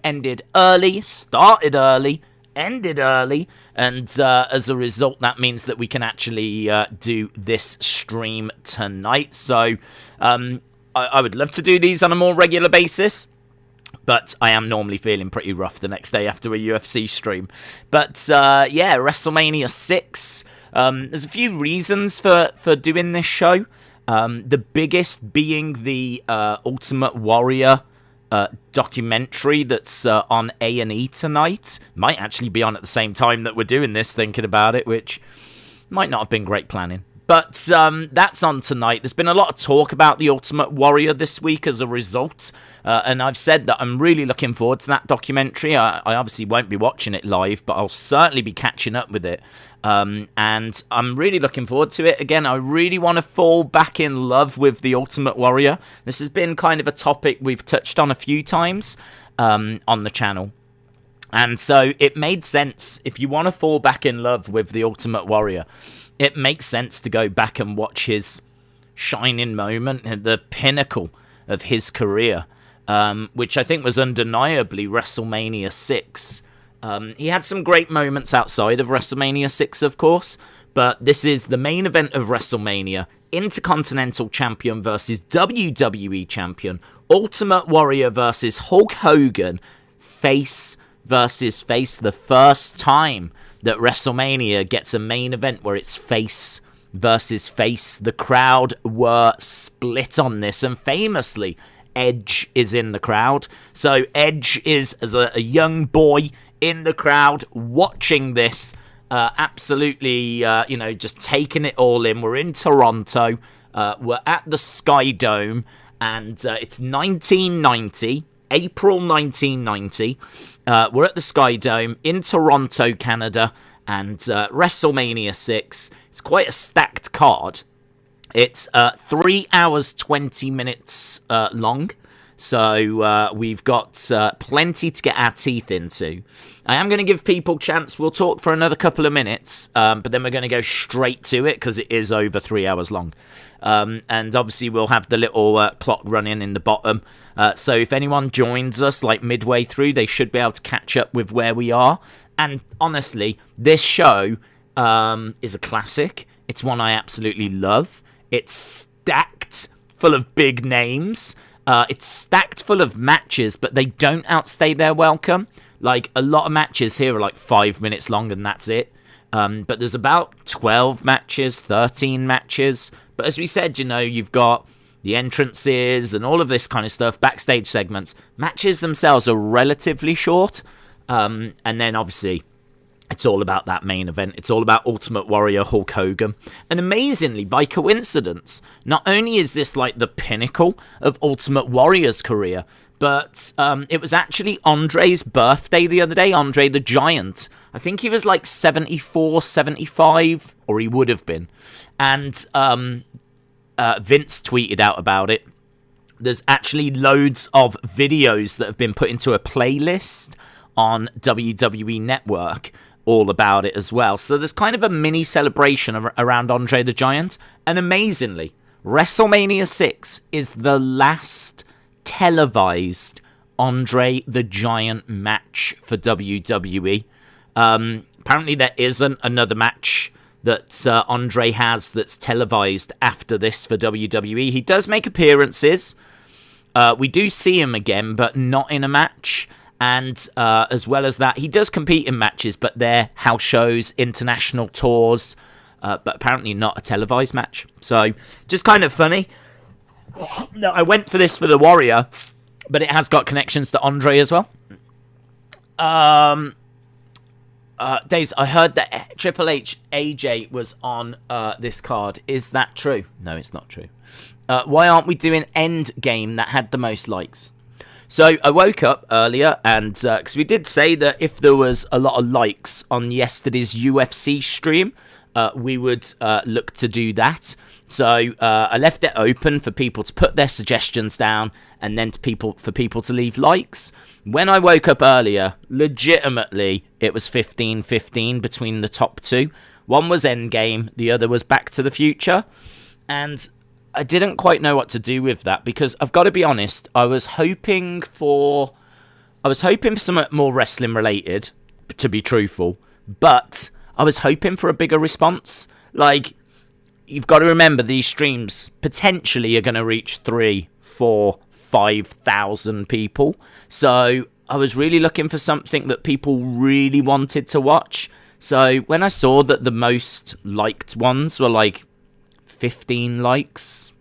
ended early, started early, ended early, and as a result, that means that we can actually do this stream tonight. So I would love to do these on a more regular basis, but I am normally feeling pretty rough the next day after a UFC stream. But yeah, WrestleMania 6. There's a few reasons for doing this show. The biggest being the Ultimate Warrior documentary that's on A&E tonight. Might actually be on at the same time that we're doing this, thinking about it, which might not have been great planning. But that's on tonight. There's been a lot of talk about the Ultimate Warrior this week as a result. And I've said that I'm really looking forward to that documentary. I obviously won't be watching it live, but I'll certainly be catching up with it. And I'm really looking forward to it. Again, I really want to fall back in love with the Ultimate Warrior. This has been kind of a topic we've touched on a few times on the channel. And so it made sense, if you want to fall back in love with the Ultimate Warrior, it makes sense to go back and watch his shining moment, the pinnacle of his career, which I think was undeniably WrestleMania 6. He had some great moments outside of WrestleMania 6, of course, but this is the main event of WrestleMania. Intercontinental Champion versus WWE Champion. Ultimate Warrior versus Hulk Hogan. Face versus face. The first time that WrestleMania gets a main event where it's face versus face. The crowd were split on this, and famously, Edge is in the crowd. So Edge is, as a young boy, in the crowd watching this, absolutely, just taking it all in. We're in Toronto. We're at the SkyDome, and it's 1990, April 1990. We're at the SkyDome in Toronto, Canada, and WrestleMania 6. It's quite a stacked card. It's 3 hours, 20 minutes long. So we've got plenty to get our teeth into. I am going to give people a chance. We'll talk for another couple of minutes, but then we're going to go straight to it because it is over 3 hours long. And obviously we'll have the little clock running in the bottom. So if anyone joins us like midway through, they should be able to catch up with where we are. And honestly, this show is a classic. It's one I absolutely love. It's stacked full of big names. It's stacked full of matches, but they don't outstay their welcome. Like, a lot of matches here are like 5 minutes long and that's it. But there's about 12 matches, 13 matches. But as we said, you've got the entrances and all of this kind of stuff, backstage segments. Matches themselves are relatively short. And then obviously, it's all about that main event. It's all about Ultimate Warrior Hulk Hogan. And amazingly, by coincidence, not only is this like the pinnacle of Ultimate Warrior's career, but it was actually Andre's birthday the other day, Andre the Giant. I think he was like 74, 75, or he would have been. And Vince tweeted out about it. There's actually loads of videos that have been put into a playlist on WWE Network all about it as well. So there's kind of a mini celebration around Andre the Giant. And amazingly, WrestleMania 6 is the last televised Andre the Giant match for WWE. Apparently there isn't another match that Andre has that's televised after this for WWE. He does make appearances. We do see him again, but not in a match. And as well as that, he does compete in matches, but they're house shows, international tours, but apparently not a televised match. So just kind of funny. No, I went for this for the Warrior, but it has got connections to Andre as well. Days, I heard that Triple H AJ was on this card. Is that true? No, it's not true. Why aren't we doing Endgame that had the most likes? So I woke up earlier, and because we did say that if there was a lot of likes on yesterday's UFC stream, we would look to do that. So I left it open for people to put their suggestions down, and then for people to leave likes. When I woke up earlier, legitimately, it was 15-15 between the top two. One was Endgame, the other was Back to the Future. And I didn't quite know what to do with that, because I've got to be honest, I was hoping for I was hoping for something more wrestling related, to be truthful, but I was hoping for a bigger response. Like, you've got to remember, these streams potentially are going to reach 3, 4, 5,000 people. So I was really looking for something that people really wanted to watch. So when I saw that the most liked ones were like 15 likes,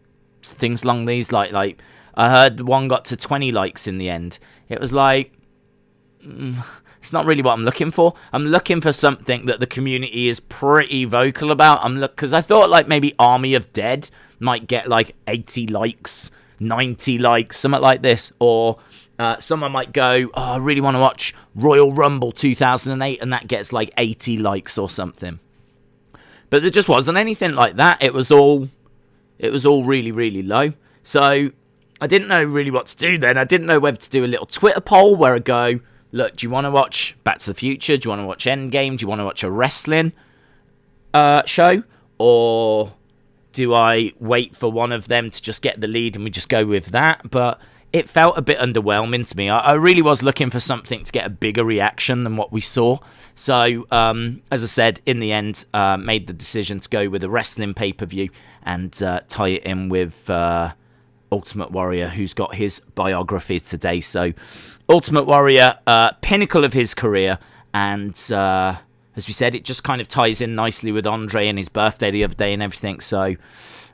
things along these, like I heard one got to 20 likes in the end. It was like, it's not really what I'm looking for. I'm looking for something that the community is pretty vocal about. Because I thought like maybe Army of Dead might get like 80 likes, 90 likes, something like this. Or someone might go, oh, I really want to watch Royal Rumble 2008, and that gets like 80 likes or something. But there just wasn't anything like that. It was all really, really low. So I didn't know really what to do then. I didn't know whether to do a little Twitter poll where I go, look, do you want to watch Back to the Future? Do you want to watch Endgame? Do you want to watch a wrestling show? Or do I wait for one of them to just get the lead and we just go with that? But it felt a bit underwhelming to me. I really was looking for something to get a bigger reaction than what we saw. So, as I said, in the end, made the decision to go with a wrestling pay-per-view and tie it in with Ultimate Warrior, who's got his biography today. So, Ultimate Warrior, pinnacle of his career, and as we said, it just kind of ties in nicely with André and his birthday the other day and everything. So,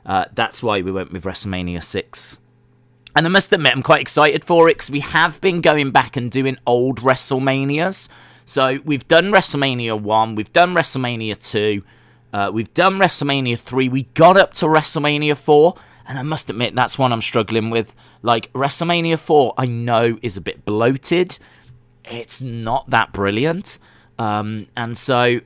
that's why we went with WrestleMania 6. And I must admit, I'm quite excited for it, because we have been going back and doing old WrestleManias. So we've done WrestleMania 1, we've done WrestleMania 2, we've done WrestleMania 3, we got up to WrestleMania 4, and I must admit, that's one I'm struggling with. Like, WrestleMania 4, I know, is a bit bloated. It's not that brilliant. And so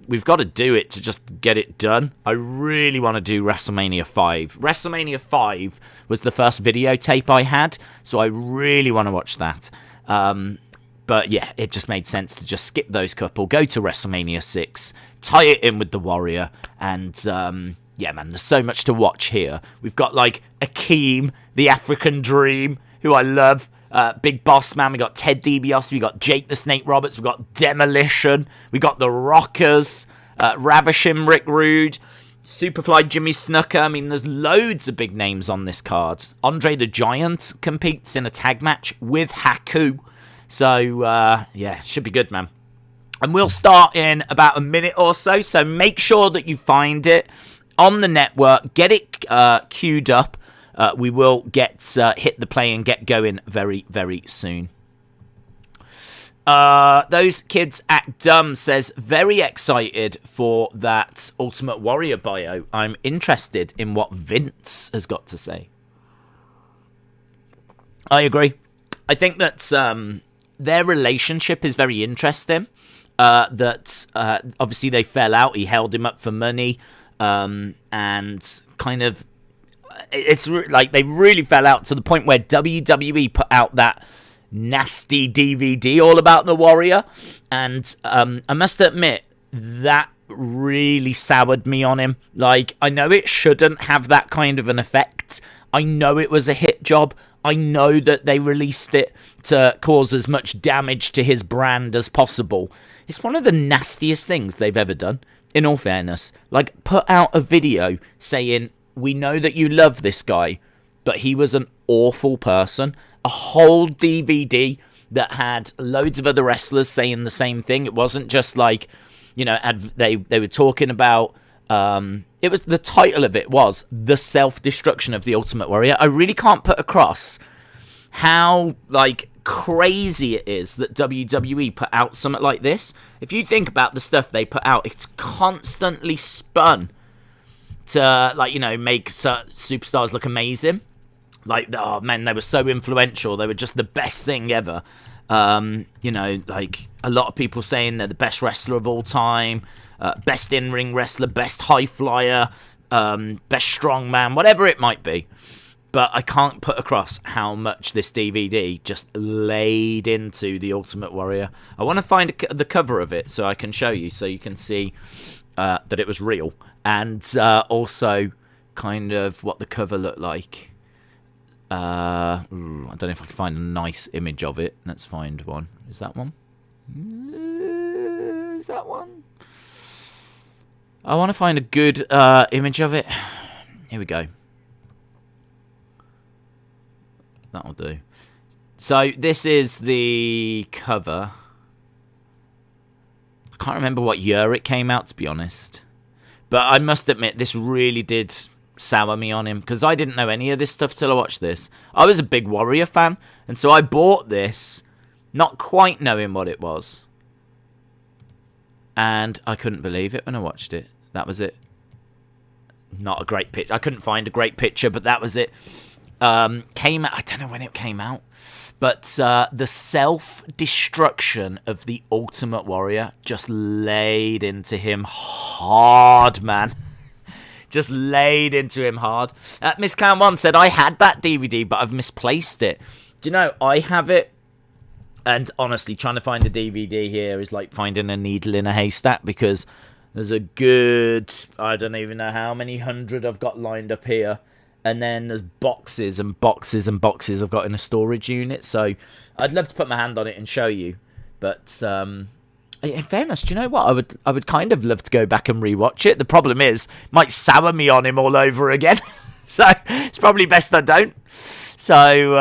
we've got to do it to just get it done. I really want to do WrestleMania 5. WrestleMania 5 was the first videotape I had, so I really want to watch that. But yeah, it just made sense to just skip those couple, go to WrestleMania 6, tie it in with the Warrior, and yeah, man, there's so much to watch here. We've got like Akeem, the African Dream, who I love. Big Boss Man, we got Ted DiBiase, we got Jake the Snake Roberts, we got Demolition, we got the Rockers, Ravishing Rick Rude, Superfly Jimmy Snuka. I mean, there's loads of big names on this card. Andre the Giant competes in a tag match with Haku. So, yeah, should be good, man. And we'll start in about a minute or so, so make sure that you find it on the network, get it queued up. We will get hit the play and get going very, very soon. Those kids at Dumb says, very excited for that Ultimate Warrior bio. I'm interested in what Vince has got to say. I agree. I think that their relationship is very interesting. That obviously they fell out. He held him up for money. And kind of, it's like they really fell out to the point where WWE put out that nasty DVD all about the Warrior, and I must admit that really soured me on him. Like, I know it shouldn't have that kind of an effect. I know it was a hit job. I know that they released it to cause as much damage to his brand as possible. It's one of the nastiest things they've ever done, in all fairness. Like, put out a video saying, we know that you love this guy, but he was an awful person. A whole DVD that had loads of other wrestlers saying the same thing. It wasn't just like, you know, they were talking about, it was, the title of it was The Self-Destruction of the Ultimate Warrior. I really can't put across how, like, crazy it is that WWE put out something like this. If you think about the stuff they put out, it's constantly spun to, like, you know, make superstars look amazing. Like, oh man, they were so influential. They were just the best thing ever. You know, like, a lot of people saying they're the best wrestler of all time, best in-ring wrestler, best high flyer, best strongman, whatever it might be. But I can't put across how much this DVD just laid into the Ultimate Warrior. I want to find the cover of it so I can show you, so you can see that it was real. And also kind of what the cover looked like. I don't know if I can find a nice image of it. Let's find one. Is that one? Is that one? I want to find a good image of it. Here we go. That'll do. So this is the cover. I can't remember what year it came out, to be honest. But I must admit, this really did sour me on him, because I didn't know any of this stuff till I watched this. I was a big Warrior fan, and so I bought this not quite knowing what it was. And I couldn't believe it when I watched it. That was it. Not a great picture. I couldn't find a great picture, but that was it. Came out, I don't know when it came out, but the self-destruction of the Ultimate Warrior just laid into him hard, man. Just laid into him hard. Miss Count 1 said, I had that DVD, but I've misplaced it. Do you know, I have it, and honestly, trying to find a DVD here is like finding a needle in a haystack, because there's a good, I don't even know how many hundred I've got lined up here. And then there's boxes and boxes and boxes I've got in a storage unit. So I'd love to put my hand on it and show you. But in fairness, do you know what? I would kind of love to go back and rewatch it. The problem is, it might sour me on him all over again. So it's probably best I don't. So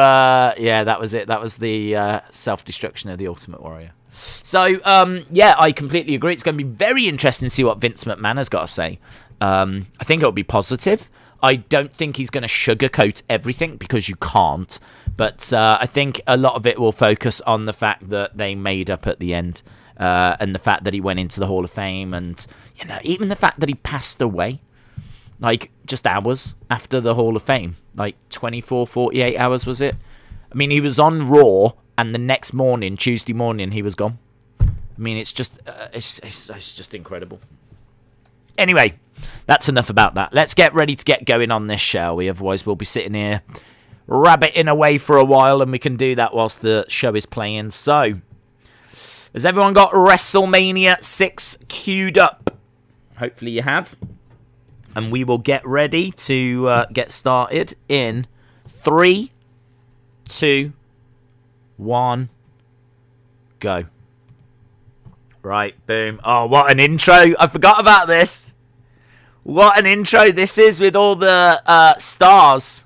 yeah, that was it. That was the self-destruction of the Ultimate Warrior. So yeah, I completely agree. It's going to be very interesting to see what Vince McMahon has got to say. I think it'll be positive. I don't think he's going to sugarcoat everything, because you can't. But I think a lot of it will focus on the fact that they made up at the end. And the fact that he went into the Hall of Fame. And, you know, even the fact that he passed away. Like, just hours after the Hall of Fame. Like, 24, 48 hours, was it? I mean, he was on Raw. And the next morning, Tuesday morning, he was gone. I mean, it's just it's just incredible. Anyway, that's enough about that. Let's get ready to get going on this, shall we? Otherwise, we'll be sitting here rabbiting away for a while, and we can do that whilst the show is playing. So, has everyone got WrestleMania 6 queued up? Hopefully you have. And we will get ready to get started in 3, 2, 1, go. Right, boom. Oh, what an intro. I forgot about this. What an intro this is with all the stars.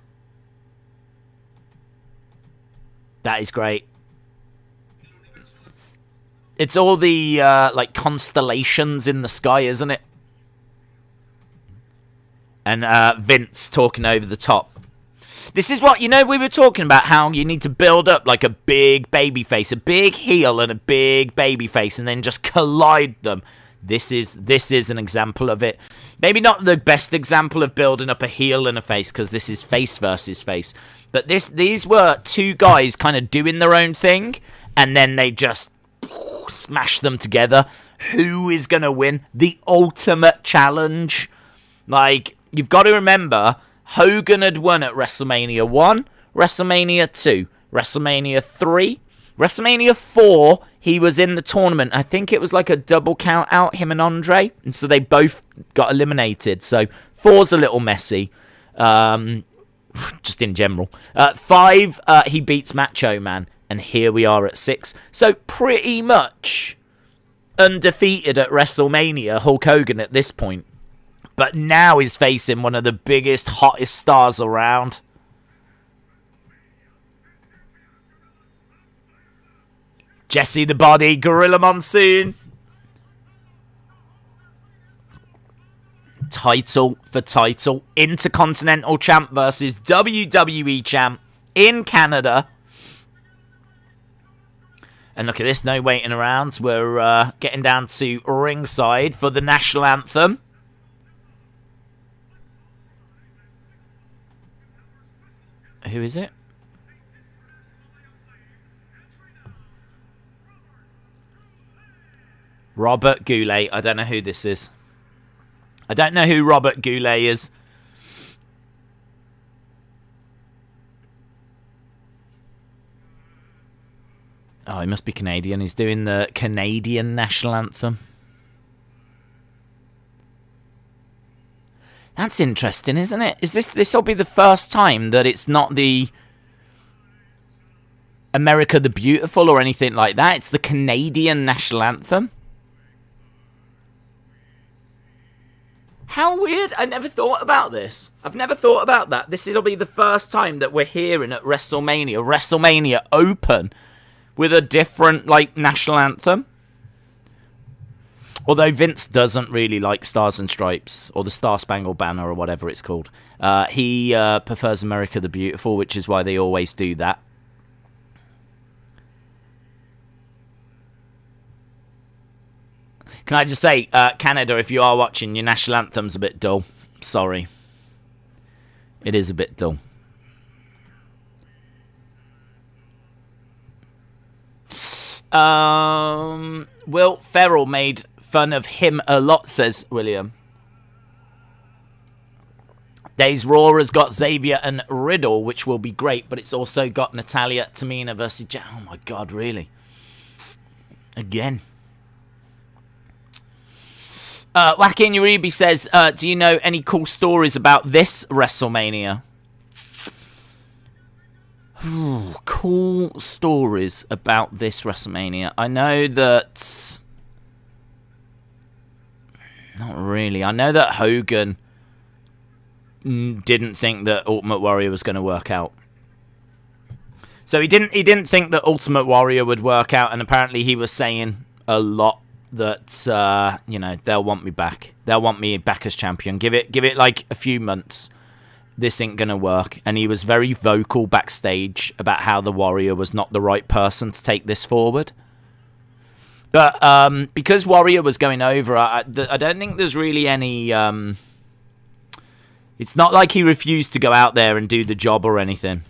That is great. It's all the like constellations in the sky, isn't it? And Vince talking over the top. This is what, you know, we were talking about how you need to build up like a big baby face, a big heel and a big baby face, and then just collide them. This is an example of it. Maybe not the best example of building up a heel and a face, because this is face versus face. But these were two guys kind of doing their own thing, and then they just smash them together. Who is going to win? The ultimate challenge. Like, you've got to remember, Hogan had won at WrestleMania 1, WrestleMania 2, WrestleMania 3, WrestleMania 4, he was in the tournament. I think it was like a double count out, him and André, and so they both got eliminated. So 4's a little messy, just in general. 5, he beats Macho Man, and here we are at 6. So pretty much undefeated at WrestleMania, Hulk Hogan at this point. But now he's facing one of the biggest, hottest stars around. Jesse the Body, Gorilla Monsoon. Title for title. Intercontinental Champ versus WWE Champ in Canada. And look at this, no waiting around. We're getting down to ringside for the national anthem. Who is it? Robert Goulet. I don't know who this is. I don't know who Robert Goulet is. Oh, he must be Canadian. He's doing the Canadian national anthem. That's interesting, isn't it? Is this will be the first time that it's not the America the Beautiful or anything like that. It's the Canadian national anthem. How weird. I never thought about this. I've never thought about that. This will be the first time that we're hearing at WrestleMania open with a different, like, national anthem. Although Vince doesn't really like Stars and Stripes or the Star Spangled Banner or whatever it's called. He prefers America the Beautiful, which is why they always do that. Can I just say, Canada, if you are watching, your national anthem's a bit dull. Sorry. It is a bit dull. Will Ferrell made fun of him a lot, says William. Days Raw has got Xavier and Riddle, which will be great, but it's also got Natalia, Tamina versus Oh my God, really? Again. Joaquin Uribe says, do you know any cool stories about this WrestleMania? Ooh, cool stories about this WrestleMania. I know that... Not really. I know that Hogan didn't think that Ultimate Warrior was going to work out. So he didn't think that Ultimate Warrior would work out, and apparently he was saying a lot that, you know, they'll want me back. They'll want me back as champion. Give it like a few months. This ain't gonna work. And he was very vocal backstage about how the Warrior was not the right person to take this forward. But because Warrior was going over, I don't think there's really any... it's not like he refused to go out there and do the job or anything.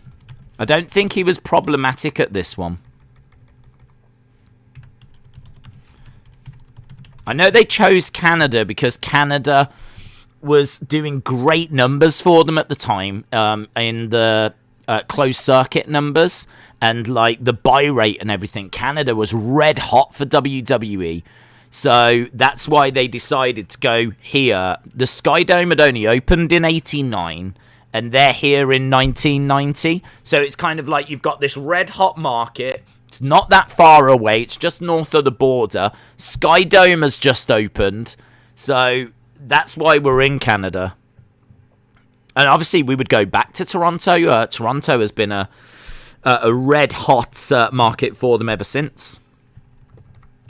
I don't think he was problematic at this one. I know they chose Canada because Canada was doing great numbers for them at the time in the closed circuit numbers and like the buy rate and everything. Canada was red hot for WWE. So that's why they decided to go here. The Skydome had only opened in 89 and they're here in 1990. So it's kind of like you've got this red hot market. It's not that far away. It's just north of the border. Skydome has just opened. So that's why we're in Canada. And obviously we would go back to Toronto. Toronto has been a red-hot market for them ever since.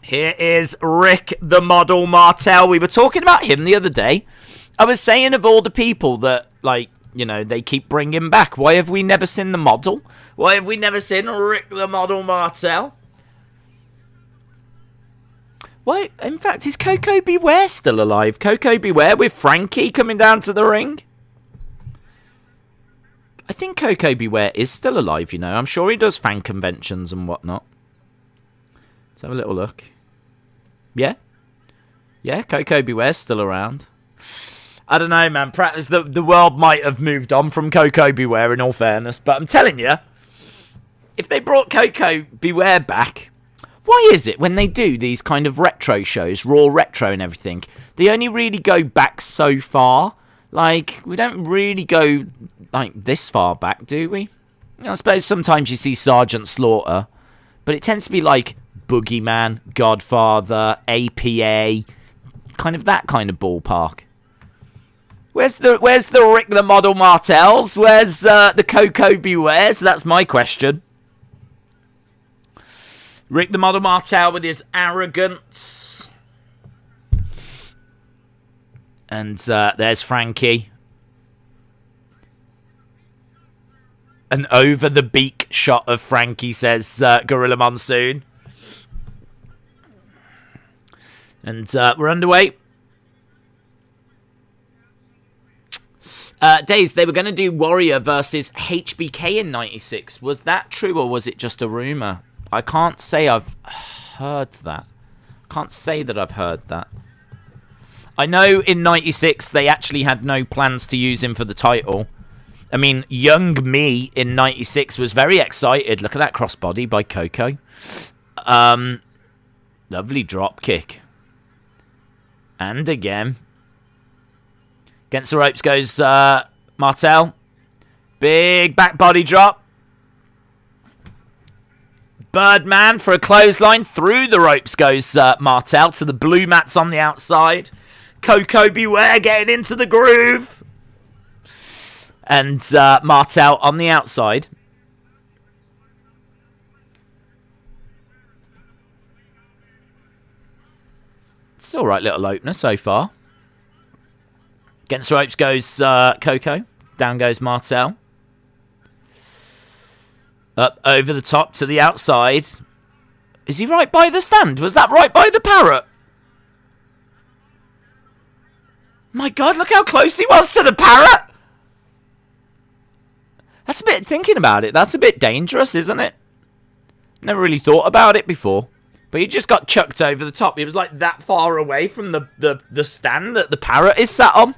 Here is Rick the Model Martel. We were talking about him the other day. I was saying of all the people that, like, you know, they keep bringing back. Why have we never seen the model? Why have we never seen Rick the Model Martel? Why? In fact, is Koko Beware still alive? Koko Beware with Frankie coming down to the ring? I think Koko Beware is still alive, you know. I'm sure he does fan conventions and whatnot. Let's have a little look. Yeah? Yeah, Koko Beware's still around. I don't know, man. Perhaps the world might have moved on from Koko Beware, in all fairness. But I'm telling you, if they brought Koko Beware back, why is it when they do these kind of retro shows, Raw Retro and everything, they only really go back so far? Like, we don't really go, like, this far back, do we? You know, I suppose sometimes you see Sergeant Slaughter, but it tends to be like Boogeyman, Godfather, APA, kind of that kind of ballpark. Where's the Rick the Model Martels? Where's the Koko Bewares? That's my question. Rick the Model Martel with his arrogance. And there's Frankie. An over-the-beak shot of Frankie, says Gorilla Monsoon. And we're underway. Days, they were going to do Warrior versus HBK in 96. Was that true or was it just a rumour? I can't say I've heard that. Can't say that I've heard that. I know in 96 they actually had no plans to use him for the title. I mean, young me in 96 was very excited. Look at that crossbody by Koko. Lovely drop kick. And again. Against the ropes goes Martel. Big back body drop. Birdman for a clothesline. Through the ropes goes Martel to the blue mats on the outside. Koko Beware getting into the groove. And Martel on the outside. It's all right little opener so far. Against the ropes goes Koko. Down goes Martel. Up over the top to the outside. Is he right by the stand? Was that right by the parrot? My God, look how close he was to the parrot. That's a bit, thinking about it, that's a bit dangerous, isn't it? Never really thought about it before. But he just got chucked over the top. He was like that far away from the stand that the parrot is sat on.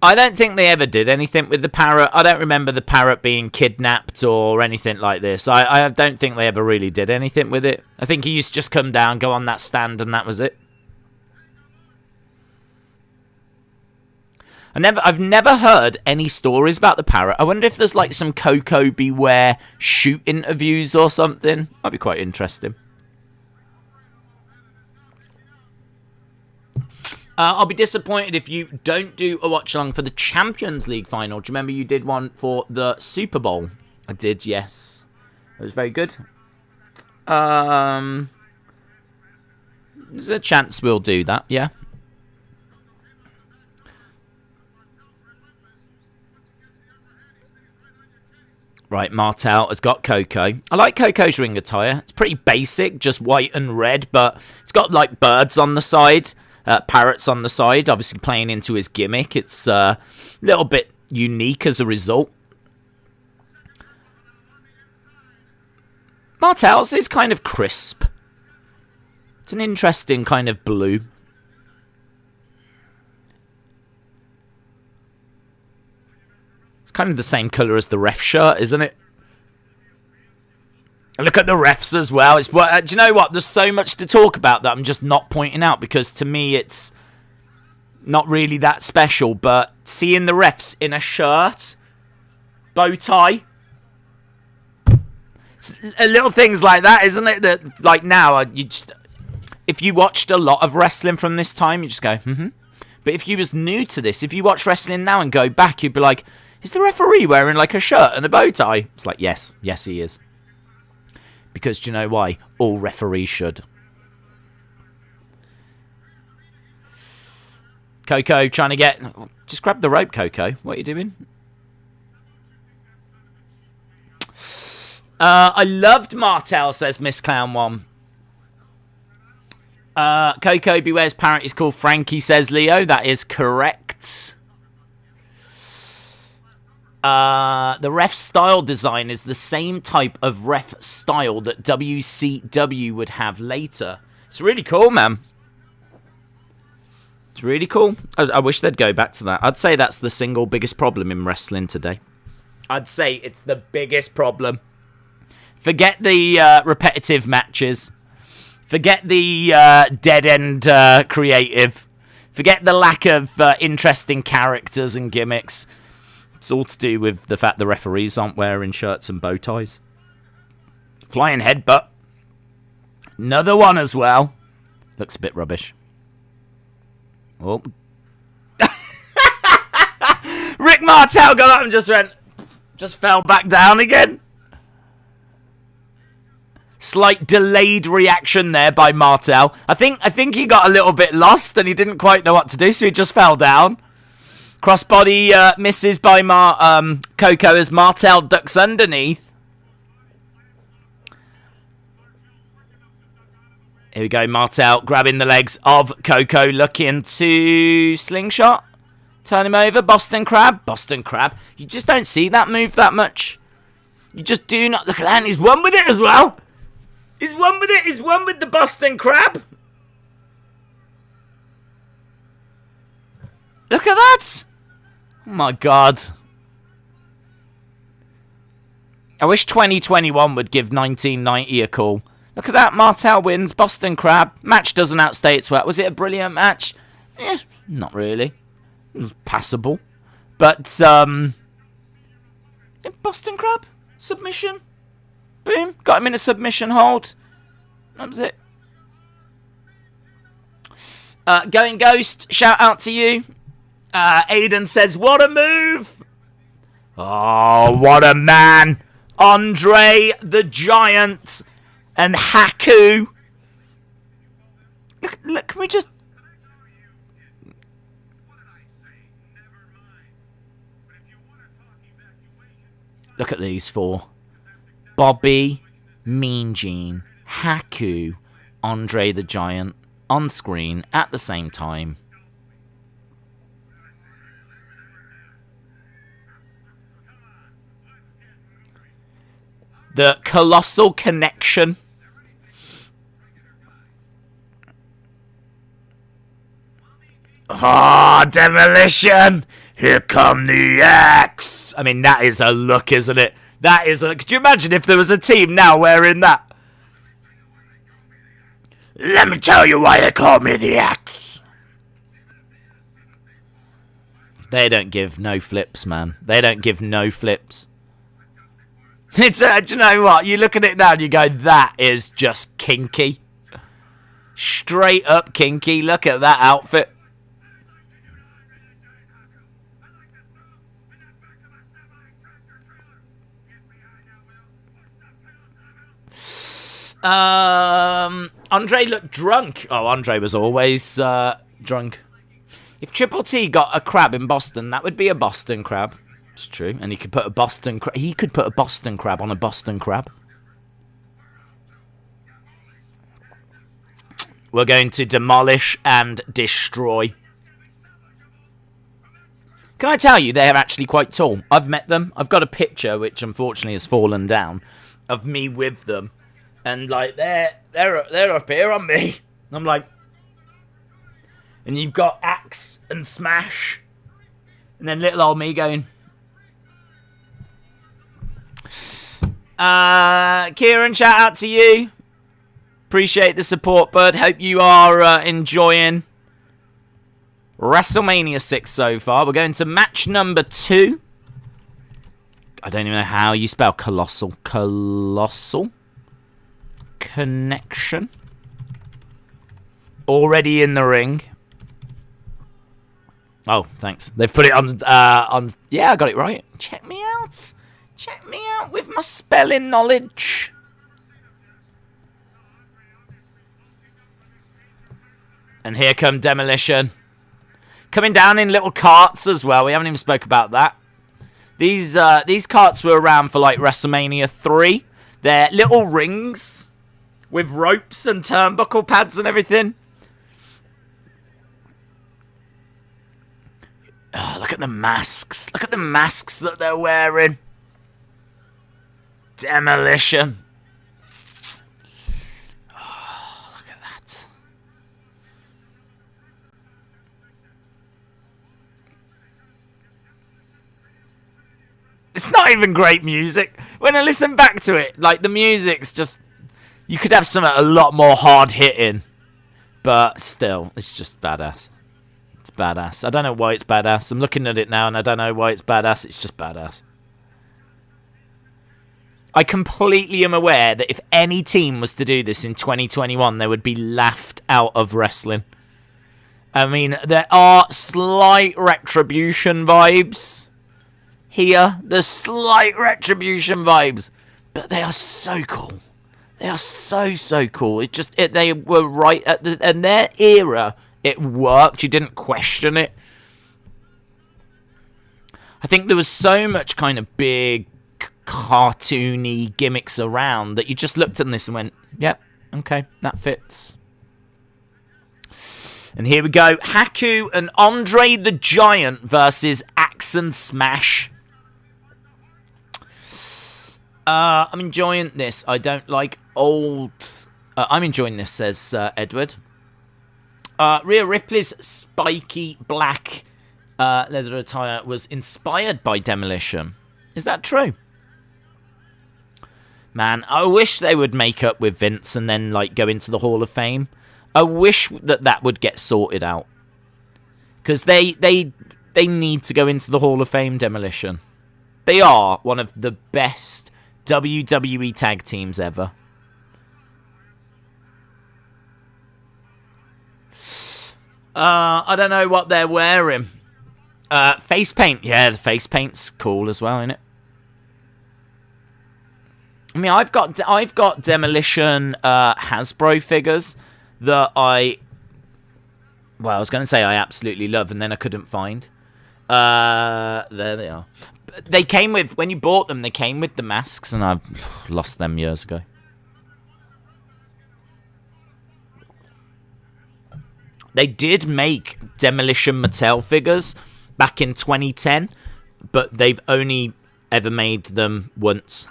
I don't think they ever did anything with the parrot. I don't remember the parrot being kidnapped or anything like this. I don't think they ever really did anything with it. I think he used to just come down, go on that stand, and that was it. I've never heard any stories about the parrot. I wonder if there's like some Koko Beware shoot interviews or something. Might be quite interesting. I'll be disappointed if you don't do a watch-along for the Champions League final. Do you remember you did one for the Super Bowl? I did, yes. It was very good. There's a chance we'll do that, yeah. Right, Martel has got Koko. I like Koko's ring attire. It's pretty basic, just white and red, but it's got like birds on the side. Parrots on the side, obviously playing into his gimmick. It's a little bit unique as a result. Martel's is kind of crisp. It's an interesting kind of blue. It's kind of the same colour as the ref shirt, isn't it? Look at the refs as well. It's, do you know what? There's so much to talk about that I'm just not pointing out because to me it's not really that special. But seeing the refs in a shirt, bow tie, little things like that, isn't it? That like now, you just if you watched a lot of wrestling from this time, you just go, But if you was new to this, if you watch wrestling now and go back, you'd be like, is the referee wearing like a shirt and a bow tie? It's like, yes, he is. Because do you know why? All referees should. Koko trying to get... Just grab the rope, Koko. What are you doing? I loved Martel, says Miss Clown 1. Koko Beware's parrot is called Frankie, says Leo. That is correct. The ref style design is the same type of ref style that WCW would have later. It's really cool, man. It's really cool. I wish they'd go back to that. I'd say that's the single biggest problem in wrestling today. I'd say it's the biggest problem. Forget the repetitive matches. Forget the dead-end creative. Forget the lack of interesting characters and gimmicks. It's all to do with the fact the referees aren't wearing shirts and bow ties. Flying headbutt. Another one as well. Looks a bit rubbish. Oh. Rick Martel got up and just fell back down again. Slight delayed reaction there by Martel. I think he got a little bit lost and he didn't quite know what to do, so he just fell down. Crossbody misses by Koko as Martel ducks underneath. Here we go, Martel grabbing the legs of Koko, looking to slingshot. Turn him over, Boston Crab. Boston Crab. You just don't see that move that much. You just do not. Look at that, and he's won with it as well. He's won with it. He's won with the Boston Crab. Look at that. Oh my God. I wish 2021 would give 1990 a call. Look at that. Martel wins. Boston Crab. Match doesn't outstay its welcome. Was it a brilliant match? Not really. It was passable. But, Boston Crab, submission, boom, got him in a submission hold. That was it. Going Ghost, shout out to you. Aiden says, what a move. Oh, what a man. André the Giant and Haku. Look, can we just... Look at these four. Bobby, Mean Gene, Haku, André the Giant on screen at the same time. The Colossal connection. Ah, oh, Demolition! Here come the X! I mean, that is a look, isn't it? That is a... Could you imagine if there was a team now wearing that? Let me tell you why they call me the X. They don't give no flips, man. They don't give no flips. It's do you know what? You look at it now and you go, that is just kinky. Straight up kinky. Look at that outfit. André looked drunk. Oh, André was always drunk. If Triple T got a crab in Boston, that would be a Boston crab. It's true, and he could put a Boston crab. He could put a Boston crab on a Boston crab. We're going to demolish and destroy. Can I tell you, they're actually quite tall. I've met them. I've got a picture, which unfortunately has fallen down, of me with them. And, like, they're up here on me. I'm like... And you've got Axe and Smash. And then little old me going... Kieran, shout out to you. Appreciate the support, bud. Hope you are enjoying WrestleMania 6 so far. We're going to match number 2. I don't even know how you spell Colossal. Colossal connection. Already in the ring. Oh, thanks. They've put it on. Yeah, I got it right. Check me out. Check me out with my spelling knowledge. And here come Demolition. Coming down in little carts as well. We haven't even spoke about that. These carts were around for like WrestleMania 3. They're little rings with ropes and turnbuckle pads and everything. Oh, look at the masks. Look at the masks that they're wearing. Demolition. Oh, look at that. It's not even great music. When I listen back to it, like, the music's just... You could have something a lot more hard-hitting. But still, it's just badass. It's badass. I don't know why it's badass. I'm looking at it now and I don't know why it's badass. It's just badass. I completely am aware that if any team was to do this in 2021, they would be laughed out of wrestling. I mean, there are slight Retribution vibes here. There's slight Retribution vibes. But they are so cool. They are so cool. They were right at in their era. It worked. You didn't question it. I think there was so much kind of big, cartoony gimmicks around that you just looked at this and went, yep, okay, that fits. And here we go. Haku and André the Giant versus Axe and Smash. I'm enjoying this. I don't like old... I'm enjoying this, says Edward. Rhea Ripley's spiky black leather attire was inspired by Demolition. Is that true? Man, I wish they would make up with Vince and then like go into the Hall of Fame. I wish that would get sorted out. Because they They need to go into the Hall of Fame, Demolition. They are one of the best WWE tag teams ever. I don't know what they're wearing. Face paint. Yeah, the face paint's cool as well, isn't it? I mean, I've got Demolition Hasbro figures that I was going to say I absolutely love, and then I couldn't find. There they are. They came with, when you bought them, they came with the masks, and I've lost them years ago. They did make Demolition Mattel figures back in 2010, but they've only ever made them once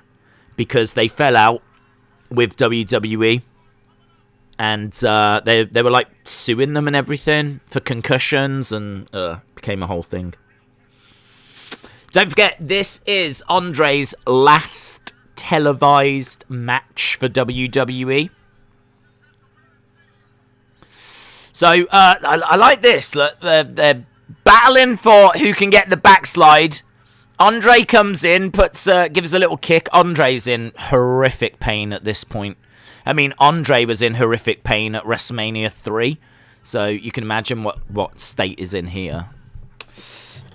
because they fell out with WWE, and they were like suing them and everything for concussions, and became a whole thing. Don't forget, this is Andre's last televised match for WWE. So, I like this. Look, they're battling for who can get the backslide. Andre comes in, gives a little kick. Andre's in horrific pain at this point. I mean, Andre was in horrific pain at WrestleMania 3. So, you can imagine what state is in here.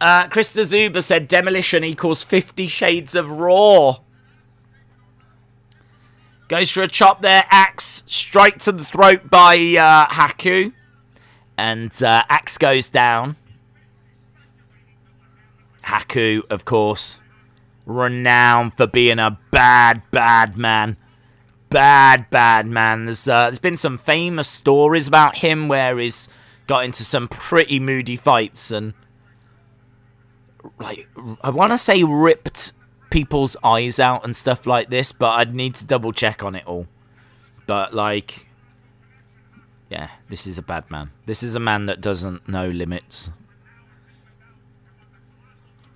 Krista Zuba said Demolition equals 50 Shades of Raw. Goes for a chop there. Axe straight to the throat by Haku. And Axe goes down. Haku, of course, renowned for being a bad man. Bad man. There's been some famous stories about him where he's got into some pretty moody fights and, like, I want to say ripped people's eyes out and stuff like this, but I'd need to double check on it all. But, like, yeah, this is a bad man. This is a man that doesn't know limits.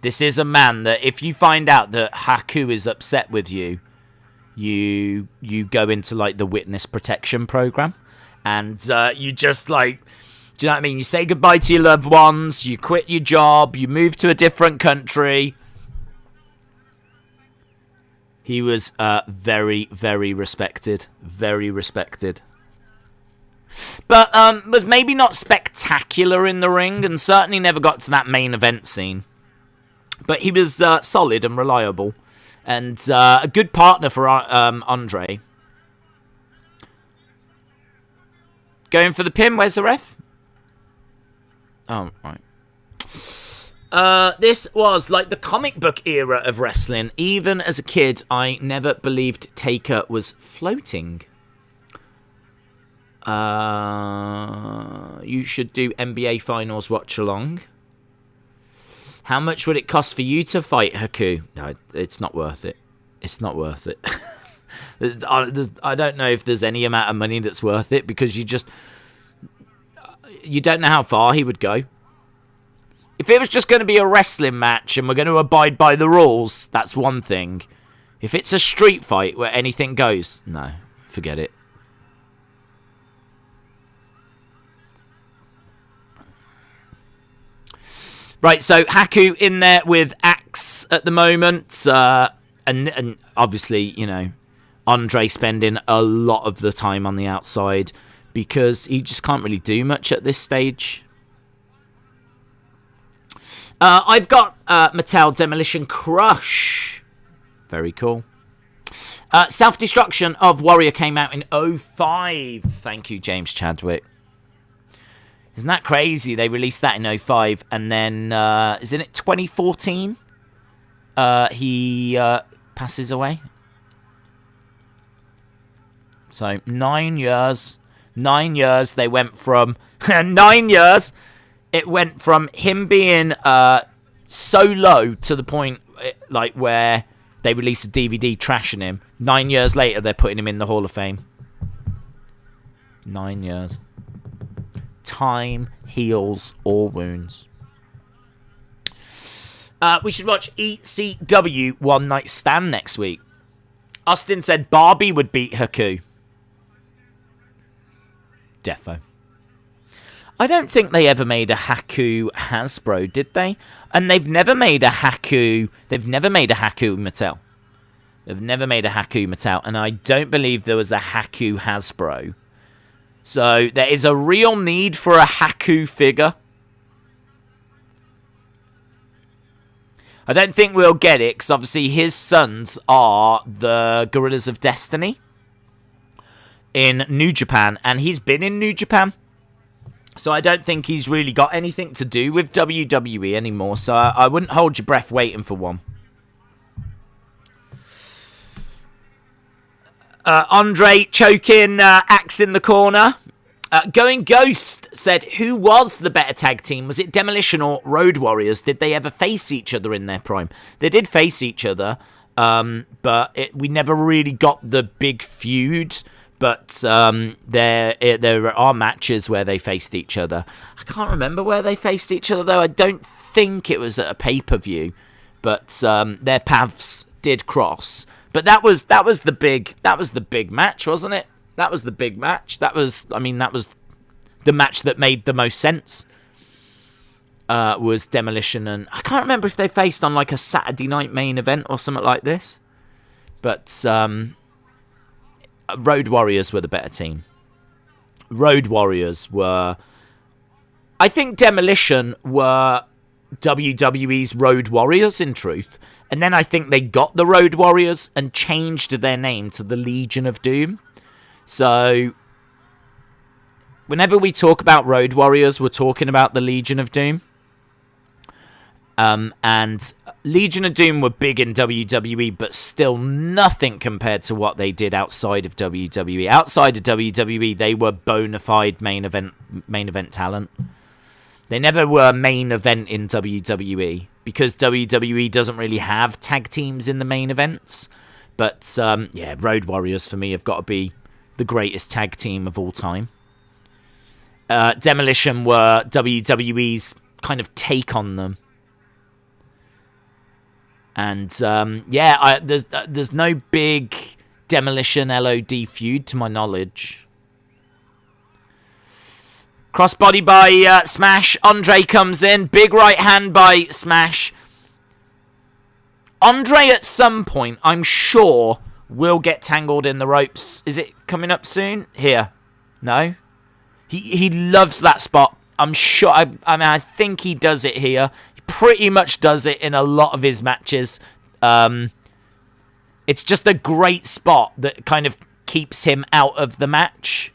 This is a man that if you find out that Haku is upset with you, you go into, like, the witness protection program. And you just, like, do you know what I mean? You say goodbye to your loved ones, you quit your job, you move to a different country. He was very, very respected. Very respected. But was maybe not spectacular in the ring, and certainly never got to that main event scene. But he was solid and reliable, and a good partner for Andre. Going for the pin. Where's the ref? Oh, right. This was like the comic book era of wrestling. Even as a kid, I never believed Taker was floating. You should do NBA Finals watch along. How much would it cost for you to fight Haku? No, it's not worth it. It's not worth it. I don't know if there's any amount of money that's worth it, because you don't know how far he would go. If it was just going to be a wrestling match and we're going to abide by the rules, that's one thing. If it's a street fight where anything goes, no, forget it. Right, so Haku in there with Axe at the moment. And obviously, you know, Andre spending a lot of the time on the outside because he just can't really do much at this stage. I've got Mattel Demolition Crush. Very cool. Self-Destruction of Warrior came out in 2005. Thank you, James Chadwick. Isn't that crazy? They released that in 2005, and then, isn't it 2014? He passes away. So, 9 years. 9 years, they went from... 9 years, it went from him being so low to the point, like, where they released a DVD trashing him. 9 years later, they're putting him in the Hall of Fame. 9 years. Time heals all wounds. We should watch ECW One Night Stand next week. Austin said Barbie would beat Haku. Defo. I don't think they ever made a Haku Hasbro, did they? And they've never made a Haku... They've never made a Haku Mattel. They've never made a Haku Mattel. And I don't believe there was a Haku Hasbro. So there is a real need for a Haku figure. I don't think we'll get it, because obviously his sons are the Gorillas of Destiny in New Japan. And he's been in New Japan. So I don't think he's really got anything to do with WWE anymore. So I wouldn't hold your breath waiting for one. André choking Axe in the corner. Going Ghost said, who was the better tag team? Was it Demolition or Road Warriors? Did they ever face each other in their prime? They did face each other, but we never really got the big feud. But there are matches where they faced each other. I can't remember where they faced each other, though. I don't think it was at a pay-per-view. But their paths did cross. But that was the big match, wasn't it? That was the big match. That was the match that made the most sense. Was Demolition, and I can't remember if they faced on like a Saturday night main event or something like this. But Road Warriors were the better team. Road Warriors were... I think Demolition were WWE's Road Warriors, in truth. And then I think they got the Road Warriors and changed their name to the Legion of Doom. So, whenever we talk about Road Warriors, we're talking about the Legion of Doom. And Legion of Doom were big in WWE, but still nothing compared to what they did outside of WWE. Outside of WWE, they were bona fide main event talent. They never were main event in WWE, because WWE doesn't really have tag teams in the main events. But, yeah, Road Warriors for me have got to be the greatest tag team of all time. Demolition were WWE's kind of take on them. And, yeah, there's no big Demolition LOD feud to my knowledge. Crossbody by Smash. André comes in. Big right hand by Smash. André at some point, I'm sure, will get tangled in the ropes. Is it coming up soon? Here. No? He loves that spot. I'm sure. I think he does it here. Pretty much does it in a lot of his matches. It's just a great spot that kind of keeps him out of the match.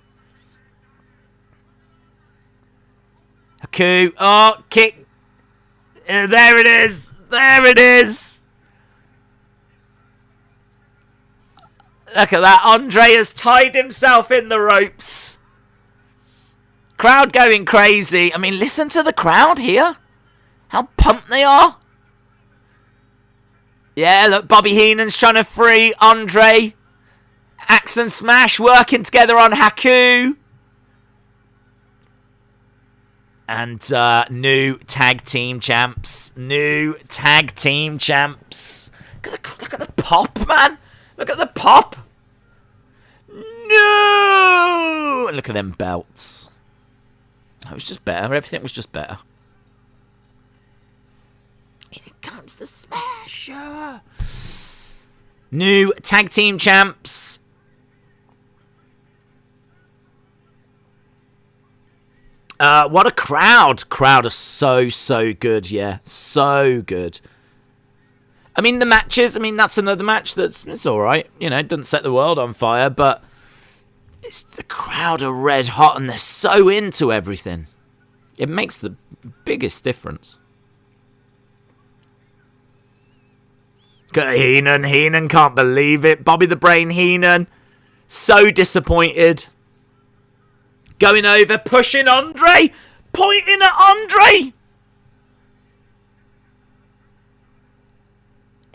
Haku. Oh, kick. There it is. There it is. Look at that. André has tied himself in the ropes. Crowd going crazy. I mean, listen to the crowd here. How pumped they are. Yeah, look, Bobby Heenan's trying to free André. Axe and Smash working together on Haku. And new tag team champs. New tag team champs. Look at the pop, man. Look at the pop. No! Look at them belts. That was just better. Everything was just better. Here comes the Smasher. New tag team champs. What a crowd. Crowd are so good, yeah. So good. I mean, the matches, that's another match it's alright. You know, it doesn't set the world on fire, but the crowd are red hot and they're so into everything. It makes the biggest difference. Got Heenan. Heenan can't believe it. Bobby the Brain Heenan. So disappointed. Going over, pushing André. Pointing at André.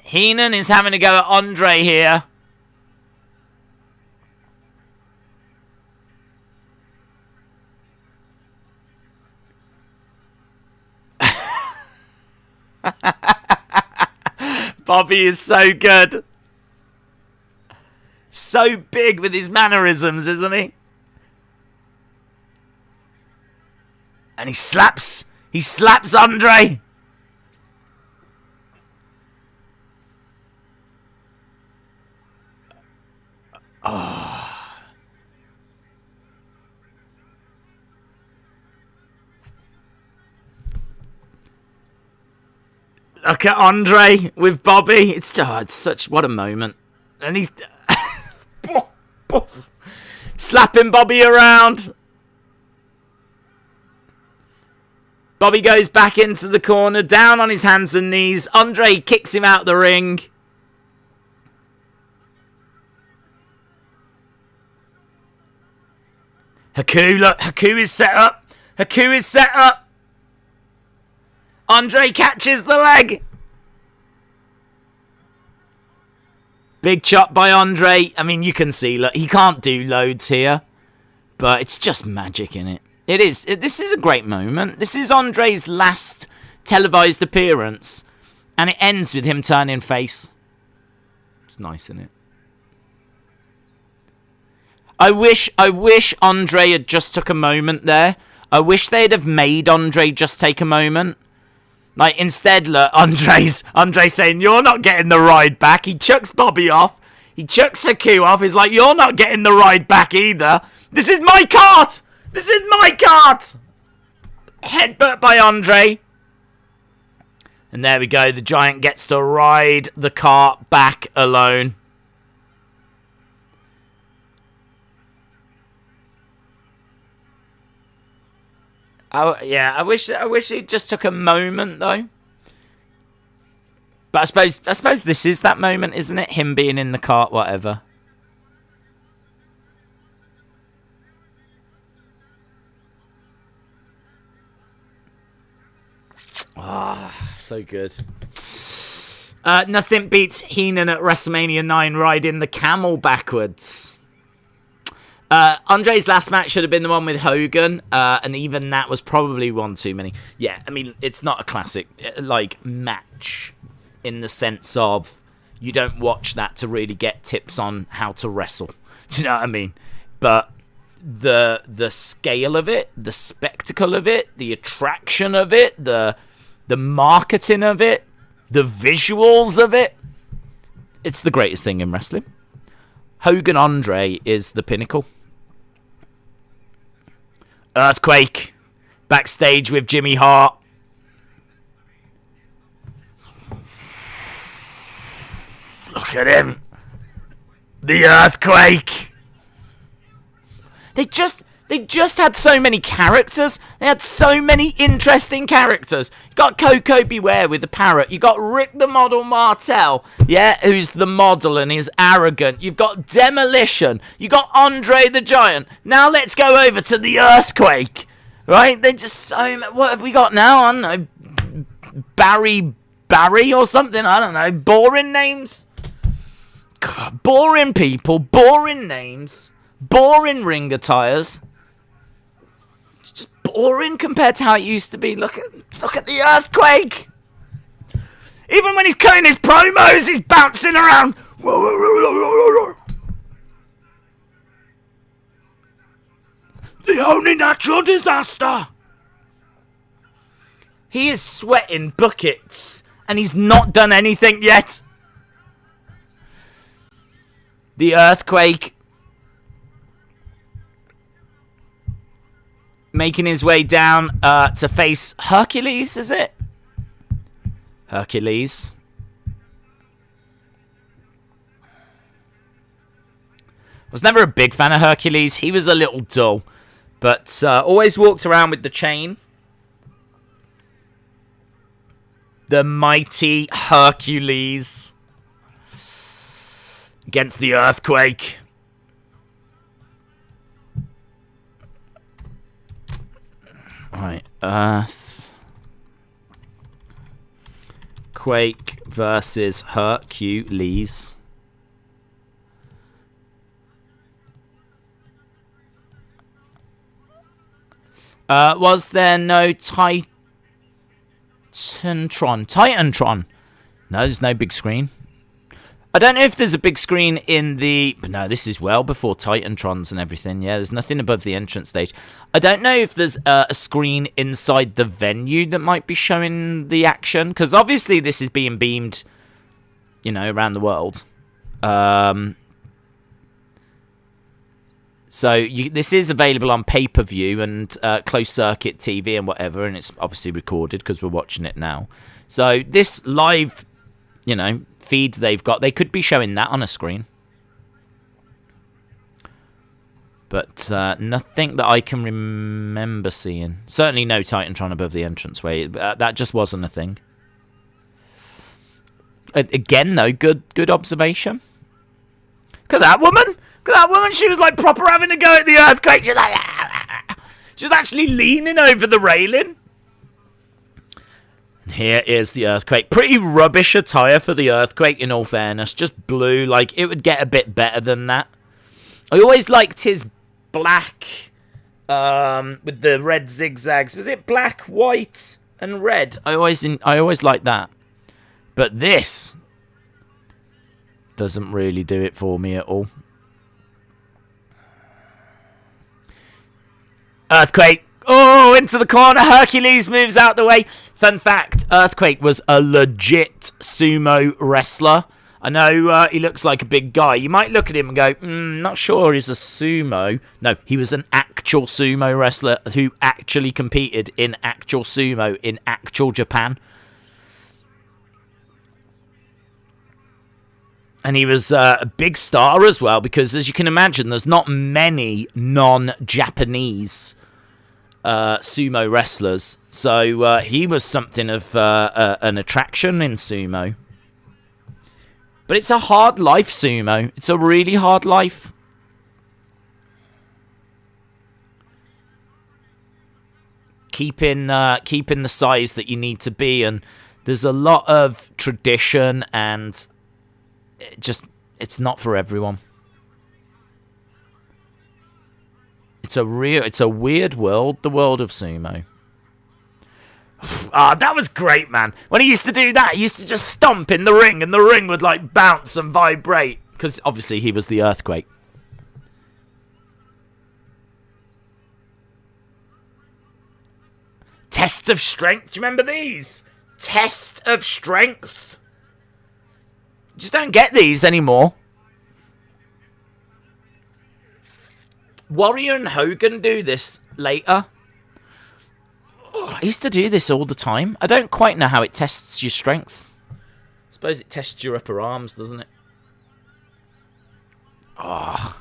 Heenan is having to go at André here. Bobby is so good. So big with his mannerisms, isn't he? And he slaps André. Oh. Look at André with Bobby. It's such, what a moment. And he's slapping Bobby around. Bobby goes back into the corner, down on his hands and knees. André kicks him out the ring. Haku, look, Haku is set up. Haku is set up. André catches the leg. Big chop by André. I mean, you can see, look, he can't do loads here. But it's just magic, innit? It is. This is a great moment. This is André's last televised appearance. And it ends with him turning face. It's nice, isn't it? I wish André had just took a moment there. I wish they'd have made André just take a moment. Like, instead, look, André's saying, you're not getting the ride back. He chucks Bobby off. He chucks Haku off. He's like, you're not getting the ride back either. This is my cart! This is my cart! Headbutt by André. And there we go. The Giant gets to ride the cart back alone. Oh, yeah, I wish it just took a moment, though. But I suppose this is that moment, isn't it? Him being in the cart, whatever. Ah, so good. Nothing beats Heenan at WrestleMania 9 riding the camel backwards. André's last match should have been the one with Hogan, and even that was probably one too many. Yeah, I mean, it's not a classic, like, match in the sense of you don't watch that to really get tips on how to wrestle. Do you know what I mean? But the scale of it, the spectacle of it, the attraction of it, the marketing of it, the visuals of it, it's the greatest thing in wrestling. Hogan André is the pinnacle. Earthquake backstage with Jimmy Hart. Look at him. The earthquake. They just had so many characters. They had so many interesting characters. You got Koko Beware with the parrot. You got Rick the Model Martel, yeah, who's the model and is arrogant. You've got Demolition. You got André the Giant. Now let's go over to the earthquake, right? They just so. What have we got now? I don't know. Barry or something. I don't know. Boring names. God, boring people. Boring names. Boring ring attires. It's just boring compared to how it used to be. Look at the earthquake. Even when he's cutting his promos, he's bouncing around. The only natural disaster. He is sweating buckets, and he's not done anything yet. The earthquake. Making his way down to face Hercules, is it? Hercules. I was never a big fan of Hercules. He was a little dull. But always walked around with the chain. The mighty Hercules. Against the earthquake. Right, Earth Quake versus Hercules. Was there no Titantron? Titantron. No, there's no big screen. I don't know if there's a big screen in the... No, this is well before Titantrons and everything. Yeah, there's nothing above the entrance stage. I don't know if there's a screen inside the venue that might be showing the action. Because obviously this is being beamed, you know, around the world. So this is available on pay-per-view and closed-circuit TV and whatever. And it's obviously recorded because we're watching it now. So this live, you know, feed they've got, they could be showing that on a screen. But nothing that I can remember seeing. Certainly no Titantron above the entranceway. That just wasn't a thing. Again, though, good observation. Look at that woman. Look at that woman. She was like proper having a go at the earthquake. She was like, she was actually leaning over the railing. Here is the earthquake. Pretty rubbish attire for the earthquake, in all fairness. Just blue. Like, it would get a bit better than that. I always liked his black with the red zigzags. Was it black, white, and red? I always liked that. But this doesn't really do it for me at all. Earthquake. Oh, into the corner. Hercules moves out the way. Fun fact, Earthquake was a legit sumo wrestler. I know he looks like a big guy. You might look at him and go, not sure he's a sumo. No, he was an actual sumo wrestler who actually competed in actual sumo in actual Japan. And he was a big star as well because, as you can imagine, there's not many non-Japanese sumo wrestlers, so he was something of an attraction in sumo. But it's a hard life, sumo. It's a really hard life. Keeping the size that you need to be, and there's a lot of tradition, and it's not for everyone. It's a weird world, the world of sumo. Ah, that was great, man. When he used to do that, he used to just stomp in the ring, and the ring would, like, bounce and vibrate. Because, obviously, he was the earthquake. Test of strength. Do you remember these? Test of strength. Just don't get these anymore. Warrior and Hogan do this later. I used to do this all the time. I don't quite know how it tests your strength. I suppose it tests your upper arms, doesn't it? Oh.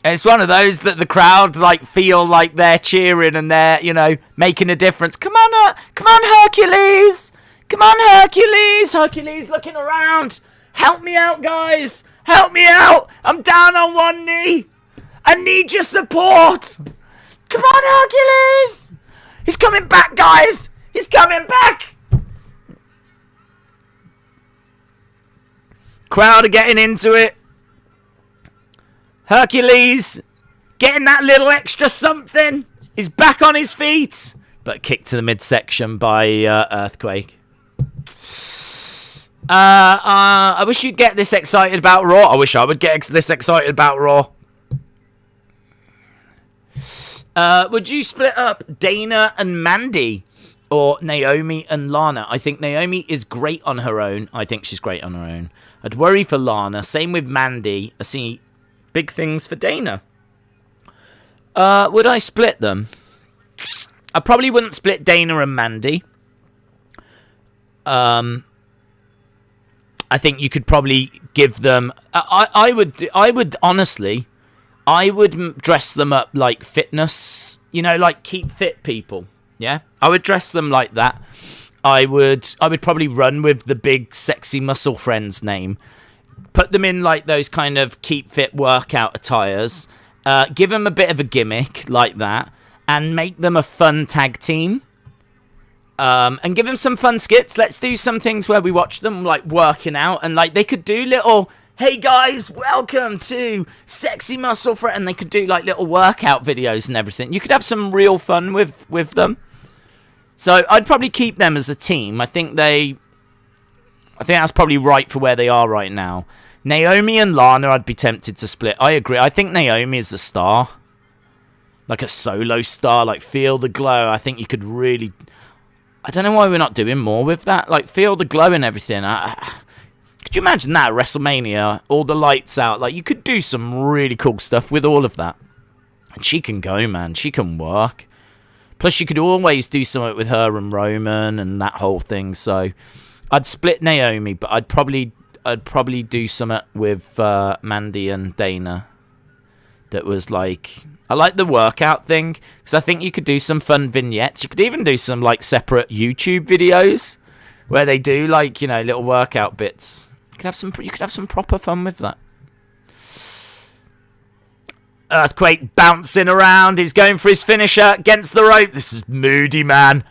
It's one of those that the crowd like feel like they're cheering and they're, you know, making a difference. Come on, Hercules! Come on, Hercules! Hercules looking around. Help me out, guys! Help me out! I'm down on one knee. I need your support. Come on, Hercules! He's coming back, guys! He's coming back! Crowd are getting into it. Hercules getting that little extra something. He's back on his feet. But kicked to the midsection by Earthquake. I wish you'd get this excited about Raw. I wish I would get this excited about Raw. Would you split up Dana and Mandy or Naomi and Lana? I think Naomi is great on her own. I think she's great on her own. I'd worry for Lana. Same with Mandy. I see big things for Dana. Would I split them? I probably wouldn't split Dana and Mandy. I think you could probably give them... I would honestly... I would dress them up like fitness, you know, like keep fit people. Yeah, I would dress them like that. I would probably run with the big sexy muscle friend's name. Put them in like those kind of keep fit workout attires. Give them a bit of a gimmick like that, and make them a fun tag team. And give them some fun skits. Let's do some things where we watch them like working out, and like they could do little... Hey guys, welcome to Sexy Muscle Friend. And they could do like little workout videos and everything. You could have some real fun with them. So I'd probably keep them as a team. I think they I think that's probably right for where they are right now. Naomi and Lana, I'd be tempted to split. I agree. I think Naomi is a star. Like a solo star. Like, Feel the Glow. I think you could really... I don't know why we're not doing more with that. Like, Feel the Glow and everything. Could you imagine that? WrestleMania. All the lights out. Like, you could do some really cool stuff with all of that. And she can go, man. She can work. Plus, you could always do something with her and Roman and that whole thing. So, I'd split Naomi, but I'd probably do something with Mandy and Dana. That was like... I like the workout thing. Because I think you could do some fun vignettes. You could even do some, like, separate YouTube videos. Where they do, like, you know, little workout bits. You could have some proper fun with that. Earthquake bouncing around. He's going for his finisher against the rope. This is moody, man.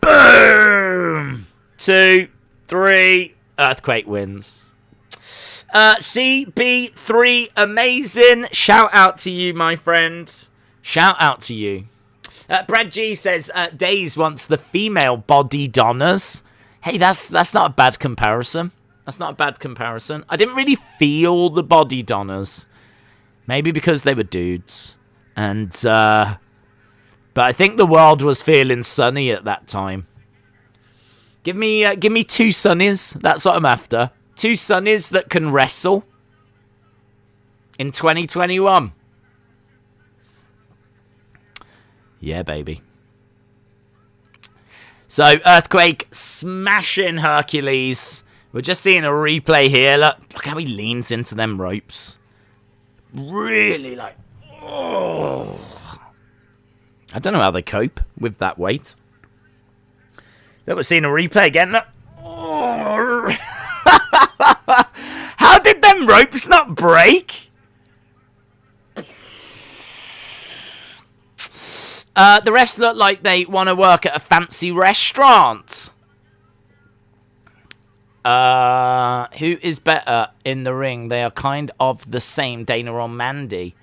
Boom! 2, 3. Earthquake wins. CB3, amazing. Shout out to you, my friend. Shout out to you. Brad G says, Days wants the female body donners. Hey, that's not a bad comparison. That's not a bad comparison. I didn't really feel the body donners. Maybe because they were dudes. And, but I think the world was feeling sunny at that time. Give me 2 sunnies. That's what I'm after. 2 sunnies that can wrestle. In 2021. Yeah, baby. So, Earthquake smashing Hercules. We're just seeing a replay here. Look how he leans into them ropes. Really, like... Oh. I don't know how they cope with that weight. Look, we're seeing a replay again. Look. Oh. How did them ropes not break? The refs look like they want to work at a fancy restaurant. Who is better in the ring? They are kind of the same, Dana or Mandy.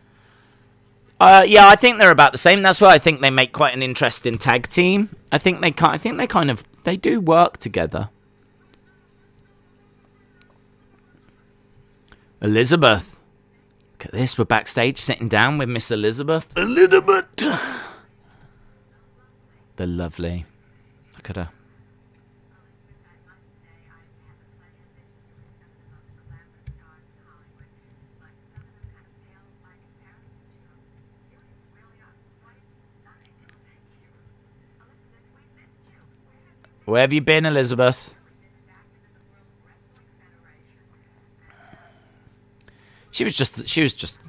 Yeah, I think they're about the same. That's why I think they make quite an interesting tag team. I think they do work together. Elizabeth. Look at this. We're backstage sitting down with Miss Elizabeth. Elizabeth. They're lovely. Look at her. Where have you been, Elizabeth? She was just...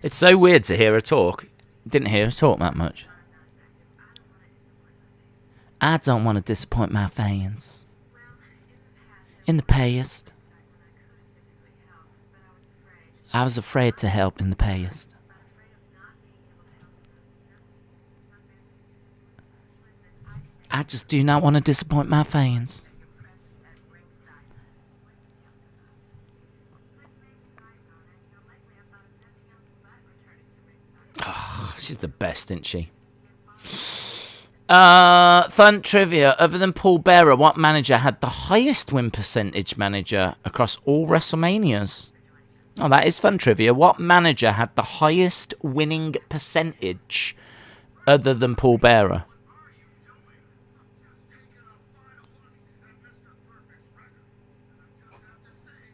It's so weird to hear her talk. Didn't hear her talk that much. I don't want to disappoint my fans. In the past. I was afraid to help in the past. I just do not want to disappoint my fans. Oh, she's the best, isn't she? Fun trivia. Other than Paul Bearer, what manager had the highest win percentage manager across all WrestleManias? Oh, that is fun trivia. What manager had the highest winning percentage other than Paul Bearer?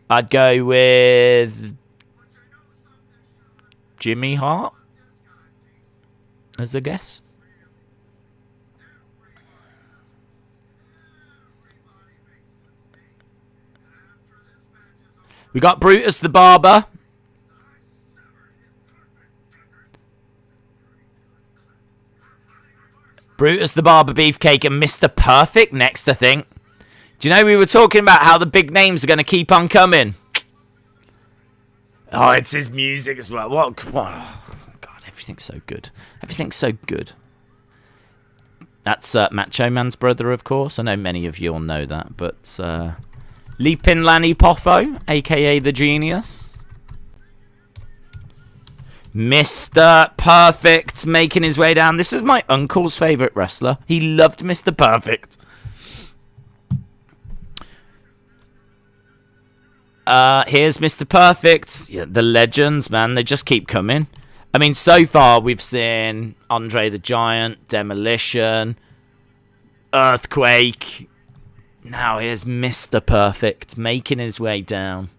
I'd go with Jimmy Hart as a guess. We got Brutus the Barber. Brutus the Barber Beefcake and Mr. Perfect next, I think. Do you know we were talking about how the big names are going to keep on coming? Oh, it's his music as well. What? Oh, God, everything's so good. Everything's so good. That's Macho Man's brother, of course. I know many of you all know that, but... Leapin' Lanny Poffo, a.k.a. The Genius. Mr. Perfect making his way down. This was my uncle's favourite wrestler. He loved Mr. Perfect. Here's Mr. Perfect. Yeah, the legends, man. They just keep coming. I mean, so far we've seen André the Giant, Demolition, Earthquake. Now here's Mr. Perfect making his way down.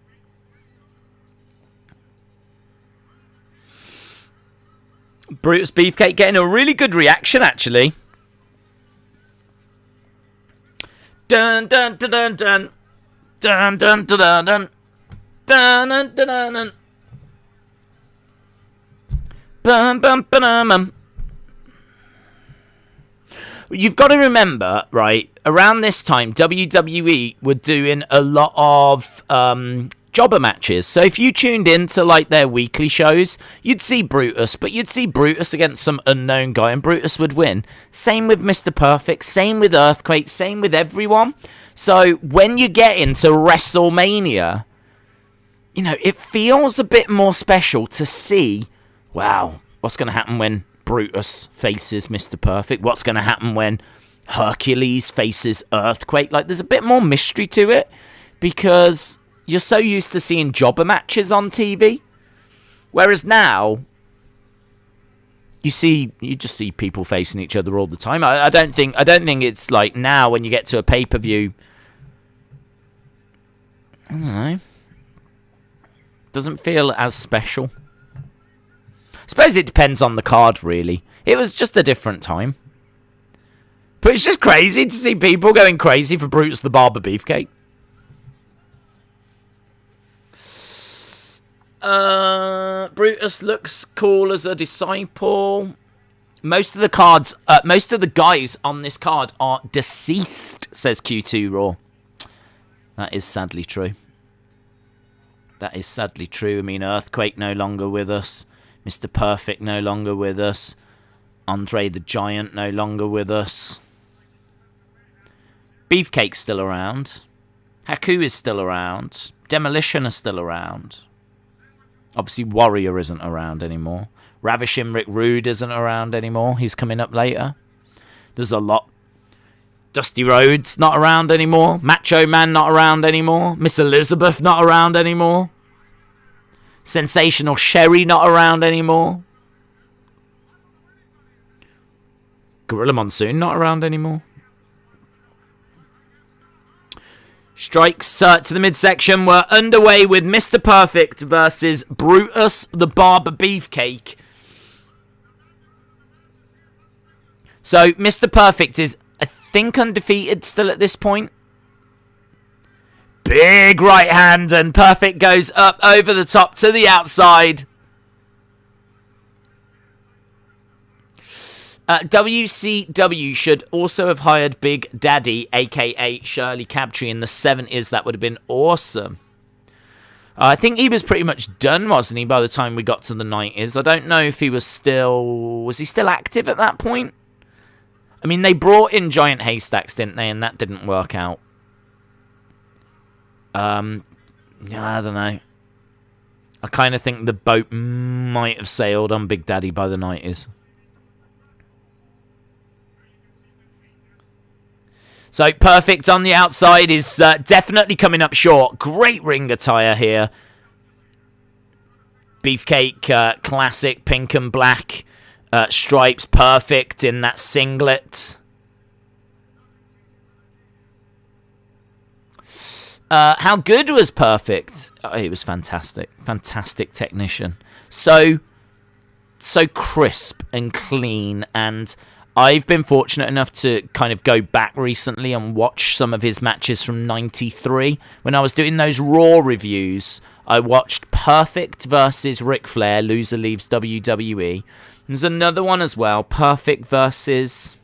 Brutus Beefcake getting a really good reaction, actually. Dun dun dun dun dun. Dun dun dun dun dun. Dun dun dun dun dun. Bum bum bum. You've got to remember, right, around this time, WWE were doing a lot of jobber matches. So if you tuned into, like, their weekly shows, you'd see Brutus, but you'd see Brutus against some unknown guy, and Brutus would win. Same with Mr. Perfect, same with Earthquake, same with everyone. So when you get into WrestleMania, you know, it feels a bit more special to see, wow, what's going to happen when Brutus faces Mr. Perfect? What's going to happen when Hercules faces Earthquake? Like, there's a bit more mystery to it because you're so used to seeing jobber matches on TV. Whereas now, you just see people facing each other all the time. I don't think it's like now when you get to a pay-per-view. I don't know. Doesn't feel as special. I suppose it depends on the card, really. It was just a different time. But it's just crazy to see people going crazy for Brutus the Barber Beefcake. Brutus looks cool as a disciple. Most of the guys on this card are deceased, says Q2 Raw. That is sadly true. That is sadly true. I mean, Earthquake no longer with us. Mr. Perfect no longer with us. André the Giant no longer with us. Beefcake's still around. Haku is still around. Demolition is still around. Obviously, Warrior isn't around anymore. Ravishing Rick Rude isn't around anymore. He's coming up later. There's a lot. Dusty Rhodes not around anymore. Macho Man not around anymore. Miss Elizabeth not around anymore. Sensational Sherry not around anymore. Gorilla Monsoon not around anymore. Strikes to the midsection were underway with Mr. Perfect versus Brutus the Barber Beefcake. So Mr. Perfect is, I think, undefeated still at this point. Big right hand, and Perfect goes up over the top to the outside. WCW should also have hired Big Daddy, a.k.a. Shirley Crabtree, in the 70s. That would have been awesome. I think he was pretty much done, wasn't he, by the time we got to the 90s? I don't know if he was still... Was he still active at that point? I mean, they brought in Giant Haystacks, didn't they? And that didn't work out. I don't know. I kind of think the boat might have sailed on Big Daddy by the 90s. So Perfect on the outside is definitely coming up short. Great ring attire here. Beefcake, classic pink and black stripes. Perfect in that singlet. How good was Perfect? Oh, he was fantastic. Fantastic technician. So crisp and clean, and I've been fortunate enough to kind of go back recently and watch some of his matches from 93. When I was doing those Raw reviews, I watched Perfect versus Ric Flair, loser leaves WWE. There's another one as well, Perfect versus...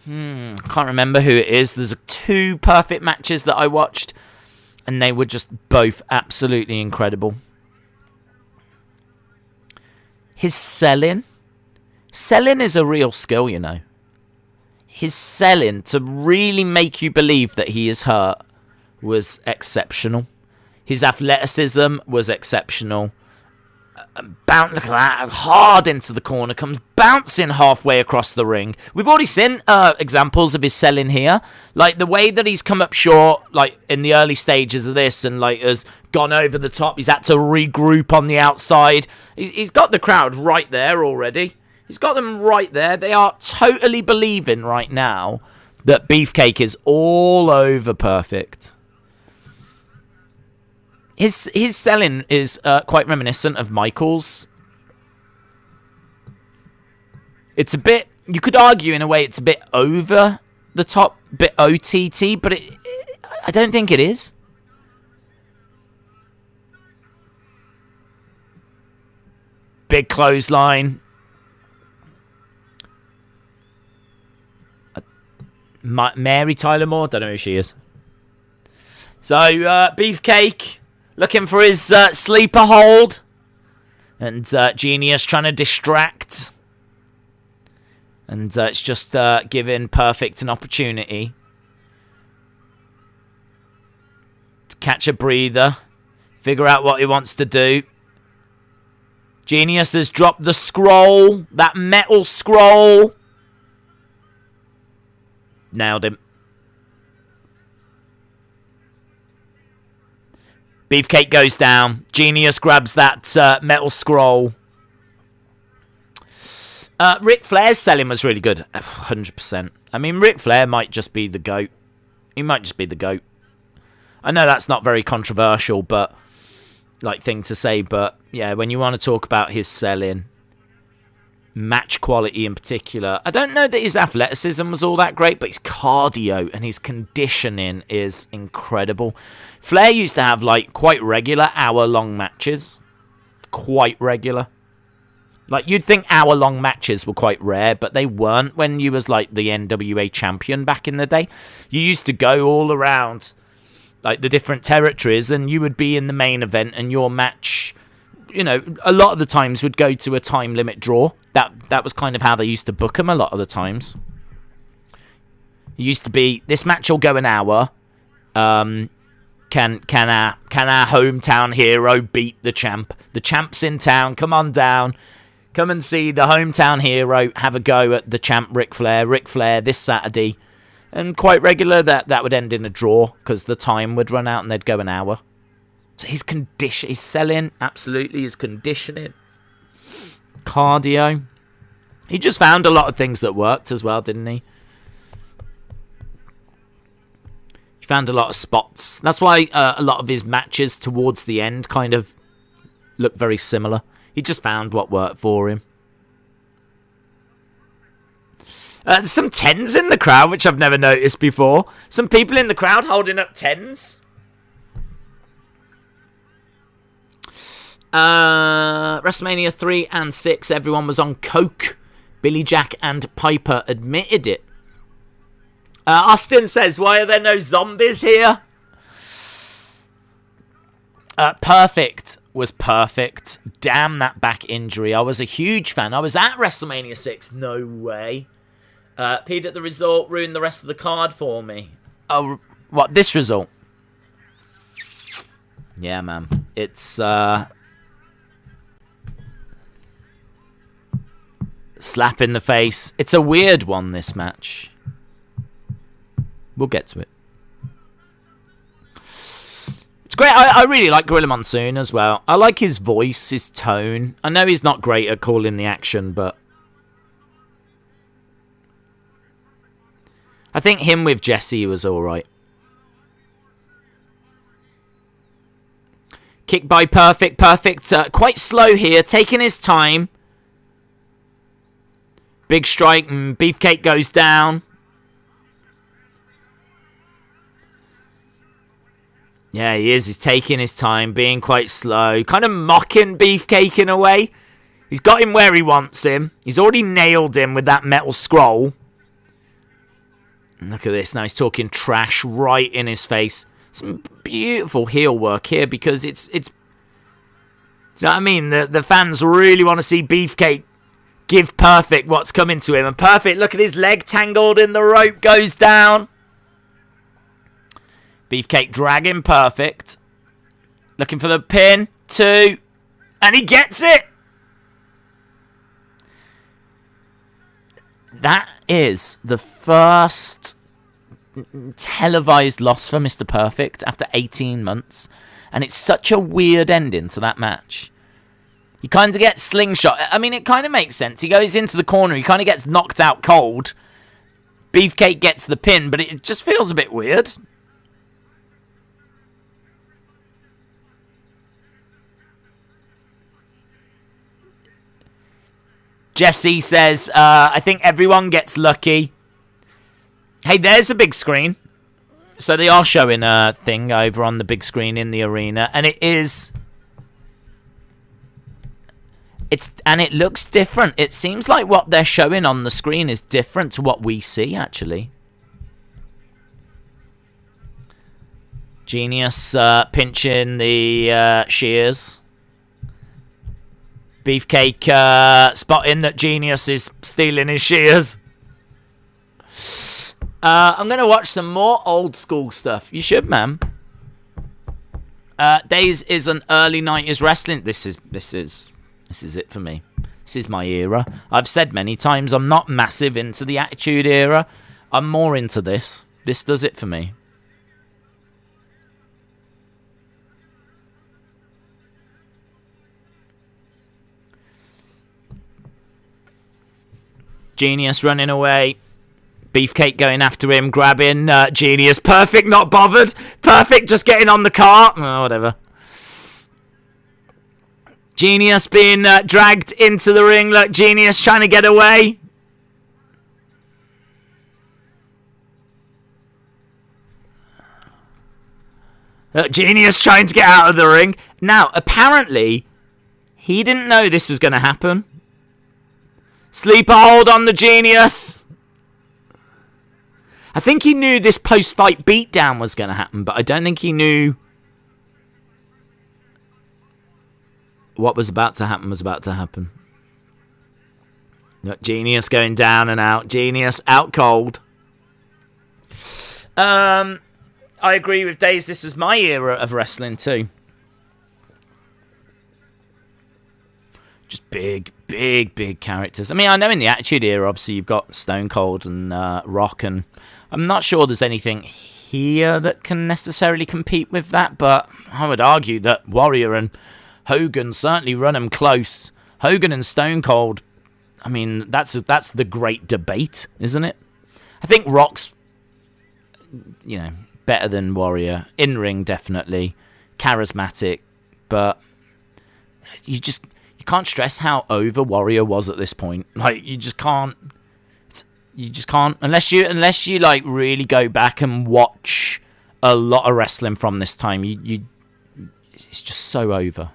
I can't remember who it is. There's 2 Perfect matches that I watched, and they were just both absolutely incredible. His selling is a real skill, you know. His selling to really make you believe that he is hurt was exceptional. His athleticism was exceptional. Look at that, hard into the corner, comes bouncing halfway across the ring. We've already seen examples of his selling here, like the way that he's come up short, like in the early stages of this, and like has gone over the top. He's had to regroup on the outside. He's got the crowd right there already. He's got them right there. They are totally believing right now that Beefcake is all over perfect. His selling is quite reminiscent of Michael's. It's a bit, you could argue in a way it's a bit over the top, bit OTT, but I don't think it is. Big clothesline. Mary Tyler Moore, don't know who she is. So, Beefcake looking for his sleeper hold. And Genius trying to distract. And it's just giving Perfect an opportunity to catch a breather. Figure out what he wants to do. Genius has dropped the scroll. That metal scroll. Nailed him. Beefcake goes down. Genius grabs that metal scroll. Ric Flair's selling was really good. 100%. I mean, Ric Flair might just be the GOAT. He might just be the GOAT. I know that's not very controversial, but like thing to say. But yeah, when you want to talk about his selling, match quality in particular, I don't know that his athleticism was all that great, but his cardio and his conditioning is incredible. Flair used to have like quite regular hour-long matches. Quite regular. Like, you'd think hour-long matches were quite rare, but they weren't when you was like the NWA champion back in the day. You used to go all around like the different territories and you would be in the main event and your match, you know, a lot of the times would go to a time limit draw. That was kind of how they used to book them a lot of the times. It used to be, this match will go an hour. Can our hometown hero beat the champ? The champ's in town. Come on down. Come and see the hometown hero have a go at the champ Ric Flair. Ric Flair this Saturday. And quite regular that would end in a draw because the time would run out and they'd go an hour. So his selling, absolutely, his conditioning, cardio. He just found a lot of things that worked as well, didn't he? He found a lot of spots. That's why a lot of his matches towards the end kind of look very similar. He just found what worked for him. There's some 10s in the crowd, which I've never noticed before. Some people in the crowd holding up 10s. WrestleMania 3 and 6, everyone was on coke. Billy Jack and Piper admitted it. Austin says, why are there no zombies here? Perfect was perfect. Damn that back injury. I was a huge fan. I was at WrestleMania 6. No way. Peed at the result ruined the rest of the card for me. Oh, what, this result? Yeah, man. It's, slap in the face. It's a weird one, this match. We'll get to it. It's great. I really like Gorilla Monsoon as well. I like his voice, his tone. I know he's not great at calling the action, but I think him with Jesse was alright. Kick by Perfect. Perfect quite slow here, taking his time. Big strike and Beefcake goes down. Yeah, he is. He's taking his time, being quite slow. Kind of mocking Beefcake in a way. He's got him where he wants him. He's already nailed him with that metal scroll. And look at this. Now he's talking trash right in his face. Some beautiful heel work here because it's you know what I mean? The fans really want to see Beefcake give Perfect what's coming to him. And Perfect, look at his leg tangled in the rope, goes down. Beefcake dragging Perfect. Looking for the pin. 2. And he gets it. That is the first televised loss for Mr. Perfect after 18 months. And it's such a weird ending to that match. He kind of gets slingshot. I mean, it kind of makes sense. He goes into the corner. He kind of gets knocked out cold. Beefcake gets the pin, but it just feels a bit weird. Jesse says, I think everyone gets lucky. Hey, there's a big screen. So they are showing a thing over on the big screen in the arena. And it is... And it looks different. It seems like what they're showing on the screen is different to what we see, actually. Genius pinching the shears. Beefcake spotting that Genius is stealing his shears. I'm going to watch some more old school stuff. You should, man. Days is an early 90s wrestling. This is it for me. This is my era. I've said many times I'm not massive into the Attitude Era. I'm more into this. This does it for me. Genius running away. Beefcake going after him, grabbing Genius. Perfect, not bothered. Perfect, just getting on the cart. Oh, whatever. Genius being dragged into the ring. Look, Genius trying to get away. Look, Genius trying to get out of the ring. Now, apparently, he didn't know this was going to happen. Sleeper hold on the Genius. I think he knew this post-fight beatdown was going to happen, but I don't think he knew what was about to happen was about to happen. Look, Genius going down and out. Genius out cold. I agree with Days. This was my era of wrestling too. Just big characters. I mean, I know in the Attitude Era, obviously, you've got Stone Cold and Rock, and I'm not sure there's anything here that can necessarily compete with that, but I would argue that Warrior and Hogan certainly run them close. Hogan and Stone Cold, I mean, that's the great debate, isn't it? I think Rock's, better than Warrior. In-ring, definitely. Charismatic, but you can't stress how over Warrior was at this point. Like, you just can't unless you like really go back and watch a lot of wrestling from this time. It's just so over.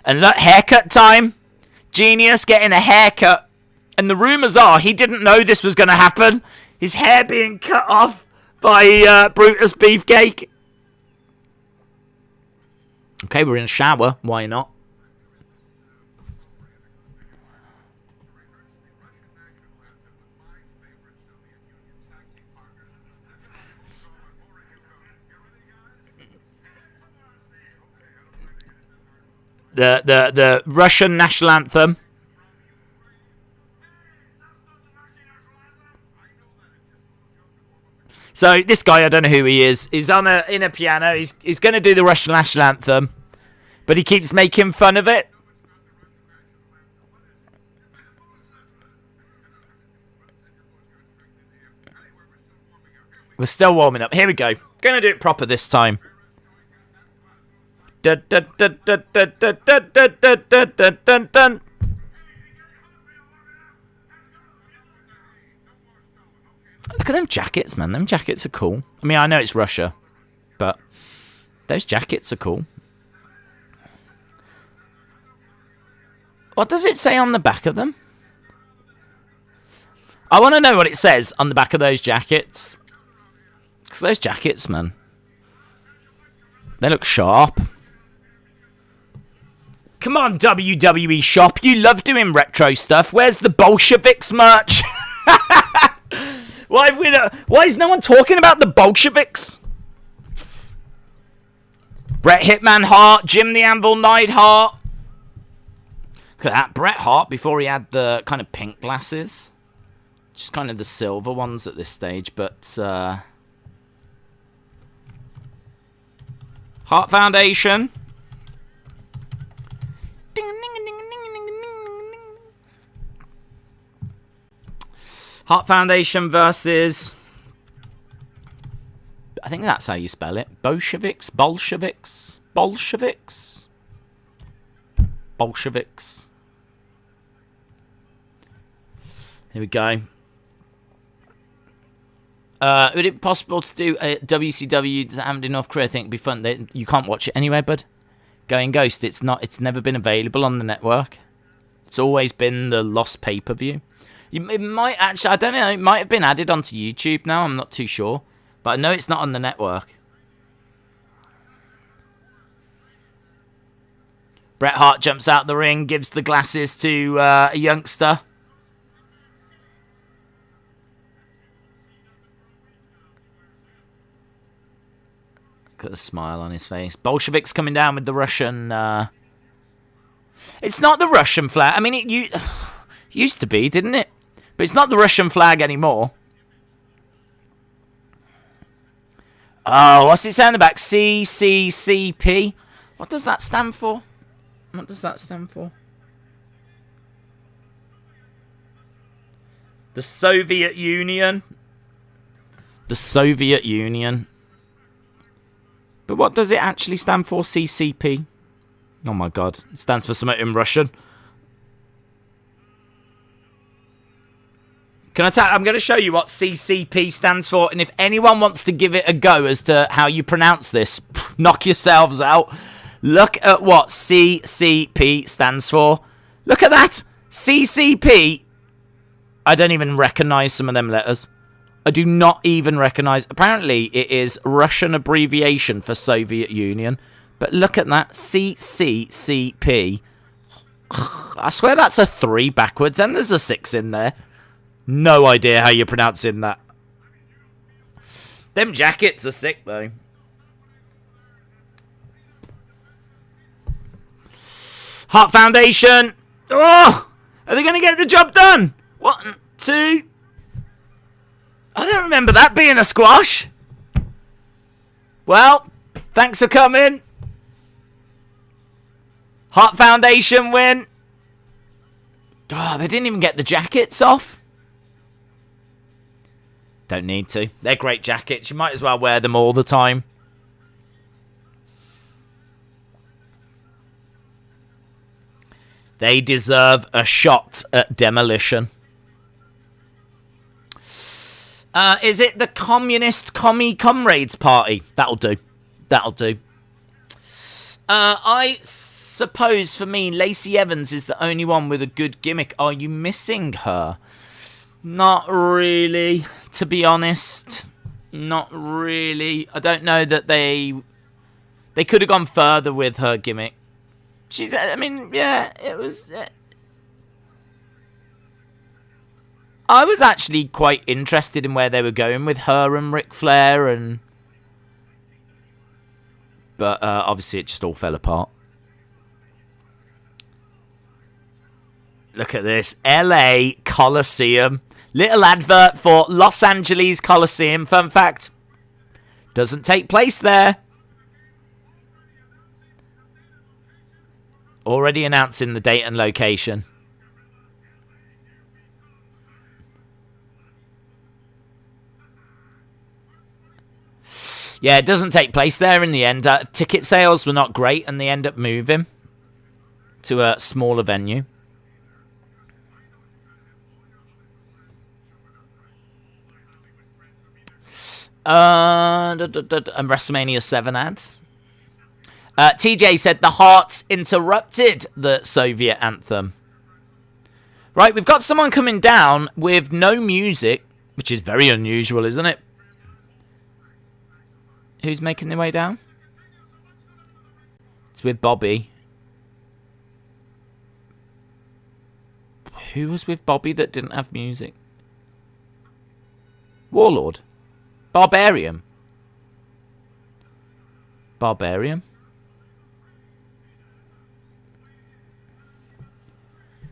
And look, haircut time. Genius getting a haircut, and the rumors are he didn't know this was going to happen. His hair being cut off by Brutus Beefcake. Okay, we're in a shower. Why not? The Russian national anthem. So this guy, I don't know who he is. He's in a piano. He's going to do the Russian national anthem, but he keeps making fun of it. We're still warming up. Here we go. Going to do it proper this time. Dun, dun, dun, dun, dun, dun, dun, dun, dun, dun, dun, dun. Look at them jackets, man. Them jackets are cool. I mean, I know it's Russia, but those jackets are cool. What does it say on the back of them? I want to know what it says on the back of those jackets. Because those jackets, man, they look sharp. Come on, WWE Shop. You love doing retro stuff. Where's the Bolsheviks merch? Why is no one talking about the Bolsheviks? Bret Hitman Hart, Jim the Anvil Neidhart. Look at that, Bret Hart before he had the kind of pink glasses. Just kind of the silver ones at this stage, but Hart Foundation. Hart Foundation versus, I think that's how you spell it. Bolsheviks? Bolsheviks? Bolsheviks? Bolsheviks. Here we go. Would it be possible to do a WCW that happened in North Korea? I think it'd be fun. You can't watch it anywhere, bud. Going Ghost. It's never been available on the network. It's always been the lost pay-per-view. It might actually, I don't know, it might have been added onto YouTube now, I'm not too sure. But I know it's not on the network. Bret Hart jumps out the ring, gives the glasses to a youngster. Look at the smile on his face. Bolsheviks coming down with the Russian... It's not the Russian flag. I mean, it used to be, didn't it? But it's not the Russian flag anymore. Oh, what's it say on the back? CCCP. What does that stand for? What does that stand for? The Soviet Union. The Soviet Union. But what does it actually stand for? CCP. Oh my god. It stands for something in Russian. I'm going to show you what CCP stands for, and if anyone wants to give it a go as to how you pronounce this, knock yourselves out. Look at what CCP stands for. Look at that. CCP. I don't even recognize some of them letters. I do not even recognize. Apparently, it is Russian abbreviation for Soviet Union. But look at that. CCCP. I swear that's a 3 backwards, and there's a 6 in there. No idea how you're pronouncing that. Them jackets are sick, though. Hart Foundation. Oh! Are they going to get the job done? 1, 2. I don't remember that being a squash. Well, thanks for coming. Hart Foundation win. Oh, they didn't even get the jackets off. Don't need to. They're great jackets. You might as well wear them all the time. They deserve a shot at Demolition. Is it the Communist Commie Comrades Party? That'll do. That'll do. I suppose for me, Lacey Evans is the only one with a good gimmick. Are you missing her? Not really, to be honest. Not really. I don't know that they could have gone further with her gimmick. I mean, yeah, it was... I was actually quite interested in where they were going with her and Ric Flair, but obviously it just all fell apart. Look at this. LA Coliseum. Little advert for Los Angeles Coliseum. Fun fact. Doesn't take place there. Already announcing the date and location. Yeah, it doesn't take place there in the end. Ticket sales were not great, and they end up moving to a smaller venue. And WrestleMania 7 ads. TJ said the Hearts interrupted the Soviet anthem. Right, we've got someone coming down with no music, which is very unusual, isn't it? Who's making their way down? It's with Bobby. Who was with Bobby that didn't have music? Warlord. Barbarian. Barbarian?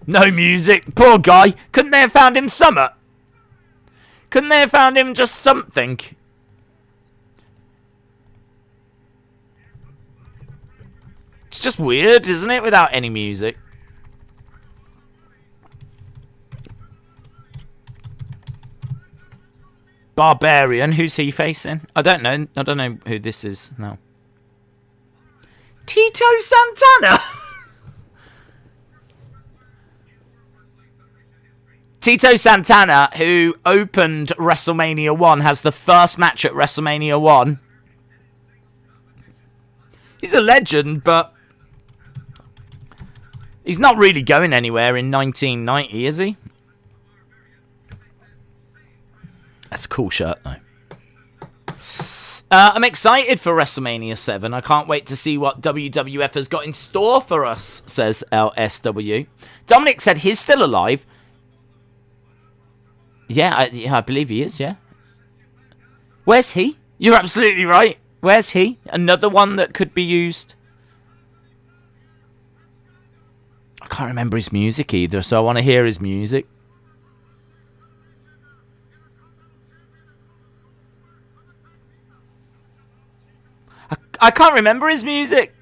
No music. Poor guy. Couldn't they have found him summer? Couldn't they have found him just something? It's just weird, isn't it, without any music? Barbarian, who's he facing? I don't know. I don't know who this is now. Tito Santana! Tito Santana, who opened WrestleMania 1, has the first match at WrestleMania 1. He's a legend, but he's not really going anywhere in 1990, is he? That's a cool shirt, though. I'm excited for WrestleMania 7. I can't wait to see what WWF has got in store for us, says LSW. Dominic said he's still alive. Yeah, I believe he is, yeah. Where's he? You're absolutely right. Where's he? Another one that could be used. I can't remember his music either, so I want to hear his music. I can't remember his music.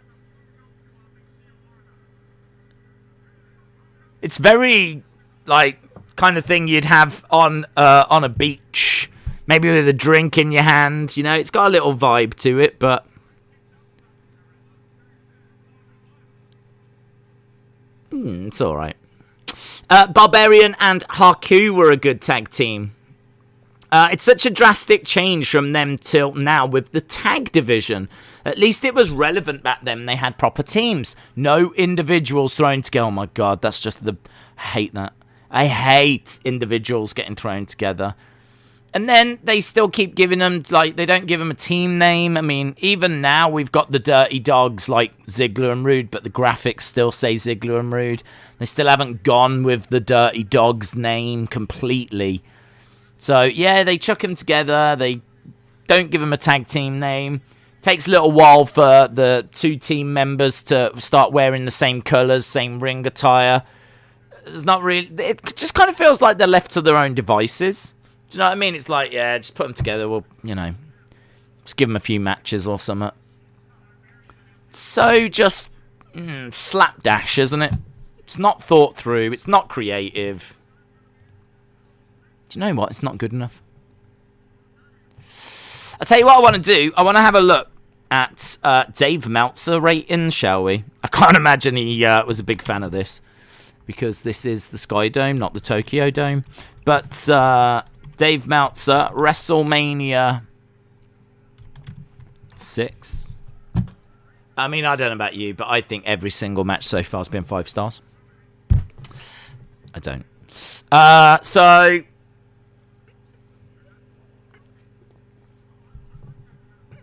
It's very, like, kind of thing you'd have on a beach. Maybe with a drink in your hand. You know, it's got a little vibe to it, but... it's alright. Barbarian and Haku were a good tag team. It's such a drastic change from them till now with the tag division. At least it was relevant back then. They had proper teams. No individuals thrown together. Oh my god, that's just the... I hate that. I hate individuals getting thrown together. And then they still keep giving them, like, they don't give them a team name. I mean, even now we've got the Dirty Dogs like Ziggler and Rude, but the graphics still say Ziggler and Rude. They still haven't gone with the Dirty Dogs name completely. So, yeah, they chuck them together. They don't give them a tag team name. Takes a little while for the two team members to start wearing the same colours, same ring attire. It's not really... It just kind of feels like they're left to their own devices. Do you know what I mean? It's like, yeah, just put them together. We'll, you know, just give them a few matches or something. So just slapdash, isn't it? It's not thought through. It's not creative. Do you know what? It's not good enough. I'll tell you what I want to do. I want to have a look at Dave Meltzer rating, shall we? I can't imagine he was a big fan of this. Because this is the theSkydome, not the Tokyo Dome. But Dave Meltzer, WrestleMania 6. I mean, I don't know about you, but I think every single match so far has been 5 stars. I don't. So...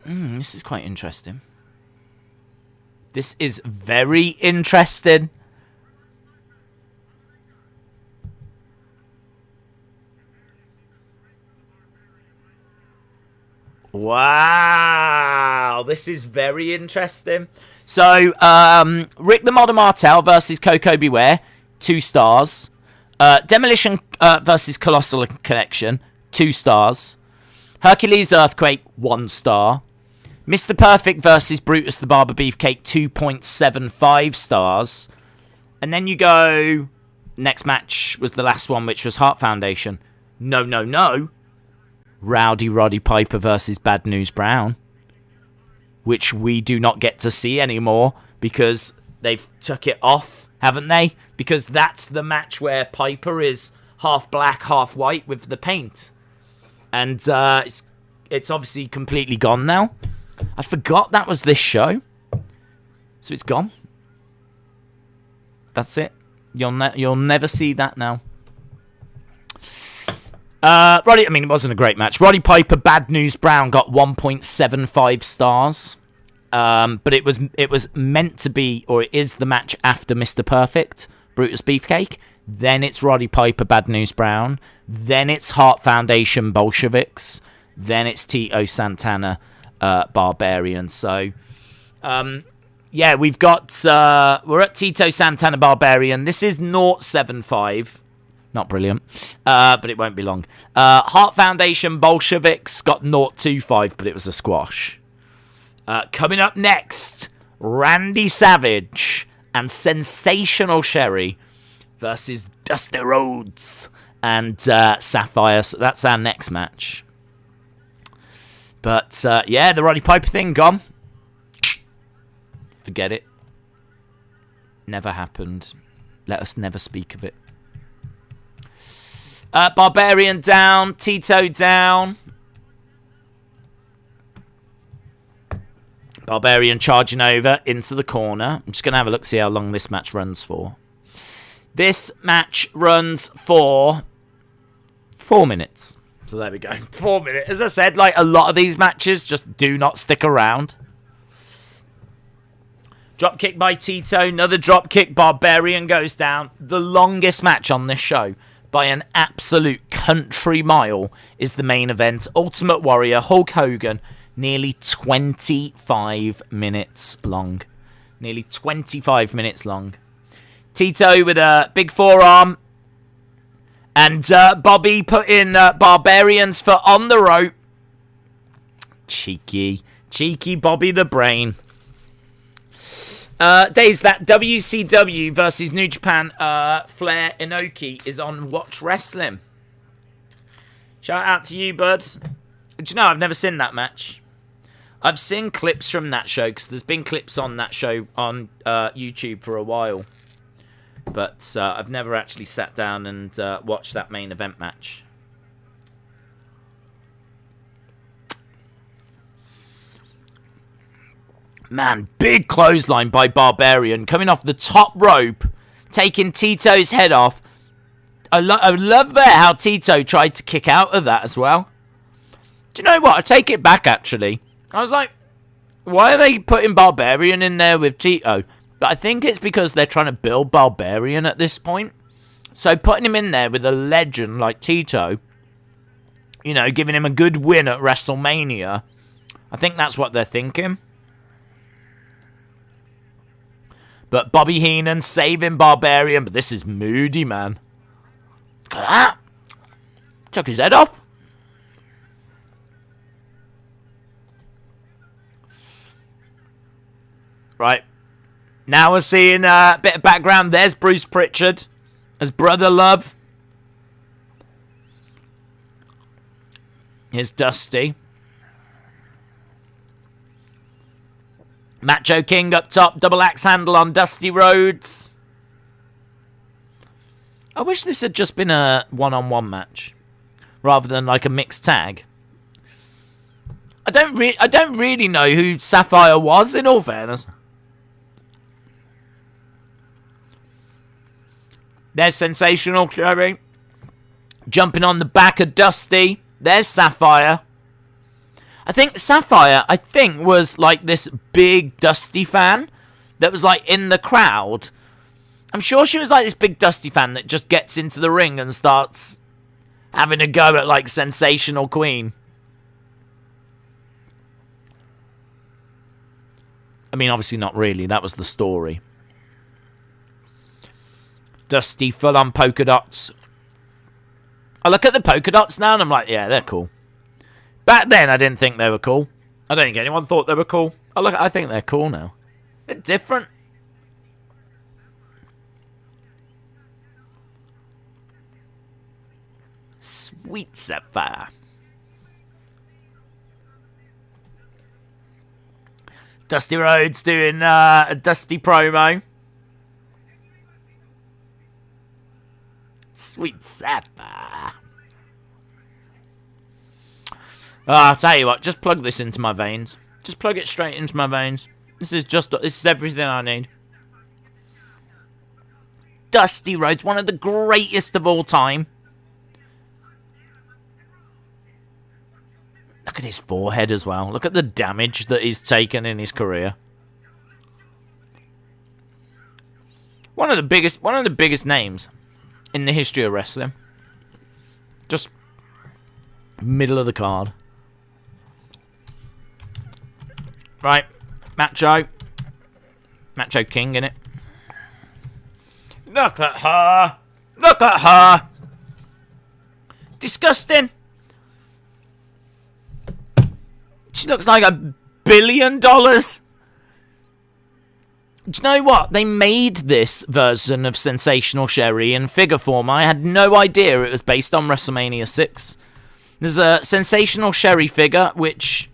this is quite interesting. This is very interesting. Wow, this is very interesting. So, Rick the Modern Martel versus Koko Beware, 2 stars. Demolition versus Colossal Connection, 2 stars. Hercules Earthquake, 1 star. Mr. Perfect versus Brutus the Barber Beefcake, 2.75 stars. And then you go... Next match was the last one, which was Heart Foundation. No. Rowdy Roddy Piper versus Bad News Brown, which we do not get to see anymore because they've took it off, haven't they? Because that's the match where Piper is half black, half white with the paint. And it's obviously completely gone now. I forgot that was this show. So it's gone. That's it. You'll never see that now. Roddy, I mean, it wasn't a great match. Roddy Piper, Bad News Brown got 1.75 stars. But it was meant to be, or it is the match after Mr. Perfect, Brutus Beefcake. Then it's Roddy Piper, Bad News Brown. Then it's Heart Foundation, Bolsheviks. Then it's Tito Santana, Barbarian. So, yeah, we've got, we're at Tito Santana Barbarian. This is 075. Not brilliant, but it won't be long. Heart Foundation Bolsheviks got 025, but it was a squash. Coming up next, Randy Savage and Sensational Sherry versus Dusty Rhodes and Sapphire. So that's our next match. But, yeah, the Roddy Piper thing, gone. Forget it. Never happened. Let us never speak of it. Barbarian down. Tito down. Barbarian charging over into the corner. I'm just going to have a look, see how long this match runs for. This match runs for 4 minutes. So there we go. 4 minutes. As I said, like a lot of these matches just do not stick around. Drop kick by Tito. Another drop kick. Barbarian goes down. The longest match on this show by an absolute country mile is the main event. Ultimate Warrior, Hulk Hogan, nearly 25 minutes long. Nearly 25 minutes long. Tito with a big forearm. And Bobby putting Barbarian's foot on the rope. Cheeky Bobby the Brain. Days that WCW versus New Japan Flair Inoki is on Watch Wrestling. Shout out to you, bud. Do you know, I've never seen that match. I've seen clips from that show, because there's been clips on that show on YouTube for a while. But I've never actually sat down and watched that main event match. Man, big clothesline by Barbarian. Coming off the top rope. Taking Tito's head off. I love there how Tito tried to kick out of that as well. Do you know what? I take it back, actually. I was like, why are they putting Barbarian in there with Tito? But I think it's because they're trying to build Barbarian at this point. So putting him in there with a legend like Tito, you know, giving him a good win at WrestleMania, I think that's what they're thinking. But Bobby Heenan saving Barbarian, but this is moody, man. Look at that. Took his head off. Right. Now we're seeing a bit of background. There's Bruce Pritchard as Brother Love. Here's Dusty. Macho King up top. Double axe handle on Dusty Rhodes. I wish this had just been a one-on-one match rather than like a mixed tag. I don't really know who Sapphire was, in all fairness. There's Sensational Sherry. Jumping on the back of Dusty. There's Sapphire. I think Sapphire, was like this big Dusty fan that was like in the crowd. I'm sure she was like this big Dusty fan that just gets into the ring and starts having a go at like Sensational Queen. I mean, obviously not really. That was the story. Dusty full on polka dots. I look at the polka dots now and I'm like, yeah, they're cool. Back then, I didn't think they were cool. I don't think anyone thought they were cool. I think they're cool now. They're different. Sweet Sapphire. Dusty Rhodes doing a Dusty promo. Sweet Sapphire. I'll tell you what, just plug this into my veins. Just plug it straight into my veins. This is everything I need. Dusty Rhodes, one of the greatest of all time. Look at his forehead as well. Look at the damage that he's taken in his career. One of the biggest names in the history of wrestling. Just middle of the card. Right, Macho. Macho King, innit? Look at her. Look at her. Disgusting. She looks like $1 billion. Do you know what? They made this version of Sensational Sherry in figure form. I had no idea it was based on WrestleMania 6. There's a Sensational Sherry figure which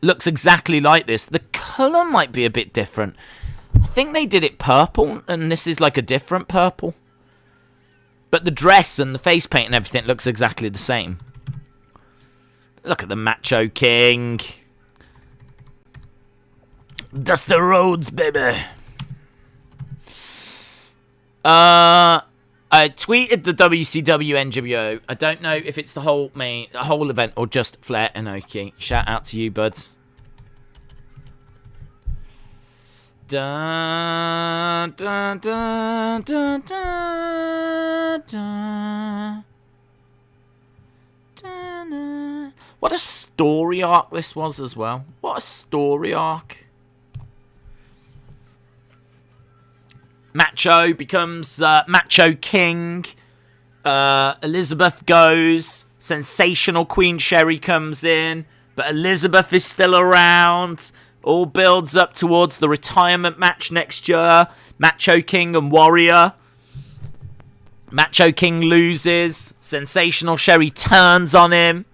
looks exactly like this. The colour might be a bit different. I think they did it purple, and this is like a different purple. But the dress and the face paint and everything looks exactly the same. Look at the Macho King. Dusty Rhodes, baby. I tweeted the WCW NWO. I don't know if it's the whole event or just Flair and Oki. Shout out to you, buds. Da, da, da, da, da, da. Da. What a story arc this was as well. What a story arc. Macho becomes Macho King. Elizabeth goes. Sensational Queen Sherry comes in. But Elizabeth is still around. All builds up towards the retirement match next year. Macho King and Warrior. Macho King loses. Sensational Sherry turns on him.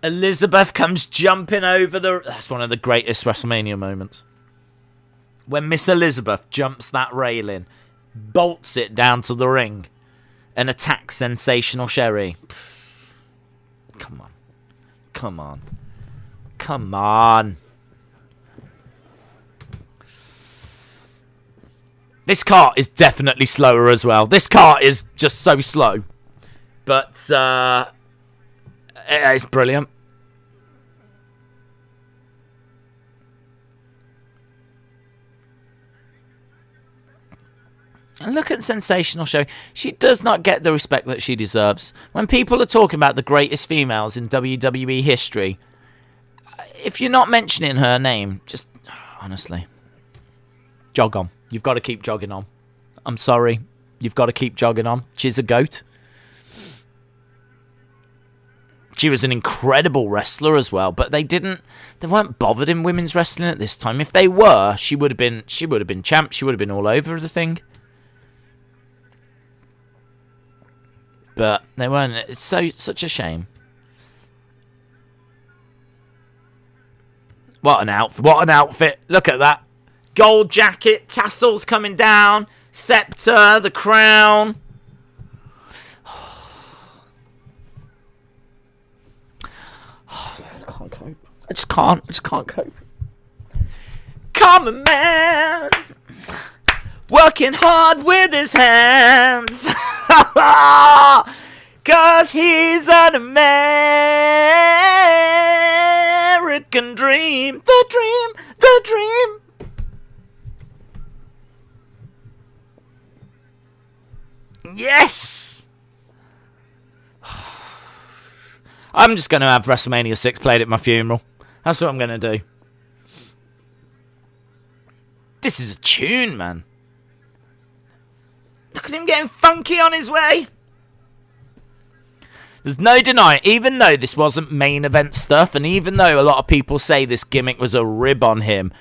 Elizabeth comes jumping over the... That's one of the greatest WrestleMania moments. When Miss Elizabeth jumps that railing, bolts it down to the ring, and attacks Sensational Sherry. Come on. Come on. Come on. This cart is definitely slower as well. This cart is just so slow. But, it's brilliant. And look at Sensational Sherry. She does not get the respect that she deserves. When people are talking about the greatest females in WWE history, if you're not mentioning her name, just, honestly, jog on. You've got to keep jogging on. I'm sorry. You've got to keep jogging on. She's a goat. She was an incredible wrestler as well, but they weren't bothered in women's wrestling at this time. If they were, she would have been champ. She would have been all over the thing. But they weren't. It's such a shame. What an outfit. What an outfit. Look at that. Gold jacket, tassels coming down, scepter, the crown. I can't cope. I just can't cope. Common man, working hard with his hands. 'Cause he's an American dream. The dream, the dream. Yes! I'm just going to have WrestleMania 6 played at my funeral. That's what I'm going to do. This is a tune, man. Look at him getting funky on his way. There's no denying, even though this wasn't main event stuff, and even though a lot of people say this gimmick was a rib on him,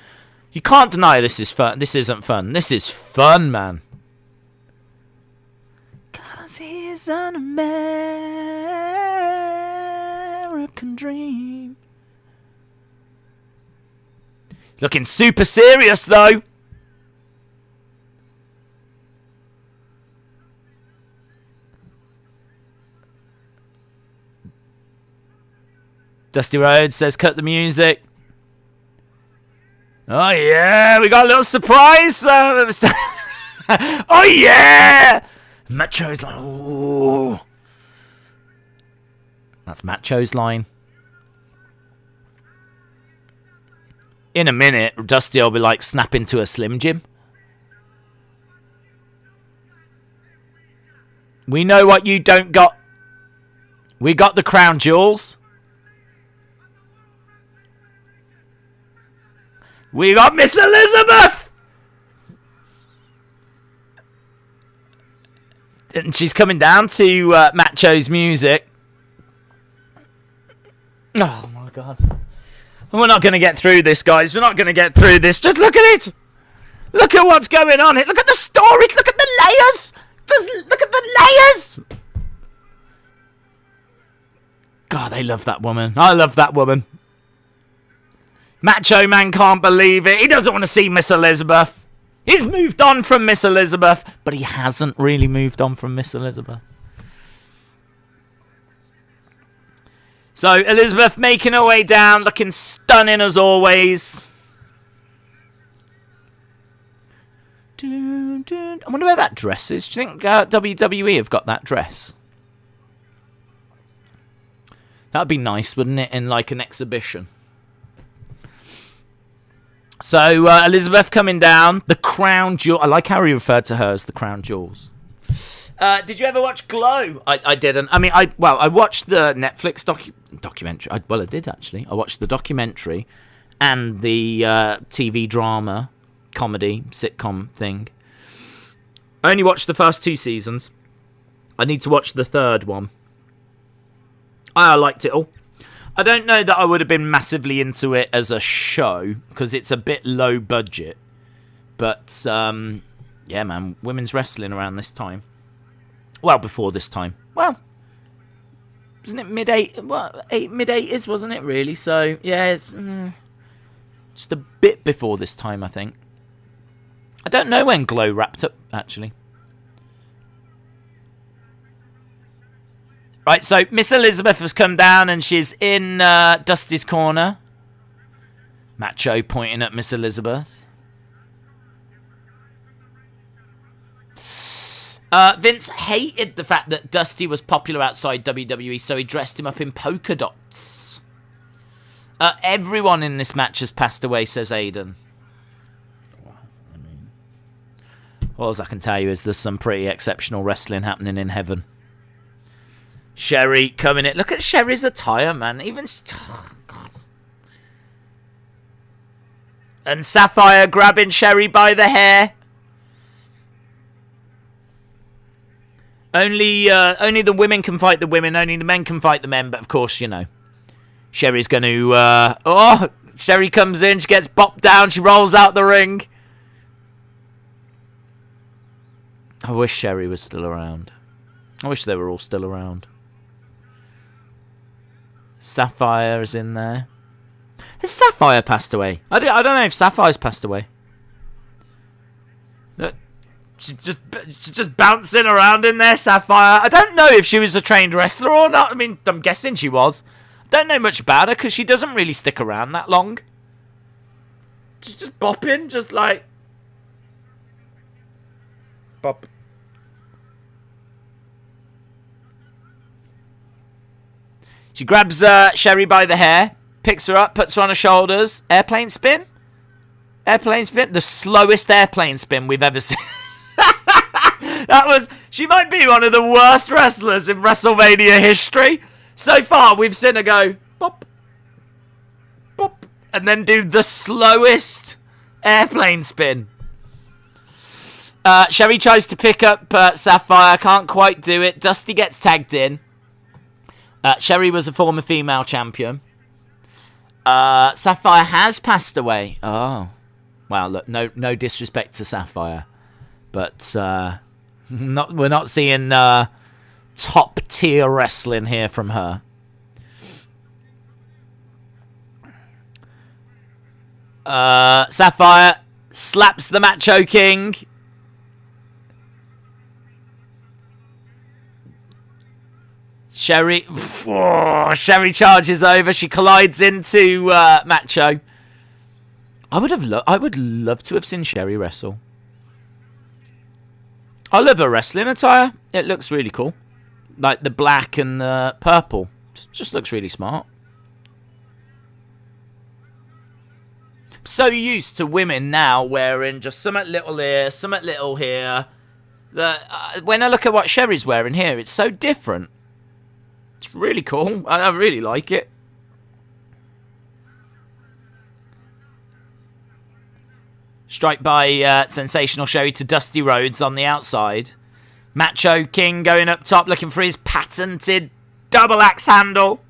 you can't deny this is fun. This isn't fun. This is fun, man. He's an American dream. Looking super serious, though. Dusty Rhodes says, cut the music. Oh, yeah. We got a little surprise. Oh, yeah. Macho's line. Ooh. That's Macho's line. In a minute, Dusty will be like snap into a Slim Jim. We know what you don't got. We got the crown jewels. We got Miss Elizabeth! And she's coming down to Macho's music. Oh, my God. We're not going to get through this, guys. We're not going to get through this. Just look at it. Look at what's going on here. Look at the story. Look at the layers. Look at the layers. God, they love that woman. I love that woman. Macho Man can't believe it. He doesn't want to see Miss Elizabeth. He's moved on from Miss Elizabeth, but he hasn't really moved on from Miss Elizabeth. So, Elizabeth making her way down, looking stunning as always. I wonder where that dress is. Do you think WWE have got that dress? That'd be nice, wouldn't it, in like an exhibition? So, Elizabeth coming down. The Crown Jewel. I like how he referred to her as the Crown Jewels. Did you ever watch Glow? I didn't. I mean, I watched the Netflix documentary. I did, actually. I watched the documentary and the TV drama, comedy, sitcom thing. I only watched the first 2 seasons. I need to watch the third one. I liked it all. I don't know that I would have been massively into it as a show, because it's a bit low budget. But, yeah, man, women's wrestling around this time. Well, before this time. Well, wasn't it mid-80s, wasn't it, really? So, yeah, it's, just a bit before this time, I think. I don't know when Glow wrapped up, actually. Right, so Miss Elizabeth has come down and she's in Dusty's corner. Macho pointing at Miss Elizabeth. Vince hated the fact that Dusty was popular outside WWE, so he dressed him up in polka dots. Everyone in this match has passed away, says Aiden. All I can tell you is there's some pretty exceptional wrestling happening in heaven. Sherry coming in. Look at Sherry's attire, man. Even... Oh, God. And Sapphire grabbing Sherry by the hair. Only the women can fight the women. Only the men can fight the men. But, of course, you know. Sherry's going to... Sherry comes in. She gets bopped down. She rolls out the ring. I wish Sherry was still around. I wish they were all still around. Sapphire is in there. Has Sapphire passed away? I don't know if Sapphire's passed away. She's just bouncing around in there, Sapphire. I don't know if she was a trained wrestler or not. I mean, I'm guessing she was. Don't know much about her because she doesn't really stick around that long. She's just bopping, just like... Bop. She grabs Sherry by the hair, picks her up, puts her on her shoulders. Airplane spin? Airplane spin? The slowest airplane spin we've ever seen. She might be one of the worst wrestlers in WrestleMania history. So far, we've seen her go, bop, bop, and then do the slowest airplane spin. Sherry tries to pick up Sapphire, can't quite do it. Dusty gets tagged in. Sherry was a former female champion. Sapphire has passed away. Oh. Well, look, no disrespect to Sapphire. But we're not seeing top tier wrestling here from her. Sapphire slaps the Macho King. Sherry charges over. She collides into Macho. I would love to have seen Sherry wrestle. I love her wrestling attire. It looks really cool. Like the black and the purple. Just looks really smart. So used to women now wearing just something little here, something little here. When I look at what Sherry's wearing here, it's so different. It's really cool. I really like it. Strike by Sensational Sherry to Dusty Rhodes on the outside. Macho King going up top looking for his patented double axe handle.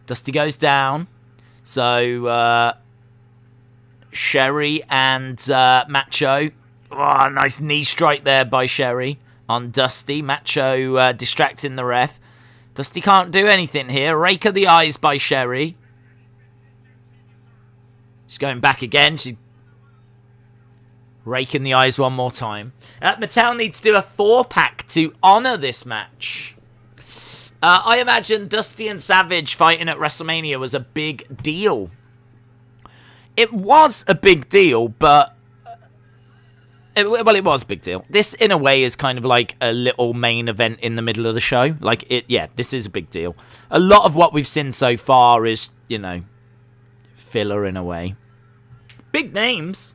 Dusty goes down. So, Sherry and Macho. Oh, nice knee strike there by Sherry on Dusty. Macho distracting the ref. Dusty can't do anything here. Rake of the eyes by Sherry. She's going back again. She's raking the eyes one more time. Mattel needs to do a 4-pack to honour this match. I imagine Dusty and Savage fighting at WrestleMania was a big deal. It was a big deal, but... it was a big deal. This, in a way, is kind of like a little main event in the middle of the show. This is a big deal. A lot of what we've seen so far is, filler in a way. Big names.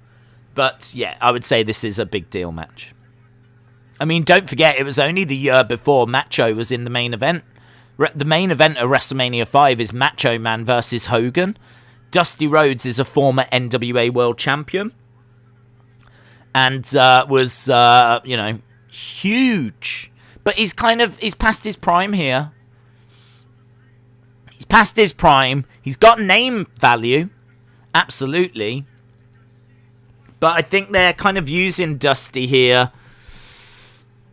But, yeah, I would say this is a big deal match. I mean, don't forget, it was only the year before Macho was in the main event. The main event of WrestleMania 5 is Macho Man versus Hogan. Dusty Rhodes is a former NWA World Champion. And was, huge. But he's past his prime here. He's past his prime. He's got name value. Absolutely. But I think they're kind of using Dusty here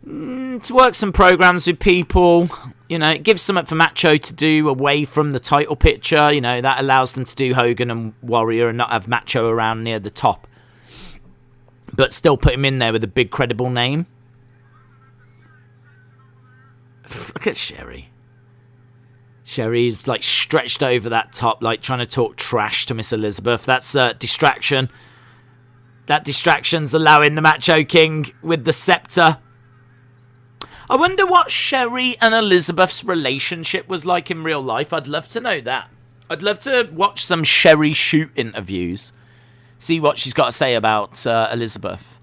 to work some programs with people. It gives something for Macho to do away from the title picture. That allows them to do Hogan and Warrior and not have Macho around near the top. But still put him in there with a big credible name. Look at Sherry. Sherry's stretched over that top, trying to talk trash to Miss Elizabeth. That's a distraction. That distraction's allowing the Macho King with the scepter. I wonder what Sherry and Elizabeth's relationship was like in real life. I'd love to know that. I'd love to watch some Sherry shoot interviews. See what she's got to say about Elizabeth.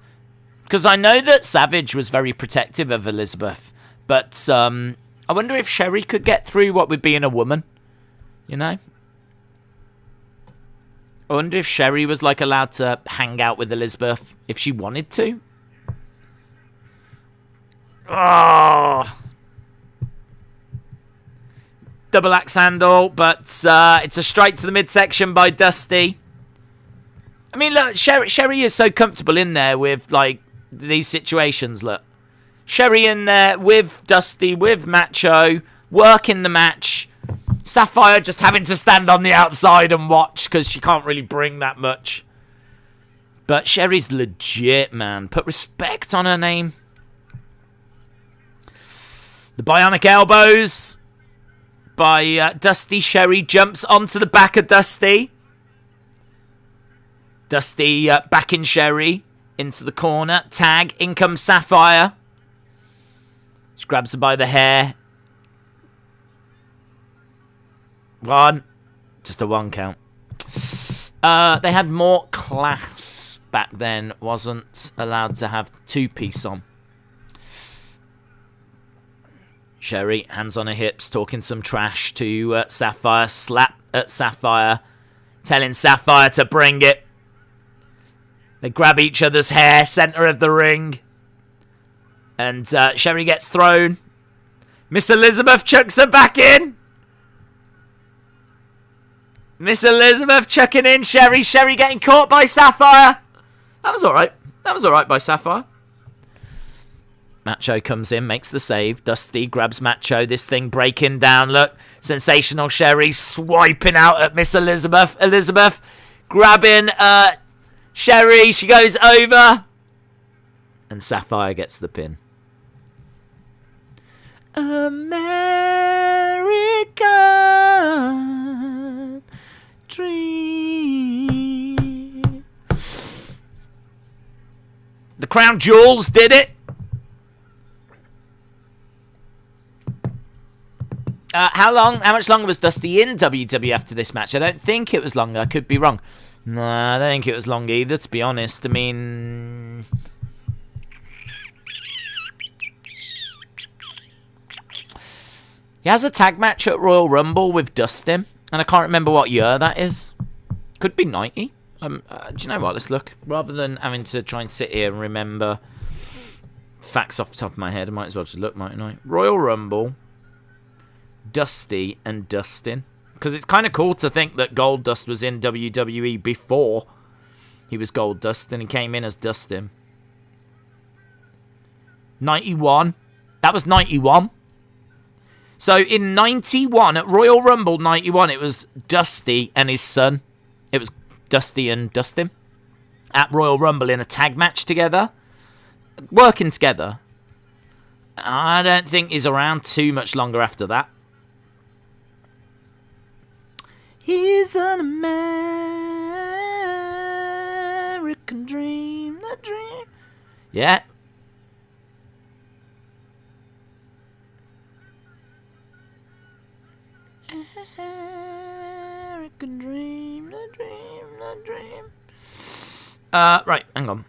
Because I know that Savage was very protective of Elizabeth. But I wonder if Sherry could get through what with being a woman. I wonder if Sherry was allowed to hang out with Elizabeth if she wanted to. Oh. Double axe handle, but it's a strike to the midsection by Dusty. I mean, look, Sherry is so comfortable in there with, these situations, look. Sherry in there with Dusty, with Macho, working the match. Sapphire just having to stand on the outside and watch because she can't really bring that much. But Sherry's legit, man. Put respect on her name. The bionic elbows by Dusty. Sherry jumps onto the back of Dusty. Dusty backing Sherry into the corner. Tag. In comes Sapphire. She grabs her by the hair. One. Just a one count. They had more class back then. Wasn't allowed to have two-piece on. Sherry, hands on her hips, talking some trash to Sapphire. Slap at Sapphire. Telling Sapphire to bring it. They grab each other's hair. Center of the ring. And Sherry gets thrown. Miss Elizabeth chucks her back in. Miss Elizabeth chucking in Sherry. Sherry getting caught by Sapphire. That was alright. That was alright by Sapphire. Macho comes in, makes the save. Dusty grabs Macho. This thing breaking down. Look. Sensational Sherry swiping out at Miss Elizabeth. Elizabeth grabbing Sherry. She goes over. And Sapphire gets the pin. American Dream. The Crown Jewels did it. How much longer was Dusty in WWE after this match? I don't think it was longer. I could be wrong. No, I don't think it was long either, to be honest. I mean... he has a tag match at Royal Rumble with Dustin, and I can't remember what year that is. Could be 90. Do you know what? Let's look. Rather than having to try and sit here and remember facts off the top of my head, I might as well just look, mightn't I? Royal Rumble, Dusty and Dustin. Because it's kind of cool to think that Goldust was in WWE before he was Goldust, and he came in as Dustin. 91. That was 91. So in 91, at Royal Rumble 91, it was Dusty and his son. It was Dusty and Dustin at Royal Rumble in a tag match together. Working together. I don't think he's around too much longer after that. He's an American dream, the dream. Yeah. American dream, the dream, the dream. Right, hang on.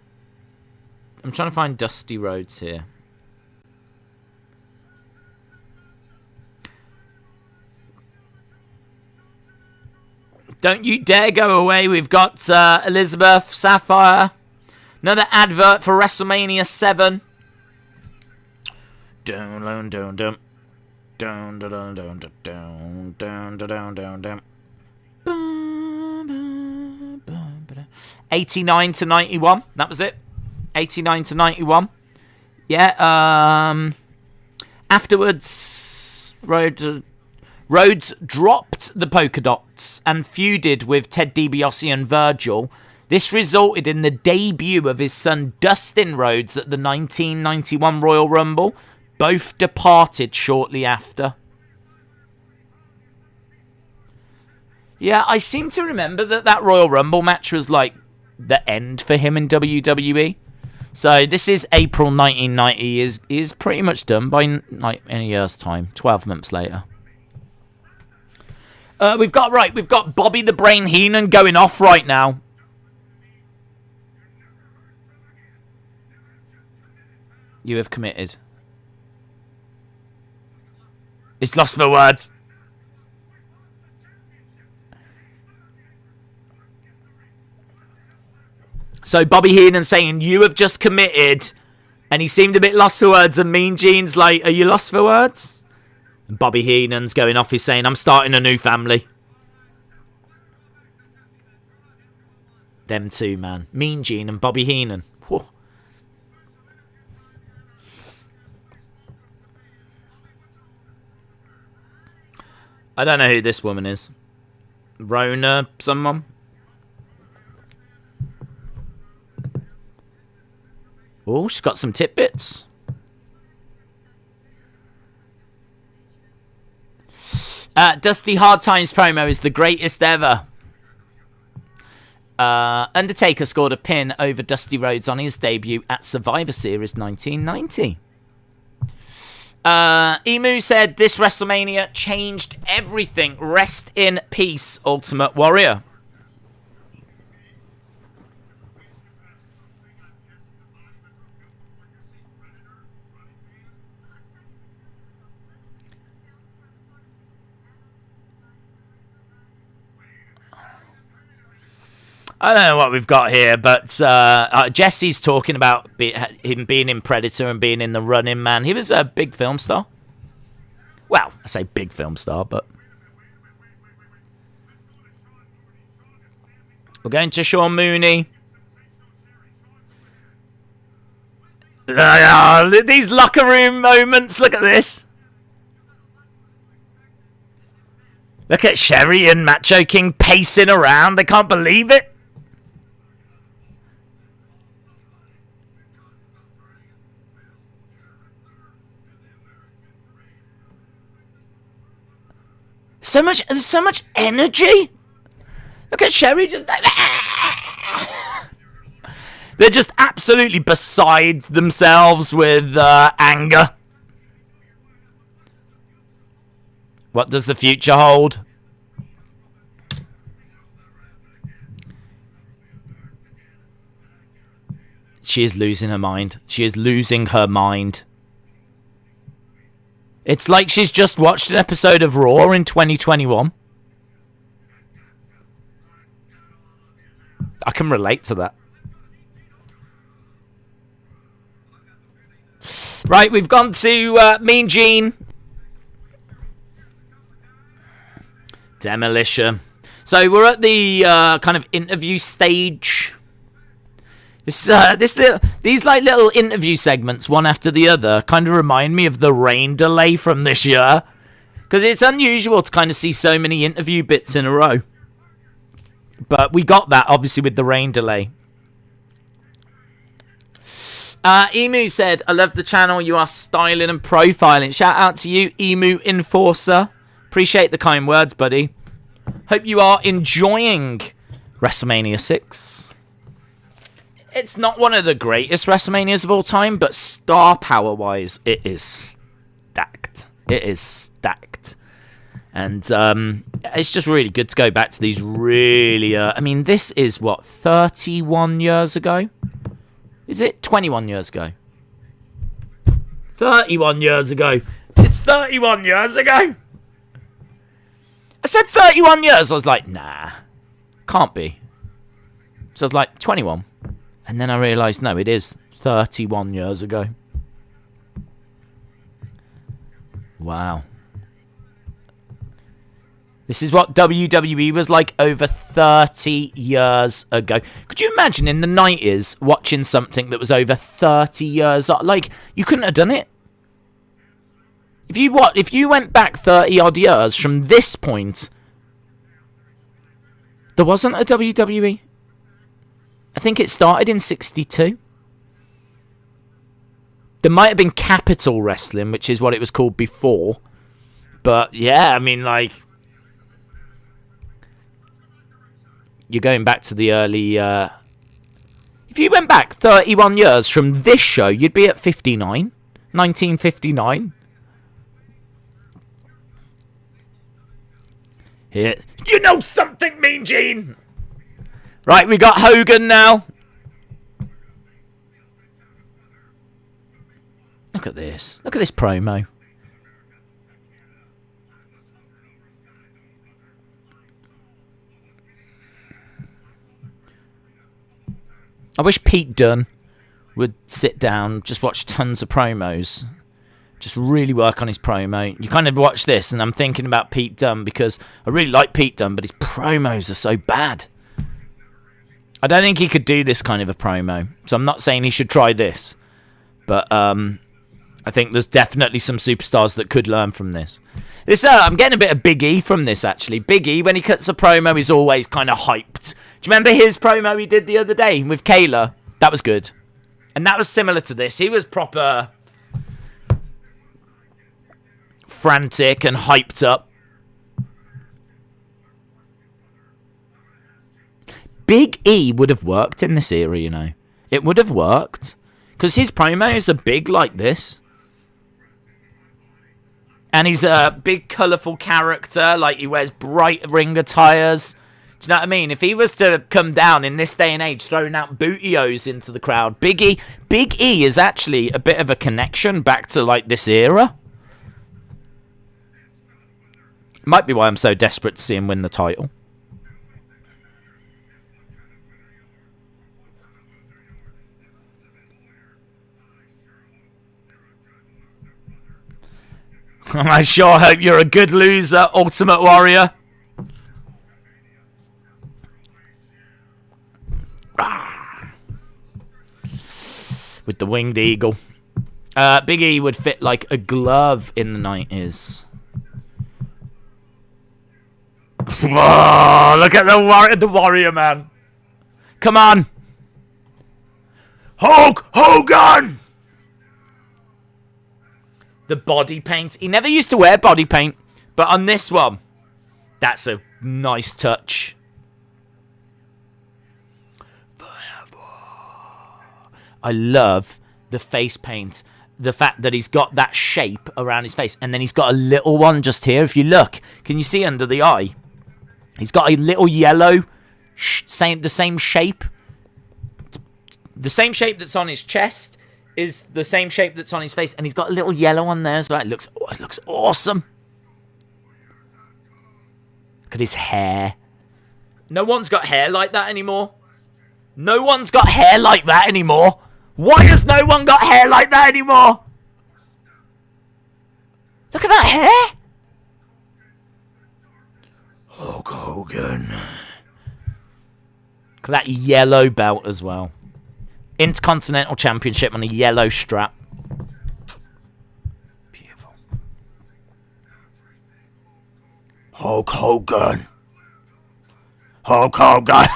I'm trying to find Dusty Rhodes here. Don't you dare go away. We've got Elizabeth Sapphire. Another advert for WrestleMania 7. Dun dun dun dun. Dun dun dun dun dun dun dun dun dun. 89 to 91. That was it. 89 to 91. Yeah. Afterwards, Rhodes dropped the polka dots and feuded with Ted DiBiase and Virgil. This resulted in the debut of his son Dustin Rhodes at the 1991 Royal Rumble. Both departed shortly after. Yeah, I seem to remember that Royal Rumble match was like the end for him in WWE. So this is April 1990. Is pretty much done by like in a year's time, 12 months later. We've got Bobby the Brain Heenan going off right now. You have committed. It's lost for words. So Bobby Heenan saying, you have just committed. And he seemed a bit lost for words. And Mean Gene's like, are you lost for words? And Bobby Heenan's going off. He's saying, I'm starting a new family. Them two, man. Mean Gene and Bobby Heenan. Whew. I don't know who this woman is. Rona someone? Oh, she's got some tidbits. Dusty Hard Times promo is the greatest ever. Undertaker scored a pin over Dusty Rhodes on his debut at Survivor Series 1990. Emu said, this WrestleMania changed everything. Rest in peace, Ultimate Warrior. I don't know what we've got here, but Jesse's talking about him being in Predator and being in The Running Man. He was a big film star. Well, I say big film star, but... We're going to Sean Mooney. These locker room moments, look at this. Look at Sherry and Macho King pacing around. They can't believe it. There's so much energy. Look at Sherry just... They're just absolutely beside themselves with anger. What does the future hold? She is losing her mind. She is losing her mind. It's like she's just watched an episode of Raw in 2021. I can relate to that. Right, we've gone to Mean Gene. Demolition. So we're at the kind of interview stage. These like little interview segments, one after the other, kind of remind me of the rain delay from this year. Because it's unusual to kind of see so many interview bits in a row. But we got that, obviously, with the rain delay. Emu said, I love the channel. You are styling and profiling. Shout out to you, Emu Enforcer. Appreciate the kind words, buddy. Hope you are enjoying WrestleMania 6. It's not one of the greatest WrestleManias of all time, but star power-wise, it is stacked. It is stacked. And it's just really good to go back to these really... I mean, this is, what, 31 years ago? Is it 21 years ago? 31 years ago. It's 31 years ago. I said 31 years. I was like, nah, can't be. So I was like, 21. And then I realised, no, it is 31 years ago. Wow. This is what WWE was like over 30 years ago. Could you imagine in the 90s watching something that was over 30 years? Like, you couldn't have done it. If you went back 30 odd years from this point, there wasn't a WWE. I think it started in 62. There might have been Capital Wrestling, which is what it was called before. But yeah, I mean, like, you're going back to the early... if you went back 31 years from this show, you'd be at 59. 1959. Here. You know something, Mean Gene! Right, we got Hogan now. Look at this. Look at this promo. I wish Pete Dunne would sit down, just watch tons of promos. Just really work on his promo. You kind of watch this, and I'm thinking about Pete Dunne because I really like Pete Dunne, but his promos are so bad. I don't think he could do this kind of a promo, so I'm not saying he should try this. But I think there's definitely some superstars that could learn from this. I'm getting a bit of Big E from this, actually. Big E, when he cuts a promo, he's always kind of hyped. Do you remember his promo he did the other day with Kayla? That was good. And that was similar to this. He was proper frantic and hyped up. Big E would have worked in this era, you know. It would have worked. Because his promos are big like this. And he's a big, colourful character. Like, he wears bright ring attires. Do you know what I mean? If he was to come down in this day and age, throwing out bootios into the crowd, Big E is actually a bit of a connection back to, like, this era. Might be why I'm so desperate to see him win the title. I sure hope you're a good loser, Ultimate Warrior. With the winged eagle. Big E would fit like a glove in the 90s. Whoa, look at the warrior man. Come on. Hogan! The body paint. He never used to wear body paint, but on this one, that's a nice touch. I love the face paint. The fact that he's got that shape around his face, and then he's got a little one just here. If you look, can you see under the eye? He's got a little yellow, the same shape. The same shape that's on his chest is the same shape that's on his face, and he's got a little yellow on there as well. It looks awesome. Look at his hair. No one's got hair like that anymore. No one's got hair like that anymore. Why has no one got hair like that anymore? Look at that hair. Hulk Hogan. Look at that yellow belt as well. Intercontinental Championship on a yellow strap. Beautiful. Hulk Hogan. Hulk Hogan.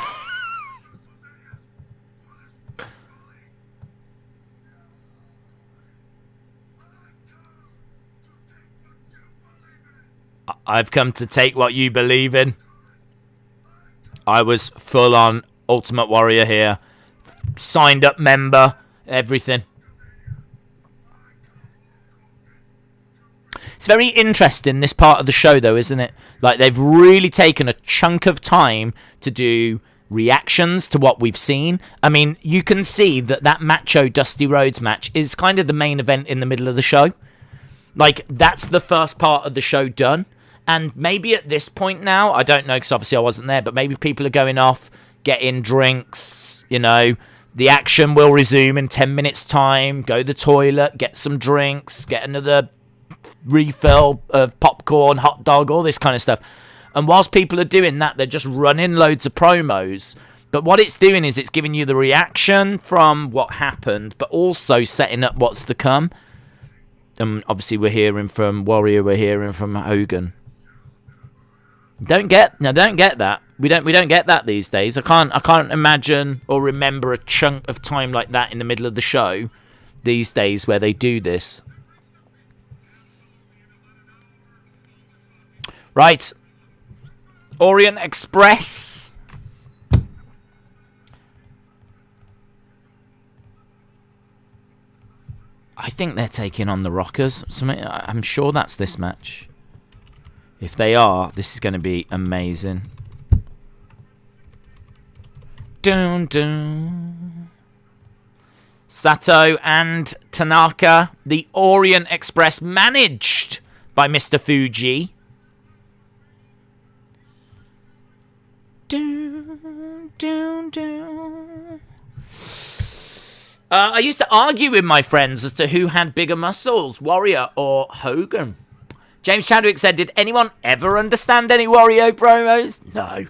I've come to take what you believe in. I was full on Ultimate Warrior here. Signed up member. Everything. It's very interesting, this part of the show, though, isn't it? Like, they've really taken a chunk of time to do reactions to what we've seen. I mean, you can see that Macho Dusty Rhodes match is kind of the main event in the middle of the show. Like, that's the first part of the show done. And maybe at this point now, I don't know, because obviously I wasn't there, but maybe people are going off, getting drinks, you know. The action will resume in 10 minutes' time. Go to the toilet, get some drinks, get another refill of popcorn, hot dog, all this kind of stuff. And whilst people are doing that, they're just running loads of promos. But what it's doing is it's giving you the reaction from what happened, but also setting up what's to come. And obviously we're hearing from Warrior, we're hearing from Hogan. Don't get that. We don't get that these days. I can't imagine or remember a chunk of time like that in the middle of the show these days where they do this. Right. Orient Express. I think they're taking on the Rockers. I'm sure that's this match. If they are, this is going to be amazing. Dun, dun. Sato and Tanaka. The Orient Express managed by Mr. Fuji. Dun, dun, dun. I used to argue with my friends as to who had bigger muscles, Warrior or Hogan. James Chadwick said, did anyone ever understand any Wario promos? No.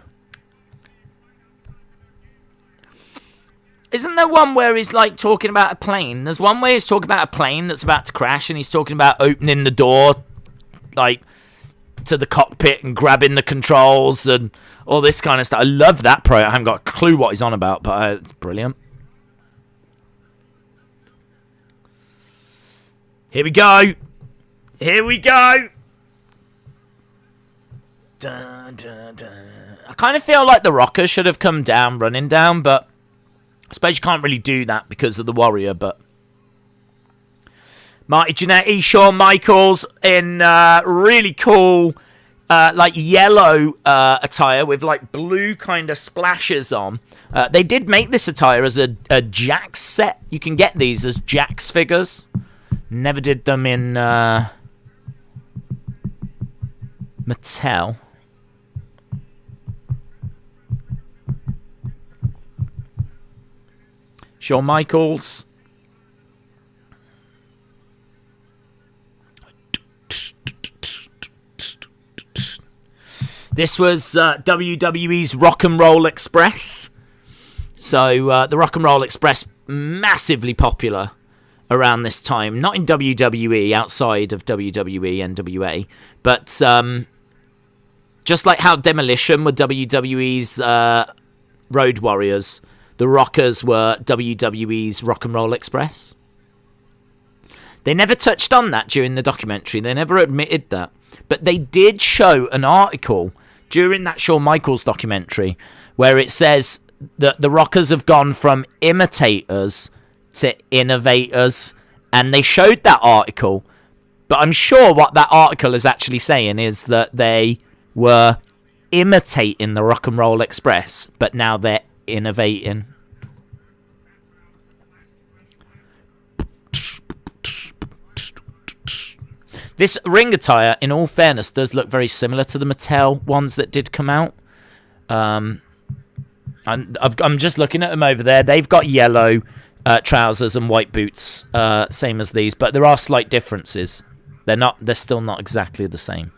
Isn't there one where he's like talking about a plane? There's one where he's talking about a plane that's about to crash and he's talking about opening the door like to the cockpit and grabbing the controls and all this kind of stuff. I love that promo. I haven't got a clue what he's on about, but it's brilliant. Here we go. Here we go. Dun, dun, dun. I kind of feel like the Rockers should have come down, running down, but I suppose you can't really do that because of the Warrior, but Marty Jannetty, Shawn Michaels in really cool like yellow attire with like blue kind of splashes on. They did make this attire as a Jax set. You can get these as Jax figures. Never did them in Mattel. Shawn Michaels. This was WWE's Rock and Roll Express. So the Rock and Roll Express, massively popular around this time. Not in WWE, outside of WWE, NWA. But just like how Demolition were WWE's Road Warriors, the Rockers were WWE's Rock and Roll Express. They never touched on that during the documentary. They never admitted that. But they did show an article during that Shawn Michaels documentary where it says that the Rockers have gone from imitators to innovators. And they showed that article. But I'm sure what that article is actually saying is that they were imitating the Rock and Roll Express, but now they're innovating. This ring attire, in all fairness, does look very similar to the Mattel ones that did come out. I I'm just looking at them over there. They've got yellow trousers and white boots, same as these, but there are slight differences. They're still not exactly the same.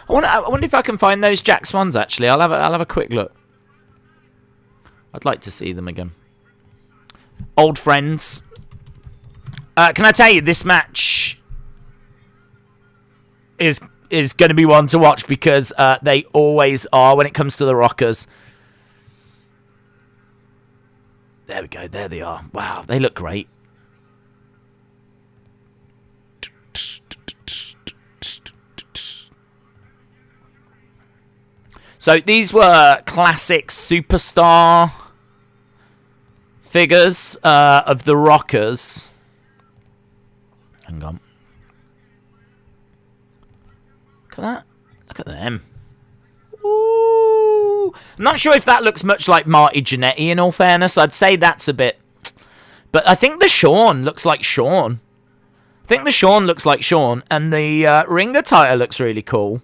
I wonder if I can find those Jack Swans. Actually, I'll have a quick look. I'd like to see them again. Old friends. Can I tell you, this match is going to be one to watch because they always are when it comes to the Rockers. There we go. There they are. Wow, they look great. So these were classic superstar figures of the Rockers. Hang on. Look at that. Look at them. Ooh. I'm not sure if that looks much like Marty Jannetty, in all fairness. I'd say that's a bit... But I think the Shawn looks like Shawn. I think the Shawn looks like Shawn. And the ring attire looks really cool.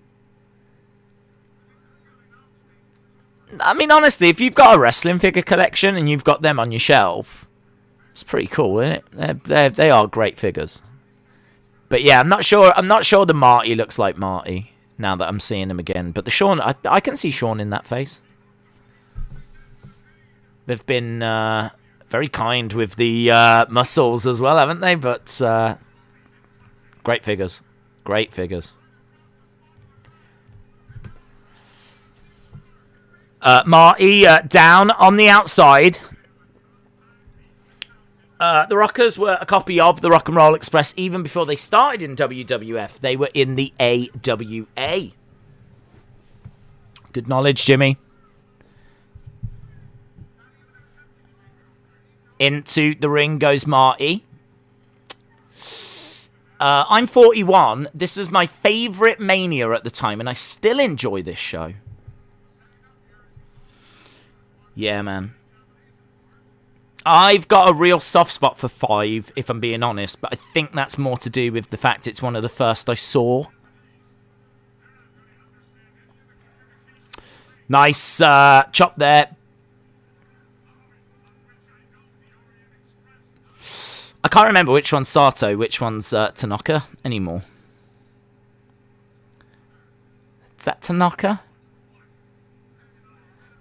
I mean, honestly, if you've got a wrestling figure collection and you've got them on your shelf, it's pretty cool, isn't it? They are great figures. But yeah, I'm not sure the Marty looks like Marty now that I'm seeing him again. But the Shawn, I can see Shawn in that face. They've been very kind with the muscles as well, haven't they? But great figures. Great figures. Marty down on the outside. The Rockers were a copy of the Rock and Roll Express even before they started in WWF. They were in the AWA. Good knowledge, Jimmy. Into the ring goes Marty. I'm 41. This was my favourite Mania at the time, and I still enjoy this show. Yeah, man. I've got a real soft spot for 5, if I'm being honest, but I think that's more to do with the fact it's one of the first I saw. Nice chop there. I can't remember which one's Sato, which one's Tanaka anymore. Is that Tanaka?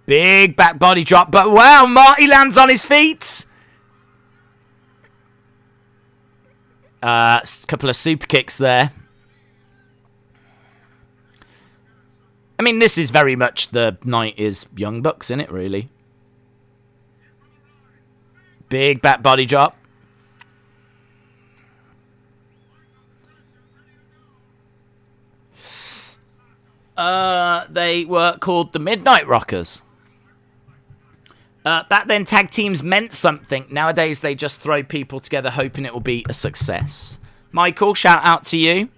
Big back body drop, but wow, Marty lands on his feet. Couple of super kicks there. I mean, this is very much the 90s Young Bucks, isn't it, really? Big back body drop. They were called the Midnight Rockers. Back then, tag teams meant something. Nowadays, they just throw people together hoping it will be a success. Michael, shout out to you.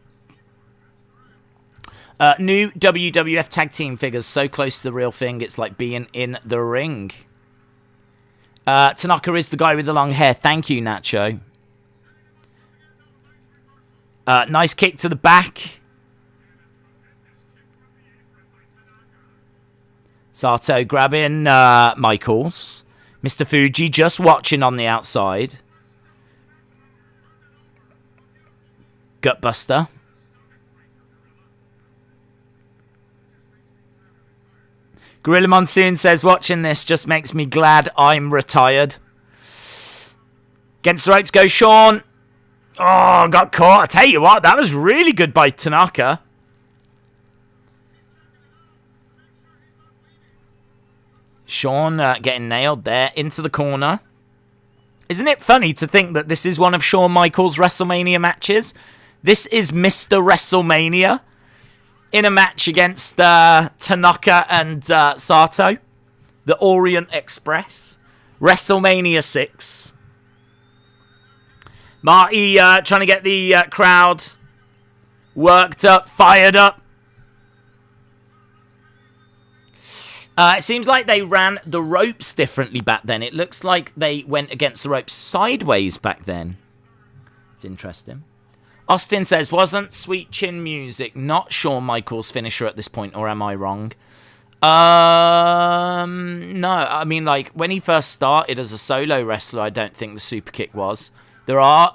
New WWF tag team figures so close to the real thing, it's like being in the ring. Tanaka is the guy with the long hair. Thank you, Nacho. Nice kick to the back. Sato grabbing Michaels. Mr. Fuji just watching on the outside. Gutbuster. Gorilla Monsoon says, watching this just makes me glad I'm retired. Against the ropes goes Shawn. Oh, got caught. I tell you what, that was really good by Tanaka. Shawn getting nailed there into the corner. Isn't it funny to think that this is one of Shawn Michaels' WrestleMania matches? This is Mr. WrestleMania in a match against Tanaka and Sato. The Orient Express. WrestleMania 6. Marty trying to get the crowd worked up, fired up. It seems like they ran the ropes differently back then. It looks like they went against the ropes sideways back then. It's interesting. Austin says, wasn't Sweet Chin Music not Shawn Michaels' finisher at this point, or am I wrong? No, I mean, like, when he first started as a solo wrestler, I don't think the super kick was. There are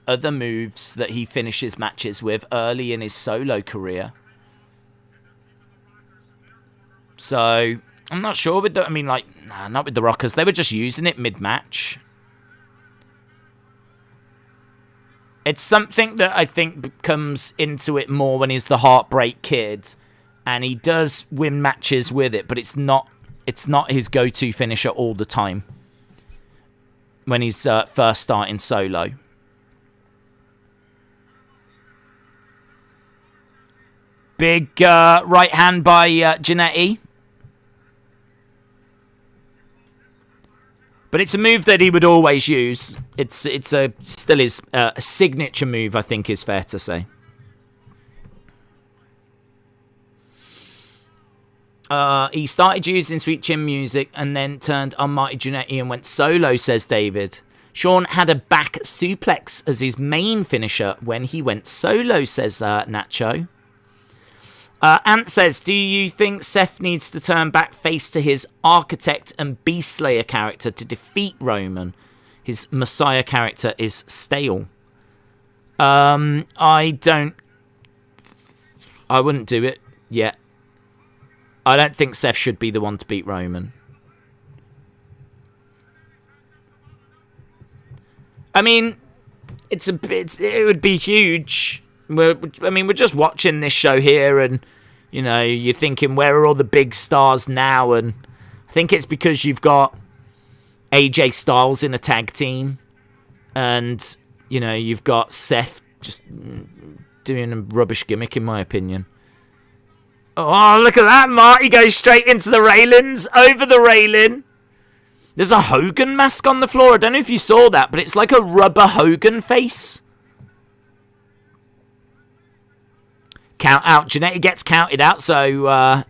other moves that he finishes matches with early in his solo career. So, I'm not sure with the, I mean, like, nah, not with the Rockers. They were just using it mid-match. It's something that I think comes into it more when he's the Heartbreak Kid. And he does win matches with it, but it's not his go-to finisher all the time when he's first starting solo. Big right hand by Jannetty. But it's a move that he would always use. It's still his a signature move, I think is fair to say. He started using Sweet Chin Music and then turned on Marty Jannetty and went solo, says David. Sean had a back suplex as his main finisher when he went solo, says Nacho. Ant says, do you think Seth needs to turn back face to his Architect and Beast Slayer character to defeat Roman? His Messiah character is stale. I wouldn't do it yet. I don't think Seth should be the one to beat Roman. I mean, it would be huge. We're just watching this show here, and you know, you're thinking, where are all the big stars now? And I think it's because you've got AJ Styles in a tag team, and you know, you've got Seth just doing a rubbish gimmick, in my opinion. Oh, look at that. Marty goes straight into the railings. Over the railing. There's a Hogan mask on the floor. I don't know if you saw that, but it's like a rubber Hogan face. Count out. Jannetty gets counted out, so...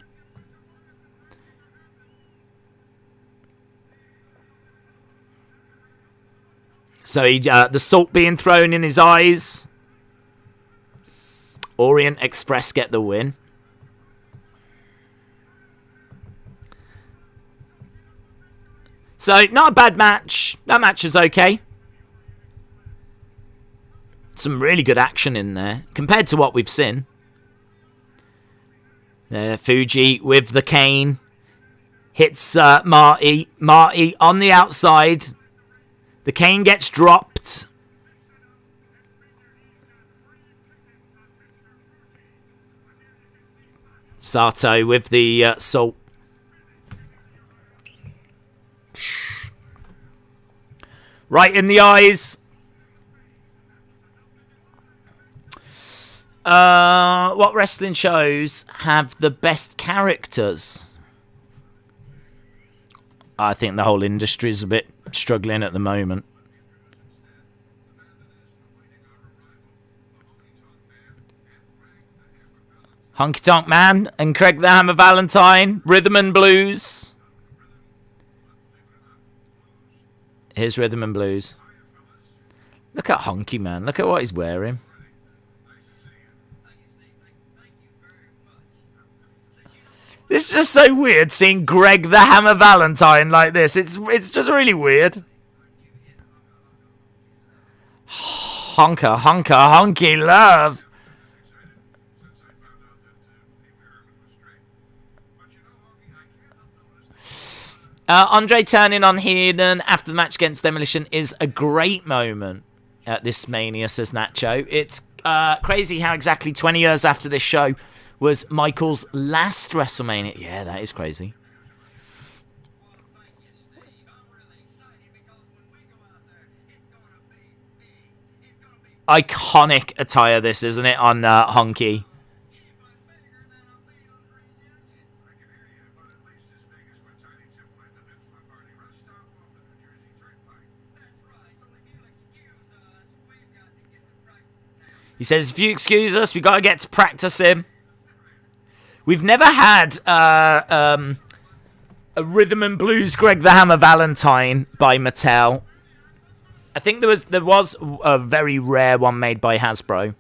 the salt being thrown in his eyes. Orient Express get the win. So, not a bad match. That match is okay. Some really good action in there, compared to what we've seen. Fuji with the cane. Hits Marty. Marty on the outside. The cane gets dropped. Sato with the salt. Right in the eyes. What wrestling shows have the best characters? I think the whole industry is a bit struggling at the moment. Honky Tonk Man and Craig the Hammer Valentine. Rhythm and Blues. Here's Rhythm and Blues. Look at Honky Man. Look at what he's wearing. This is just so weird seeing Greg the Hammer Valentine like this. It's just really weird. Honker, honker, honky love. André turning on Heenan after the match against Demolition is a great moment at this Mania, says Nacho. It's crazy how exactly 20 years after this show was Michael's last WrestleMania. Yeah, that is crazy. Iconic attire this, isn't it, on Honky? He says, if you excuse us, we got to get to practicing. We've never had a Rhythm and Blues Greg the Hammer Valentine by Mattel. I think there was a very rare one made by Hasbro.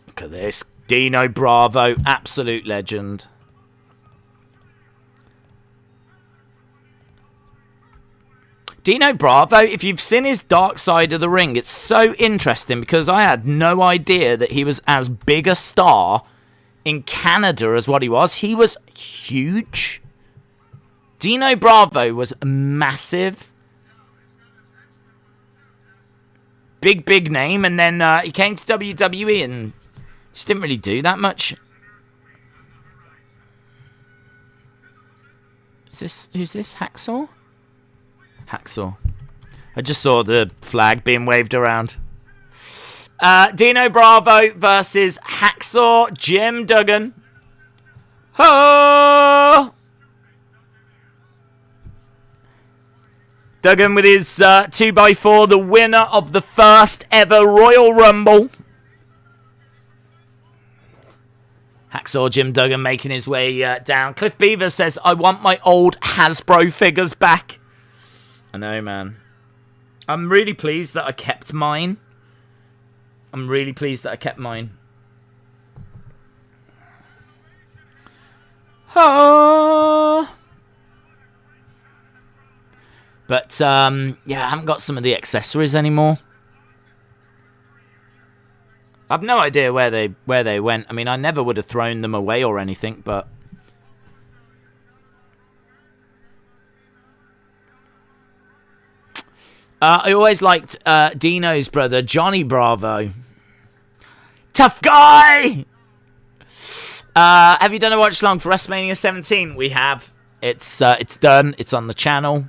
Look at this. Dino Bravo, absolute legend. Dino Bravo, if you've seen his dark side of the ring, it's so interesting because I had no idea that he was as big a star in Canada as what he was. He was huge. Dino Bravo was massive. Big name, and then he came to WWE and just didn't really do that much. Who's this? Hacksaw? Hacksaw. I just saw the flag being waved around. Dino Bravo versus Hacksaw Jim Duggan. Ho! Duggan with his 2x4, the winner of the first ever Royal Rumble. Hacksaw Jim Duggan making his way down. Cliff Beaver says, I want my old Hasbro figures back. I know, man. I'm really pleased that I kept mine. Oh. But, yeah, I haven't got some of the accessories anymore. I've no idea where they went. I mean, I never would have thrown them away or anything, but... I always liked Dino's brother, Johnny Bravo. Tough guy! Have you done a watch-along for WrestleMania 17? We have. It's done. It's on the channel.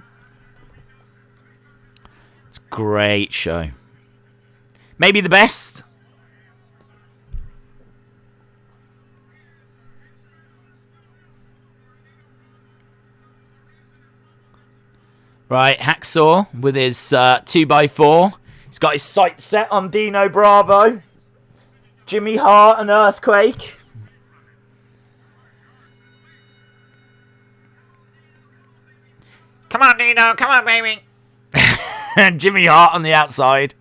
It's a great show. Maybe the best. Right, Hacksaw with his 2x4. He's got his sights set on Dino Bravo. Jimmy Hart and Earthquake. Come on, Dino. Come on, baby. And Jimmy Hart on the outside.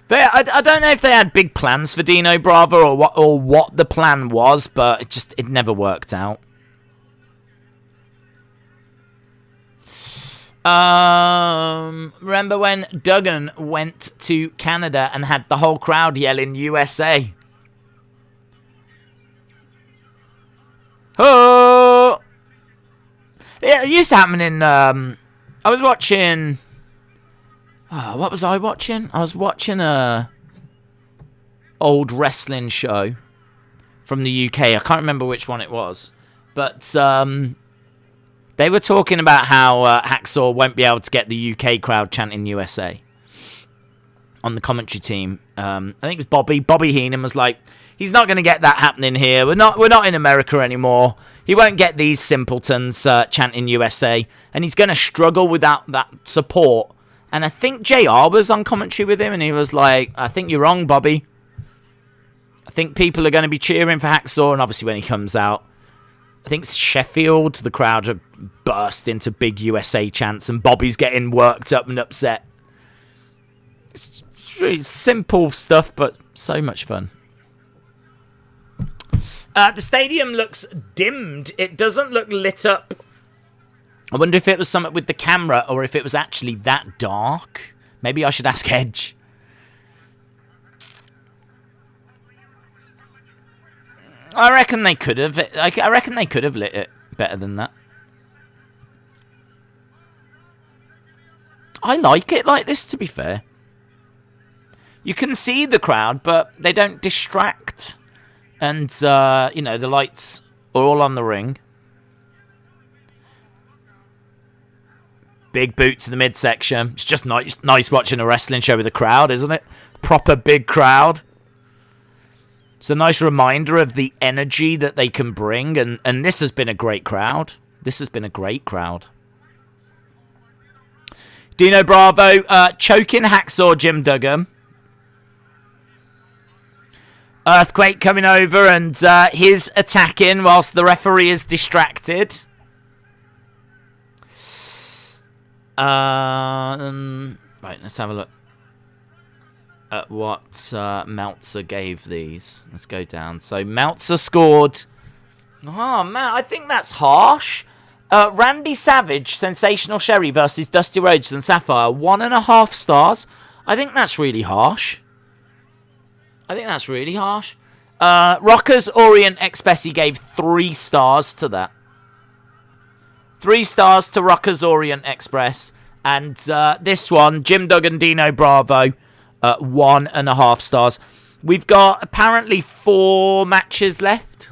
I don't know if they had big plans for Dino Bravo or what the plan was, but it never worked out. Remember when Duggan went to Canada and had the whole crowd yelling USA? Oh! Yeah, it used to happen in... I was watching... what was I watching? I was watching a old wrestling show from the UK. I can't remember which one it was. But they were talking about how Hacksaw won't be able to get the UK crowd chanting USA on the commentary team. I think it was Bobby Heenan was like, he's not going to get that happening here. We're not in America anymore. He won't get these simpletons chanting USA. And he's going to struggle without that support. And I think JR was on commentary with him, and he was like, I think you're wrong, Bobby. I think people are going to be cheering for Hacksaw, and obviously when he comes out, I think it's Sheffield, the crowd are burst into big USA chants, and Bobby's getting worked up and upset. It's really simple stuff, but so much fun. The stadium looks dimmed. It doesn't look lit up. I wonder if it was something with the camera or if it was actually that dark. Maybe I should ask Edge. I reckon they could have. I reckon they could have lit it better than that. I like it like this, to be fair. You can see the crowd, but they don't distract. And, you know, the lights are all on the ring. Big boot to the midsection. It's just nice watching a wrestling show with a crowd, isn't it? Proper big crowd. It's a nice reminder of the energy that they can bring. And this has been a great crowd. This has been a great crowd. Dino Bravo choking Hacksaw Jim Duggan. Earthquake coming over and he's attacking whilst the referee is distracted. Right, let's have a look at what Meltzer gave these. Let's go down. So Meltzer scored Oh, man, I think that's harsh. Randy Savage, Sensational Sherry versus Dusty Rhodes and Sapphire, 1.5 stars. I think that's really harsh. Rockers Orient Express, he gave 3 stars to that. 3 stars to Rockers Orient Express. And this one, Jim Duggan, Dino Bravo, 1.5 stars. We've got apparently 4 matches left.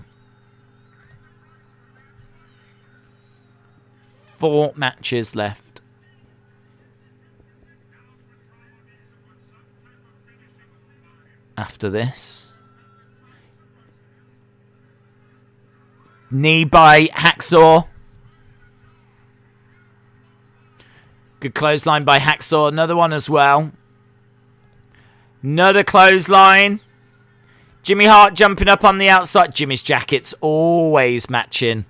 4 matches left. After this. Knee by Hacksaw. Good clothesline by Hacksaw. Another one as well. Another clothesline. Jimmy Hart jumping up on the outside. Jimmy's jacket's always matching,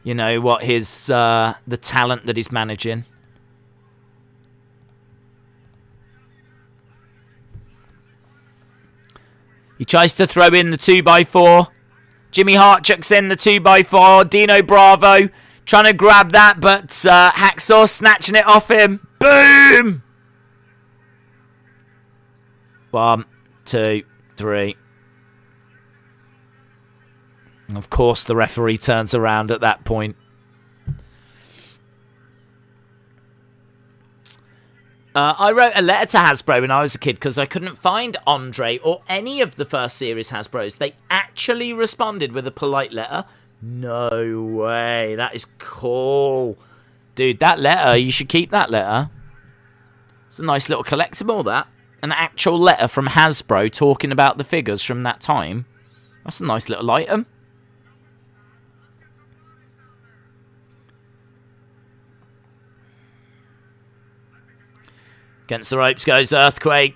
you know, what his, the talent that he's managing. He tries to throw in the 2x4. Jimmy Hart chucks in the 2x4. Dino Bravo trying to grab that, but Hacksaw snatching it off him. Boom! 1, 2, 3. And of course, the referee turns around at that point. I wrote a letter to Hasbro when I was a kid because I couldn't find André or any of the first series Hasbros. They actually responded with a polite letter. No way. That is cool. Dude, that letter, you should keep that letter. It's a nice little collectible, that. An actual letter from Hasbro talking about the figures from that time. That's a nice little item. Against the ropes goes Earthquake.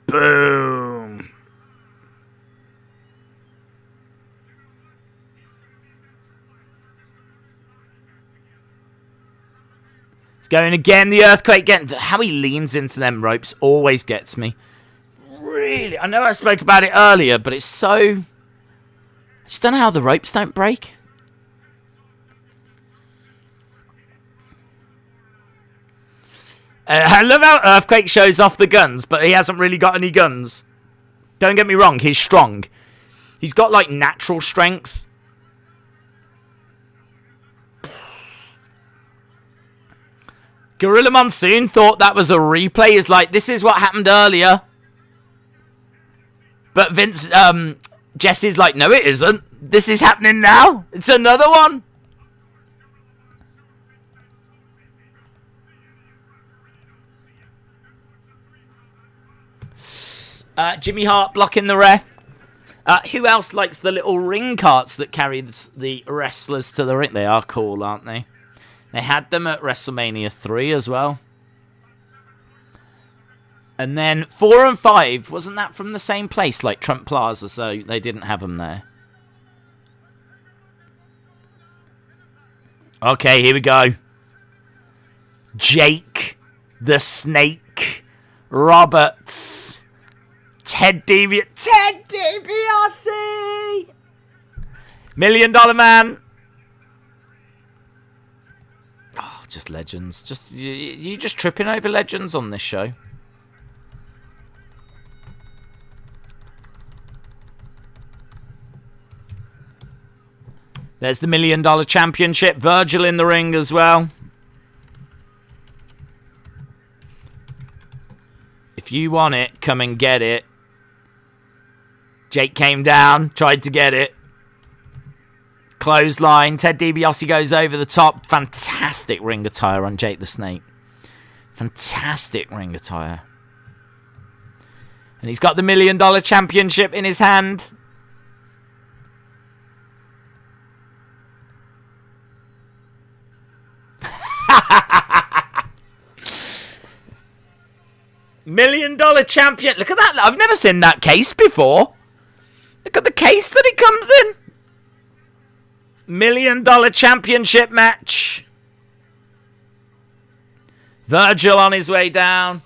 Boom. It's going again, the Earthquake. How he leans into them ropes always gets me. Really? I know I spoke about it earlier, but it's so... I just don't know how the ropes don't break. I love how Earthquake shows off the guns, but he hasn't really got any guns. Don't get me wrong, he's strong. He's got, like, natural strength. Gorilla Monsoon thought that was a replay. He's like, this is what happened earlier. But Jesse's like, no, it isn't. This is happening now. It's another one. Jimmy Hart blocking the ref. Who else likes the little ring carts that carry the wrestlers to the ring? They are cool, aren't they? They had them at WrestleMania 3 as well. And then 4 and 5, wasn't that from the same place, like Trump Plaza, so they didn't have them there. Okay, here we go. Jake the Snake Roberts. Ted DiBiase. $1 Million Man. Oh, just legends. Just you just tripping over legends on this show. There's the $1 Million Championship. Virgil in the ring as well. If you want it, come and get it. Jake came down, tried to get it. Clothesline. Ted DiBiase goes over the top. Fantastic ring attire on Jake the Snake. Fantastic ring attire. And he's got the $1 Million Championship in his hand. $1 Million Champion. Look at that. I've never seen that case before. Look at the case that it comes in. $1 Million Championship match. Virgil on his way down.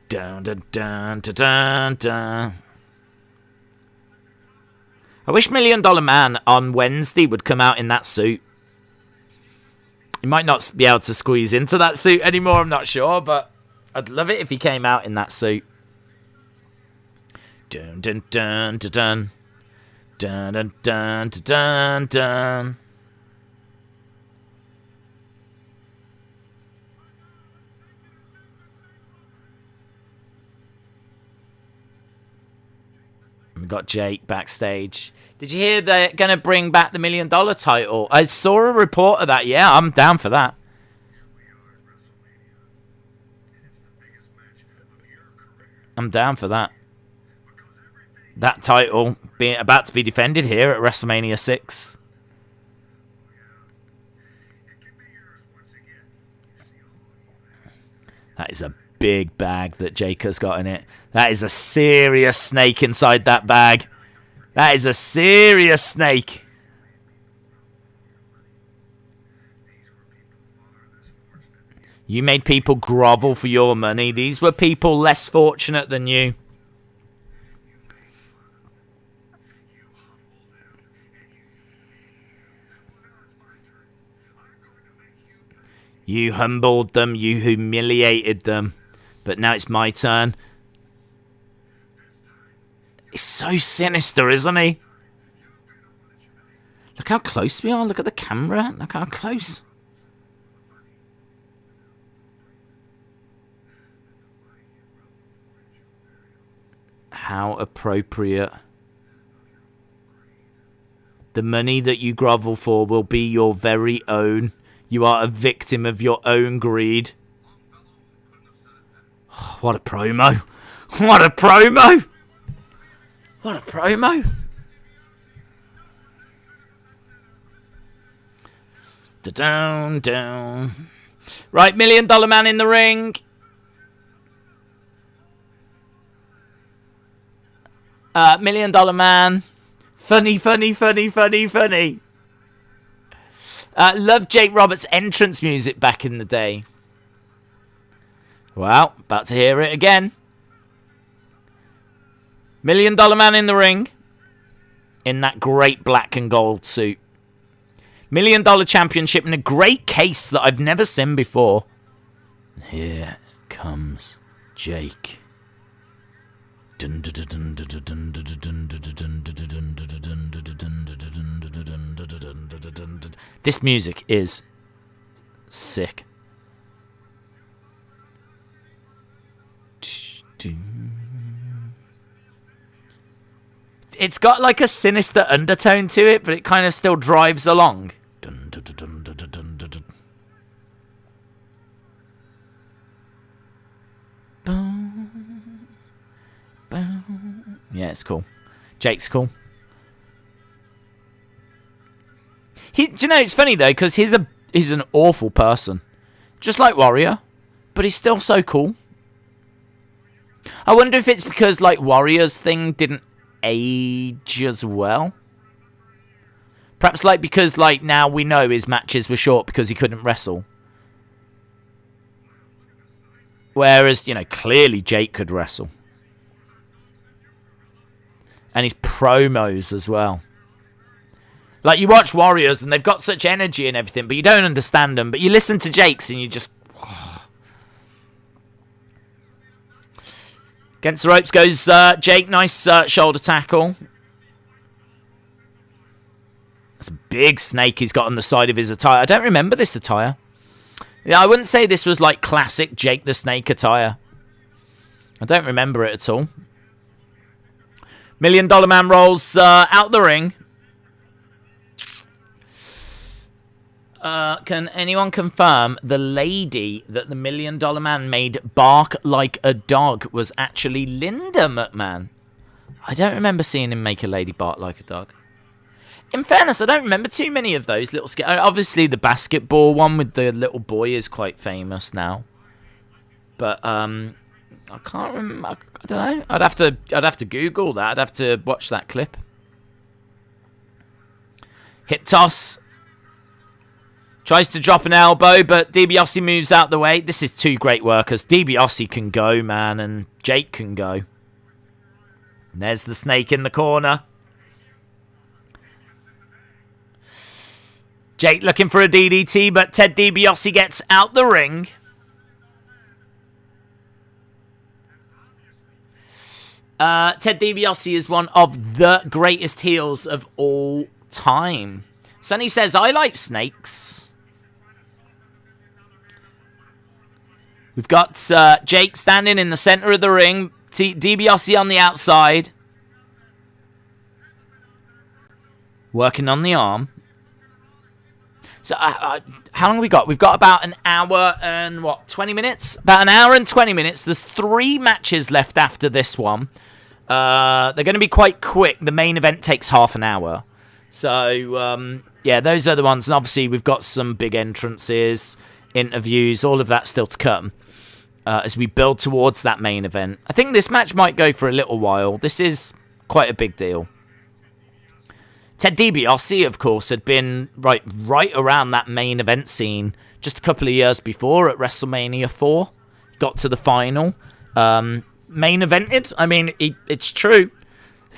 Dun, dun, dun, dun, dun, dun. I wish $1 Million Man on Wednesday would come out in that suit. He might not be able to squeeze into that suit anymore, I'm not sure, but I'd love it if he came out in that suit. Dun dun dun dun dun. Dun dun dun dun dun. We got Jake backstage. Did you hear they're going to bring back the $1 Million title? I saw a report of that. Yeah, I'm down for that. I'm down for that. That title being about to be defended here at WrestleMania 6. That is a big bag that Jake has got in it. That is a serious snake inside that bag. That is a serious snake. You made people grovel for your money. These were people less fortunate than you. You humbled them. You humiliated them. But now it's my turn. He's so sinister, isn't he? Look how close we are. Look at the camera. Look how close. How appropriate. The money that you grovel for will be your very own. You are a victim of your own greed. What a promo. What a promo. What a promo. Da-down, down. Right, $1 Million Man in the ring. $1 Million Man. Funny, funny, funny, funny, funny. Love Jake Roberts' entrance music back in the day. Well, about to hear it again. $1 Million Man in the ring. In that great black and gold suit. $1 Million Championship in a great case that I've never seen before. Here comes Jake. This music is sick. It's got like a sinister undertone to it, but it kind of still drives along. Yeah, it's cool. Jake's cool. Do you know, it's funny though, because he's an awful person. Just like Warrior. But he's still so cool. I wonder if it's because like Warrior's thing didn't age as well. Perhaps like because like now we know his matches were short because he couldn't wrestle. Whereas, you know, clearly Jake could wrestle. And his promos as well. Like, you watch Warriors and they've got such energy and everything, but you don't understand them. But you listen to Jake's and you just... Against the ropes goes Jake. Nice shoulder tackle. That's a big snake he's got on the side of his attire. I don't remember this attire. Yeah, I wouldn't say this was like classic Jake the Snake attire. I don't remember it at all. $1 Million Man rolls out the ring. Can anyone confirm the lady that the $1 Million Man made bark like a dog was actually Linda McMahon? I don't remember seeing him make a lady bark like a dog. In fairness, I don't remember too many of those little skits. Obviously, the basketball one with the little boy is quite famous now. But I can't remember. I don't know. I'd have to Google that. I'd have to watch that clip. Hip toss. Tries to drop an elbow, but DiBiase moves out the way. This is two great workers. DiBiase can go, man, and Jake can go. And there's the snake in the corner. Jake looking for a DDT, but Ted DiBiase gets out the ring. Ted DiBiase is one of the greatest heels of all time. Sonny says, I like snakes. We've got Jake standing in the center of the ring. DiBiase on the outside. Working on the arm. So, how long have we got? We've got about an hour and, 20 minutes? About an hour and 20 minutes. There's 3 matches left after this one. They're going to be quite quick. The main event takes half an hour. So, yeah, those are the ones. And obviously, we've got some big entrances, interviews, all of that still to come. As we build towards that main event. I think this match might go for a little while. This is quite a big deal. Ted DiBiase, of course, had been right around that main event scene just a couple of years before at WrestleMania 4. Got to the final. Main evented. I mean, it's true.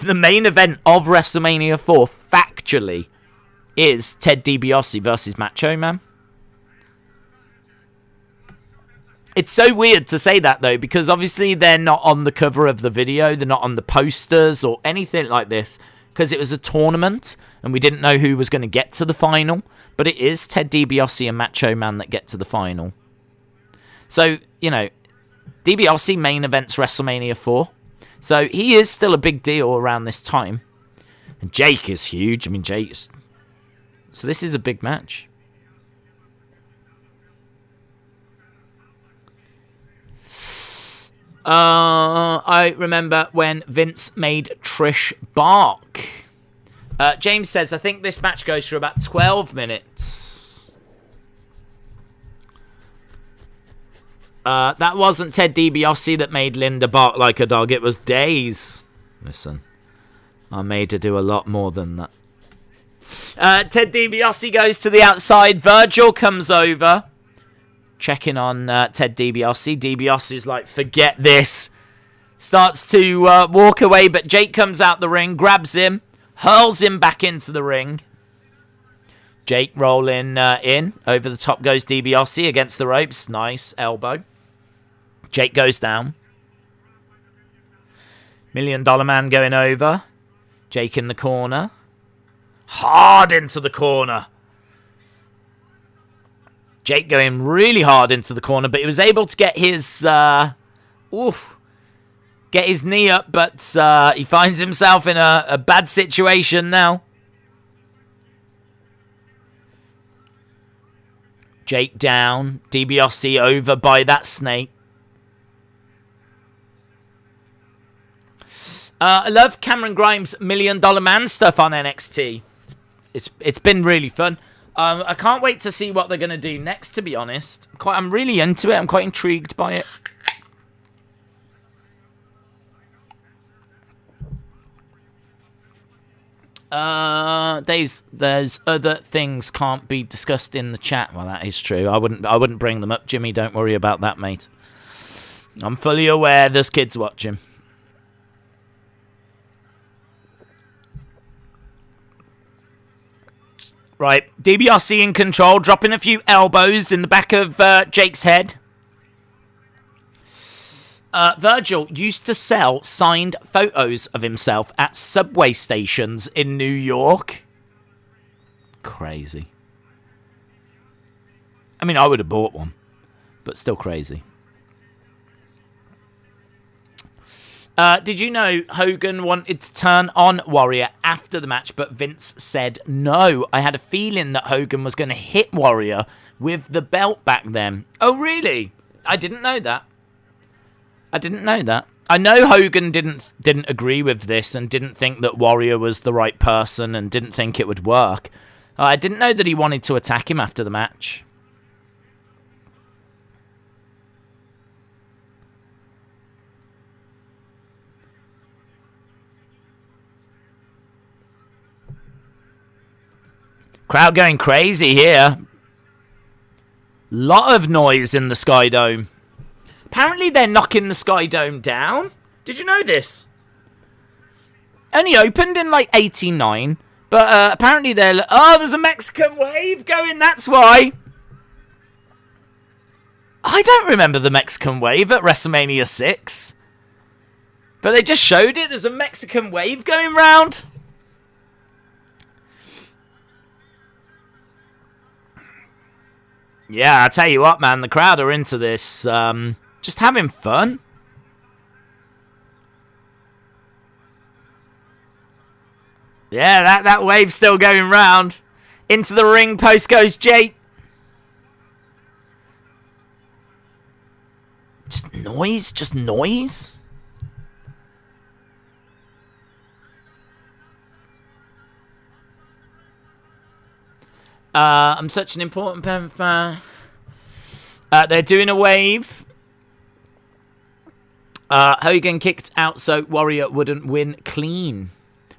The main event of WrestleMania 4, factually, is Ted DiBiase versus Macho Man. It's so weird to say that, though, because obviously they're not on the cover of the video. They're not on the posters or anything like this. Because it was a tournament, and we didn't know who was going to get to the final. But it is Ted DiBiase and Macho Man that get to the final. So, you know, DiBiase main events WrestleMania 4. So he is still a big deal around this time. And Jake is huge. I mean, Jake's... So this is a big match. I remember when Vince made Trish bark. James says, I think this match goes for about 12 minutes. That wasn't Ted DiBiase that made Linda bark like a dog. It was Days. Listen, I made her do a lot more than that. Ted DiBiase goes to the outside. Virgil comes over. Checking on Ted DiBiase. DiBiase's like, forget this. Starts to walk away, but Jake comes out the ring, grabs him, hurls him back into the ring. Jake rolling in. Over the top goes DiBiase against the ropes. Nice elbow. Jake goes down. $1 Million Man going over. Jake in the corner. Hard into the corner. Jake going really hard into the corner, but he was able to get his get his knee up, but he finds himself in a bad situation now. Jake down, DiBiase over by that snake. I love Cameron Grimes' $1 Million Man stuff on NXT. It's been really fun. I can't wait to see what they're going to do next, to be honest. I'm really into it. I'm quite intrigued by it. There's other things can't be discussed in the chat. Well, that is true. I wouldn't bring them up, Jimmy. Don't worry about that, mate. I'm fully aware there's kids watching. Right, DiBiase in control, dropping a few elbows in the back of Jake's head. Virgil used to sell signed photos of himself at subway stations in New York. Crazy. I mean, I would have bought one, but still crazy. Did you know Hogan wanted to turn on Warrior after the match, but Vince said no? I had a feeling that Hogan was going to hit Warrior with the belt back then. Oh, really? I didn't know that. I know Hogan didn't agree with this and didn't think that Warrior was the right person and didn't think it would work. I didn't know that he wanted to attack him after the match. Crowd going crazy here. Lot of noise in the Skydome. Apparently they're knocking the Skydome down. Did you know this? Only opened in like 89. But apparently they're... Oh, there's a Mexican wave going, that's why. I don't remember the Mexican wave at WrestleMania 6. But they just showed it. There's a Mexican wave going round. Yeah, I tell you what, man. The crowd are into this. Just having fun. Yeah, that wave's still going round. Into the ring post goes Jake. Just noise? Just noise? I'm such an important fan. They're doing a wave. Hogan kicked out so Warrior wouldn't win clean.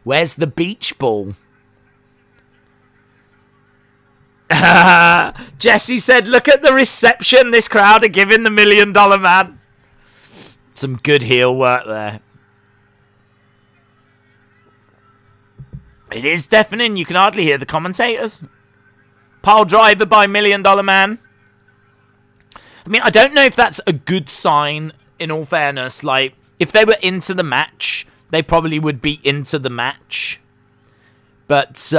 Where's the beach ball? Jesse said, look at the reception this crowd are giving the $1 Million Man. Some good heel work there. It is deafening. You can hardly hear the commentators. Pile driver by $1 Million Man. I mean, I don't know if that's a good sign, in all fairness. Like, if they were into the match, they probably would be into the match. But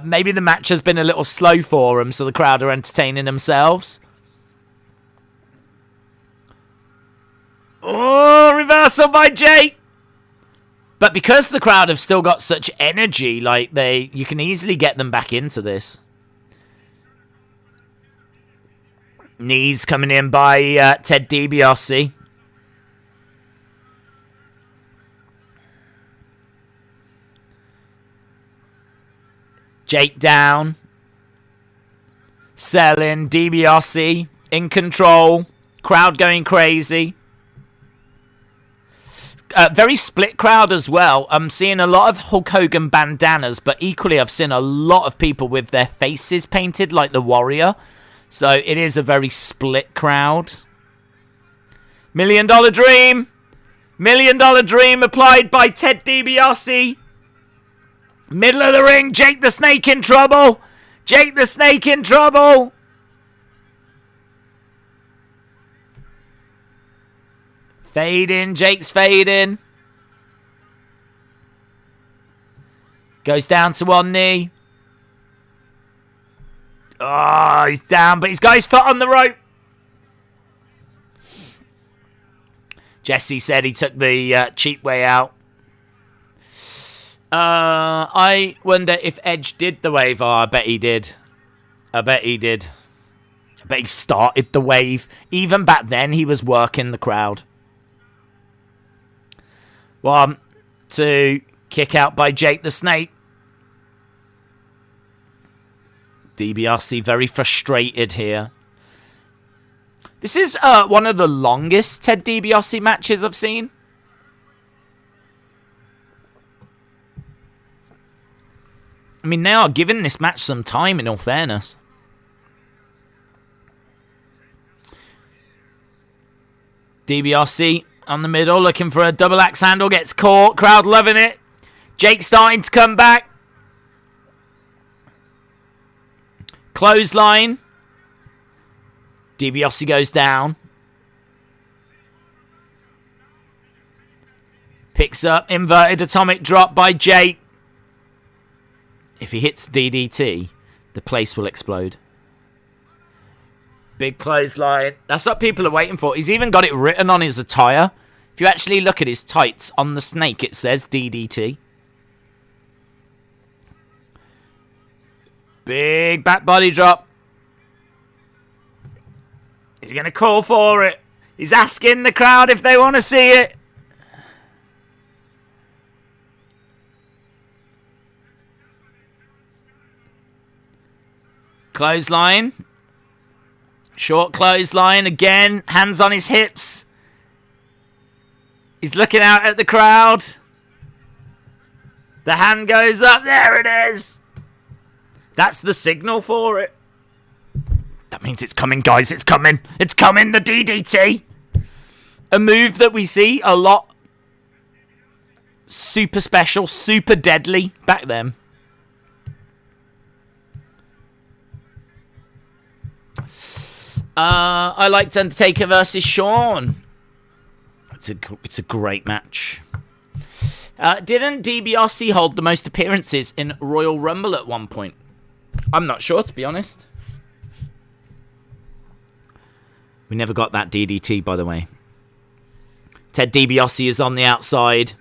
maybe the match has been a little slow for them, so the crowd are entertaining themselves. Oh, reversal by Jake. But because the crowd have still got such energy, like you can easily get them back into this. Knees coming in by Ted DiBiase. Jake down. Selling. DiBiase in control. Crowd going crazy. Very split crowd as well. I'm seeing a lot of Hulk Hogan bandanas, but equally I've seen a lot of people with their faces painted like the Warrior. So it is a very split crowd. $1 Million Dream. $1 Million Dream applied by Ted DiBiase. Middle of the ring. Jake the Snake in trouble. Jake the Snake in trouble. Fading. Jake's fading. Goes down to one knee. Oh, he's down, but he's got his foot on the rope. Jesse said he took the cheap way out. I wonder if Edge did the wave. Oh, I bet he did. I bet he did. I bet he started the wave. Even back then, he was working the crowd. 1, 2, kick out by Jake the Snake. DiBiase very frustrated here. This is one of the longest Ted DiBiase matches I've seen. I mean, they are giving this match some time, in all fairness. DiBiase on the middle, looking for a double axe handle, gets caught. Crowd loving it. Jake starting to come back. Clothesline. DiBiase goes down. Picks up. Inverted atomic drop by Jake. If he hits DDT, the place will explode. Big clothesline. That's what people are waiting for. He's even got it written on his attire. If you actually look at his tights, on the snake it says DDT. Big back body drop. He's going to call for it. He's asking the crowd if they want to see it. Clothesline. Short clothesline again. Hands on his hips. He's looking out at the crowd. The hand goes up. There it is. That's the signal for it. That means it's coming, guys. It's coming. It's coming, the DDT. A move that we see a lot. Super special, super deadly back then. I liked Undertaker versus Shawn. It's a great match. Didn't DiBiase hold the most appearances in Royal Rumble at one point? I'm not sure, to be honest. We never got that DDT, by the way. Ted DiBiase is on the outside.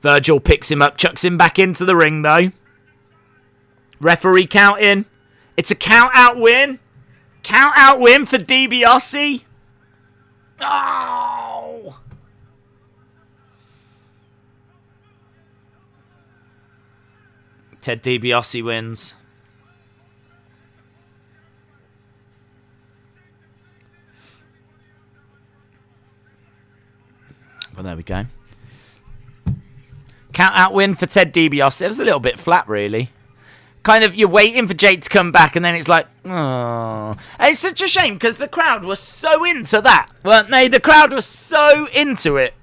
Virgil picks him up, chucks him back into the ring, though. Referee counting. It's a count-out win. Count-out win for DiBiase. Oh! Ted DiBiase wins. Well, there we go. Count-out win for Ted DiBiase. It was a little bit flat, really. Kind of, you're waiting for Jake to come back, and then it's like, oh. It's such a shame, because the crowd was so into that, weren't they? The crowd was so into it.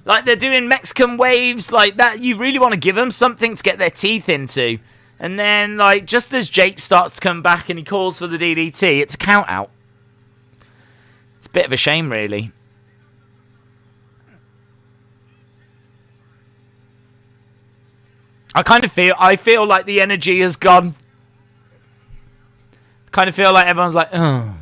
Like, they're doing Mexican waves like that. You really want to give them something to get their teeth into. And then, like, just as Jake starts to come back and he calls for the DDT, it's a count-out. It's a bit of a shame, really. I feel like the energy has gone. I kind of feel like everyone's like, oh.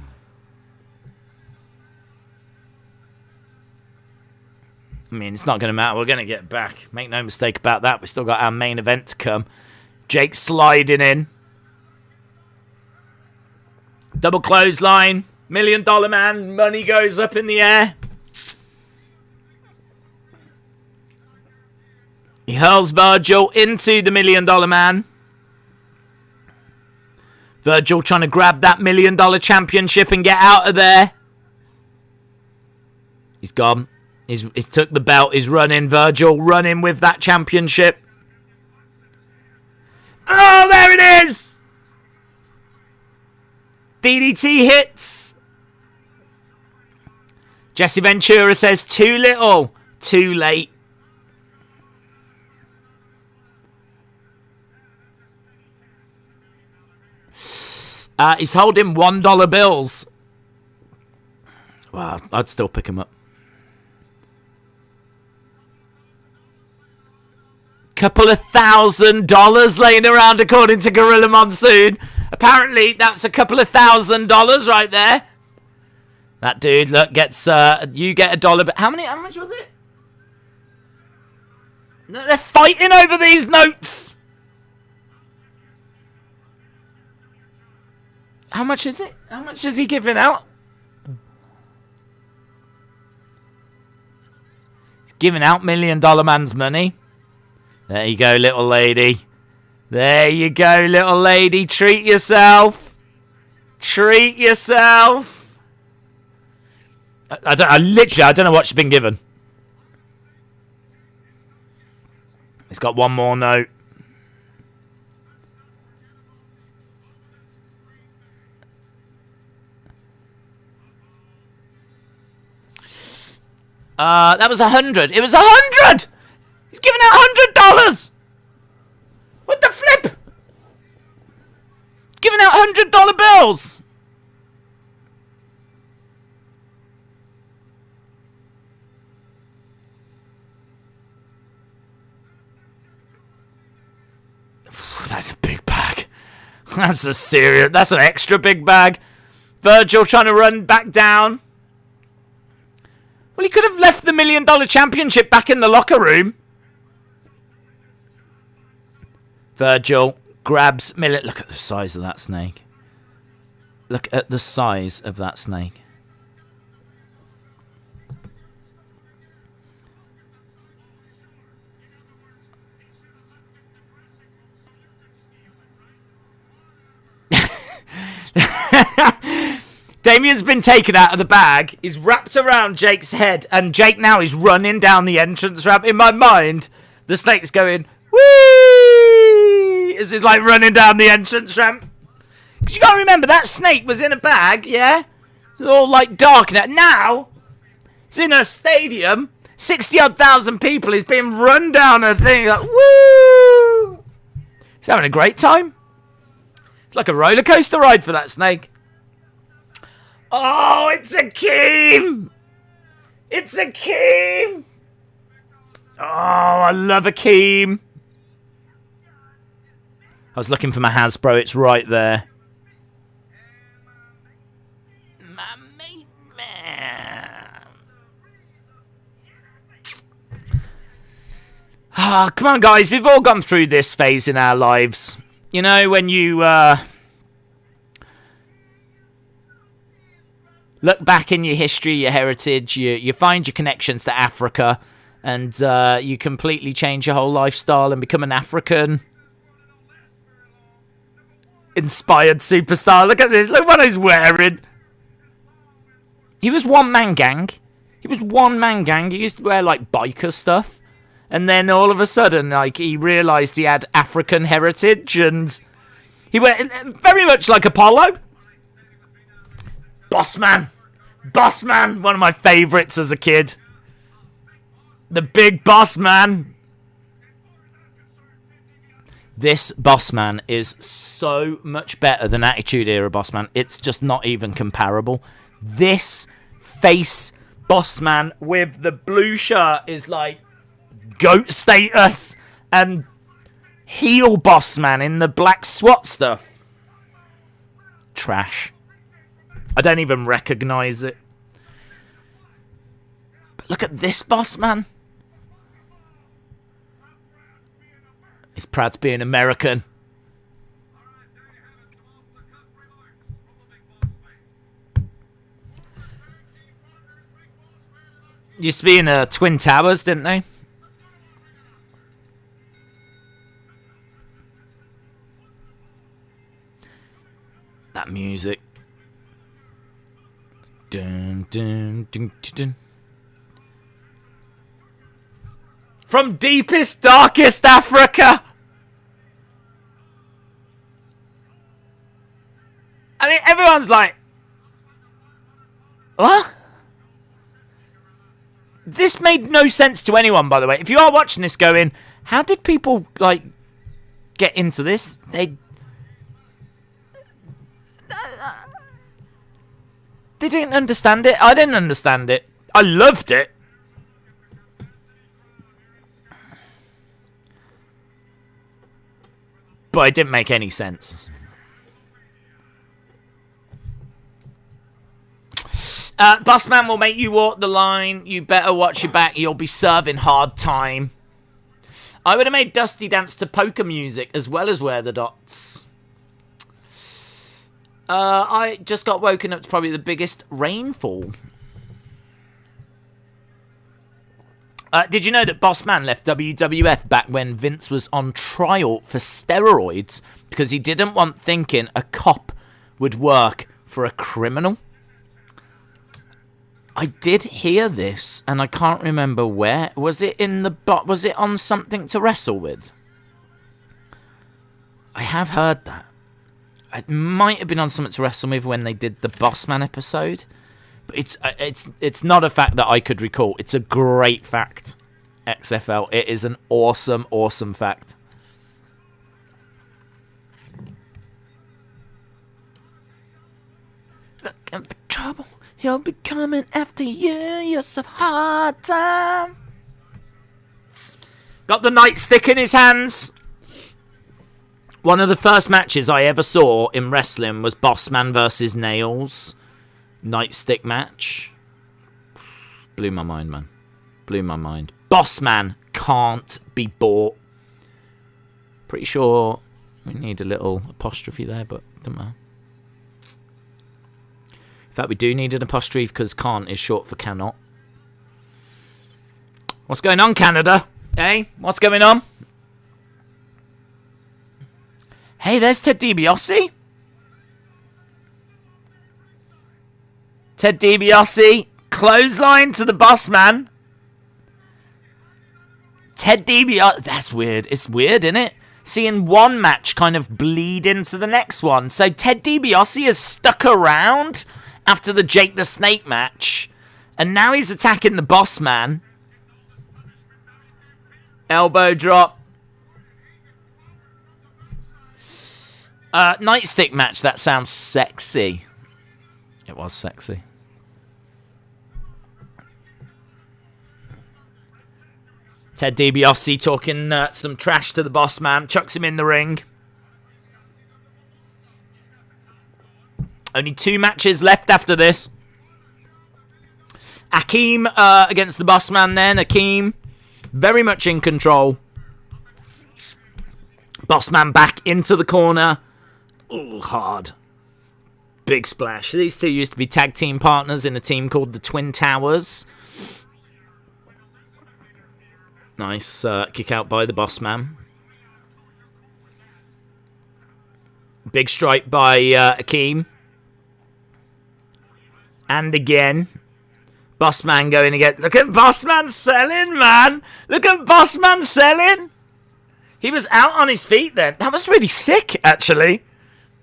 I mean, it's not going to matter. We're going to get back. Make no mistake about that. We've still got our main event to come. Jake sliding in. Double clothesline. $1 Million Man. Money goes up in the air. He hurls Virgil into the $1 Million Man. Virgil trying to grab that $1 Million Championship and get out of there. He's gone. He's took the belt. He's running. Virgil running with that championship. Oh, there it is! DDT hits. Jesse Ventura says, too little, too late. He's holding $1 bills. Wow, I'd still pick him up. Couple of $1,000 laying around according to Gorilla Monsoon. Apparently, that's a couple of $1,000 right there. That dude, look, gets, you get $1. But how much was it? They're fighting over these notes. How much is it? How much is he giving out? He's giving out $1 Million Man's money. There you go, little lady. There you go, little lady. Treat yourself. Treat yourself. I don't know what she's been given. He's got one more note. That was 100. It was 100! He's giving out $100! What the flip? Giving out $100 bills! That's a big bag. That's an extra big bag. Virgil trying to run back down. Well, he could have left the $1 Million Championship back in the locker room. Virgil grabs Millet. Look at the size of that snake. Look at the size of that snake. Damien's been taken out of the bag. He's wrapped around Jake's head. And Jake now is running down the entrance ramp. In my mind, the snake's going, whee! As he's like running down the entrance ramp. Because you got to remember, that snake was in a bag, yeah? It's all like dark now. Now, it's in a stadium. 60-odd thousand people. He's being run down a thing. Like, woo! He's having a great time. It's like a roller coaster ride for that snake. Oh, it's Akeem! It's Akeem! Oh, I love Akeem. I was looking for my Hasbro. It's right there. My mate man. Ah, come on, guys. We've all gone through this phase in our lives. You know, when you look back in your history, your heritage, you find your connections to Africa, and you completely change your whole lifestyle and become an African inspired superstar. Look at this. Look what he's wearing. He was one-man gang. He used to wear, like, biker stuff. And then all of a sudden, like, he realised he had African heritage, and he went very much like Apollo. Boss Man, one of my favourites as a kid. The big Boss Man. This Boss Man is so much better than Attitude Era Boss Man. It's just not even comparable. This face Boss Man with the blue shirt is like GOAT status. And heel Boss Man in the black SWAT stuff. Trash. I don't even recognise it. But look at this Boss Man. He's proud to be an American. Used to be in Twin Towers, didn't they? That music. Dun, dun, dun, dun, dun. From deepest, darkest Africa. I mean, everyone's like, what? This made no sense to anyone, by the way. If you are watching this going, how did people, like, get into this? They didn't understand it. I didn't understand it. I loved it. But it didn't make any sense. Bossman will make you walk the line. You better watch your back. You'll be serving hard time. I would have made Dusty dance to polka music as well as Wear the Dots. I just got woken up to probably the biggest rainfall. Did you know that Boss Man left WWF back when Vince was on trial for steroids because he didn't want thinking a cop would work for a criminal? I did hear this, and I can't remember where. Was it in the was it on Something to Wrestle With? I have heard that. It might have been on Something to Wrestle With when they did the Boss Man episode. But it's not a fact that I could recall. It's a great fact, XFL. It is an awesome, awesome fact. Looking for trouble. He'll be coming after you. You're so hard time. Got the nightstick in his hands. One of the first matches I ever saw in wrestling was Boss Man versus Nails. Nightstick match. Blew my mind, man. Blew my mind. Boss Man can't be bought. Pretty sure we need a little apostrophe there, but don't matter. In fact, we do need an apostrophe because can't is short for cannot. What's going on, Canada? Hey, what's going on? Hey, there's Ted DiBiase. Ted DiBiase, clothesline to the Boss Man. Ted DiBiase, that's weird. It's weird, isn't it? Seeing one match kind of bleed into the next one. So Ted DiBiase has stuck around after the Jake the Snake match, and now he's attacking the Boss Man. Elbow drop. Nightstick match, that sounds sexy. It was sexy. Ted DiBiase talking some trash to the boss man. Chucks him in the ring. Only 2 matches left after this. Akeem against the boss man then. Akeem very much in control. Boss man back into the corner. Oh, hard. Big splash. These two used to be tag team partners in a team called the Twin Towers. Nice kick out by the boss man. Big strike by Akeem. And again. Boss man going again. Look at boss man selling, man. Look at boss man selling. He was out on his feet then. That was really sick, actually.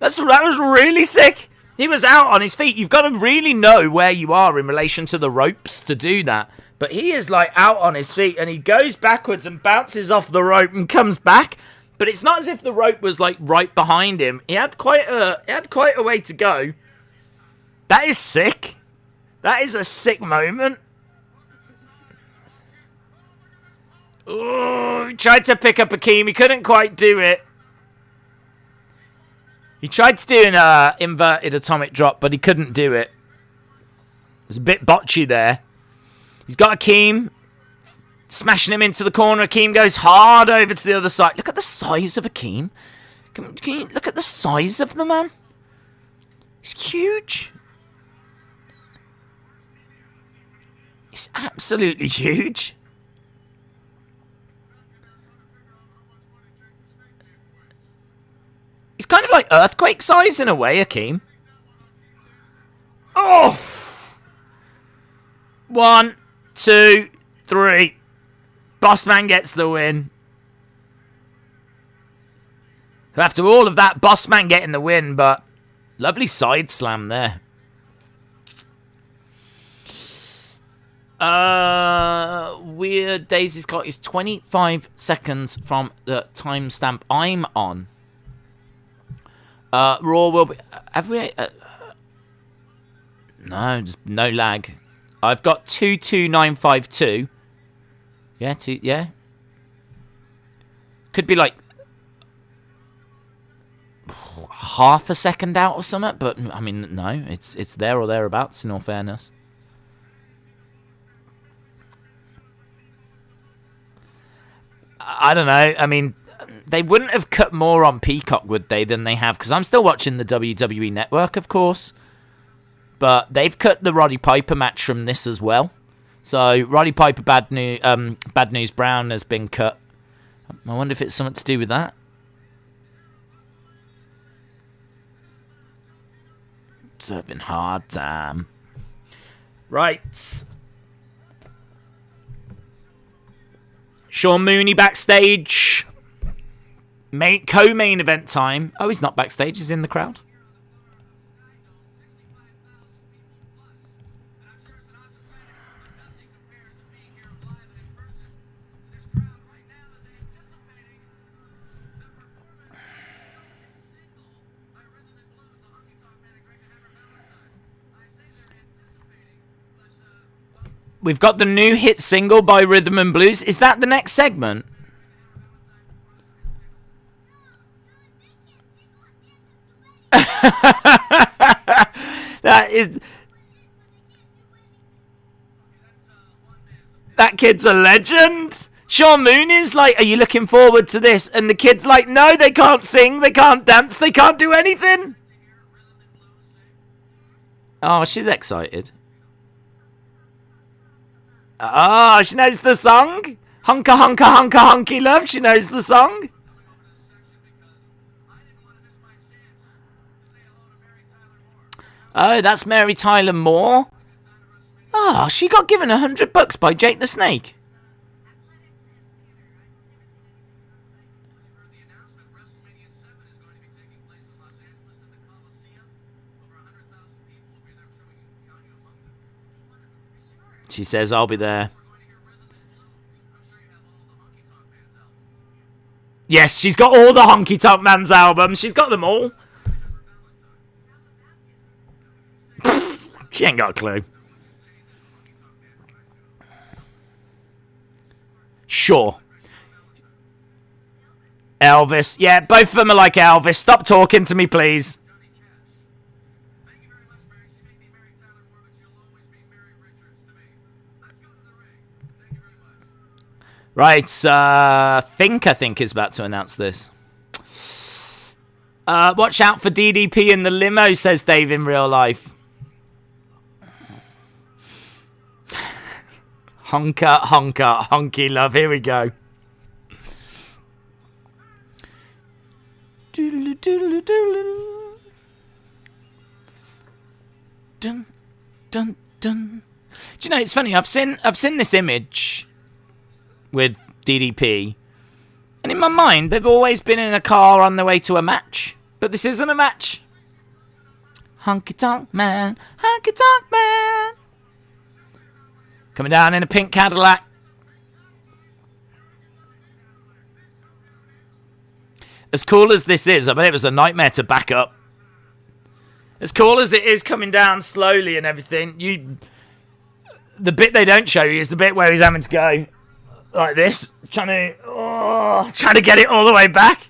That was really sick. He was out on his feet. You've got to really know where you are in relation to the ropes to do that. But he is like out on his feet and he goes backwards and bounces off the rope and comes back. But it's not as if the rope was like right behind him. He had quite a way to go. That is sick. That is a sick moment. Oh, he tried to pick up Akeem. He couldn't quite do it. He tried to do an inverted atomic drop, but he couldn't do it. It was a bit botchy there. He's got Akeem. Smashing him into the corner. Akeem goes hard over to the other side. Look at the size of Akeem. Can you look at the size of the man? He's huge. He's absolutely huge. He's kind of like earthquake size in a way, Akeem. Oh! 1, 2, 3. Bossman gets the win. After all of that, Bossman getting the win, but lovely side slam there. Weird Daisy's clock is 25 seconds from the timestamp I'm on. Raw will be... Have we... no, just no lag. I've got 22952. Yeah, yeah. Could be like... half a second out or something, but, I mean, no. It's there or thereabouts, in all fairness. I don't know. I mean... They wouldn't have cut more on Peacock, would they, than they have? Because I'm still watching the WWE Network, of course. But they've cut the Roddy Piper match from this as well. So, Roddy Piper Bad News Brown has been cut. I wonder if it's something to do with that. Serving hard time. Right. Sean Mooney backstage. Co-main event time. Oh, he's not backstage. He's in the crowd. We've got the new hit single by Rhythm and Blues. Is that the next segment? That kid's a legend. Sean Moon is like, are you looking forward to this? And the kid's like, no, they can't sing, they can't dance, they can't do anything. Oh, she's excited. Oh, she knows the song. Honka, honka, honka, honky love. She knows the song. Oh, that's Mary Tyler Moore. Oh, she got given $100 by Jake the Snake. She says, I'll be there. Yes, she's got all the Honky Tonk Man's albums. She's got them all. She ain't got a clue. Sure. Elvis. Yeah, both of them are like Elvis. Stop talking to me, please. Right, I think is about to announce this. Watch out for DDP in the limo, says Dave in real life. Honker, honker, honky love. Here we go. Doodle doodle doodle. Dun dun dun. Do you know, it's funny, I've seen this image with DDP, and in my mind they've always been in a car on their way to a match, but this isn't a match. Honky tonk man, honky tonk man, coming down in a pink Cadillac. As cool as this is, I bet it was a nightmare to back up. As cool as it is coming down slowly and everything, the bit they don't show you is the bit where he's having to go like this, trying to get it all the way back.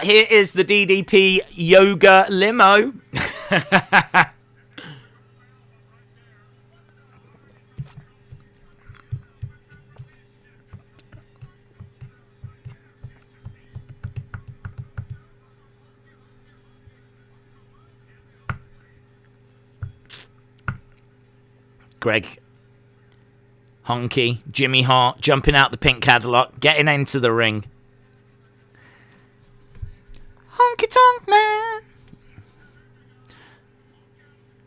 Here is the DDP yoga limo. Greg, Honky, Jimmy Hart jumping out the pink Cadillac, getting into the ring. Honky tonk man.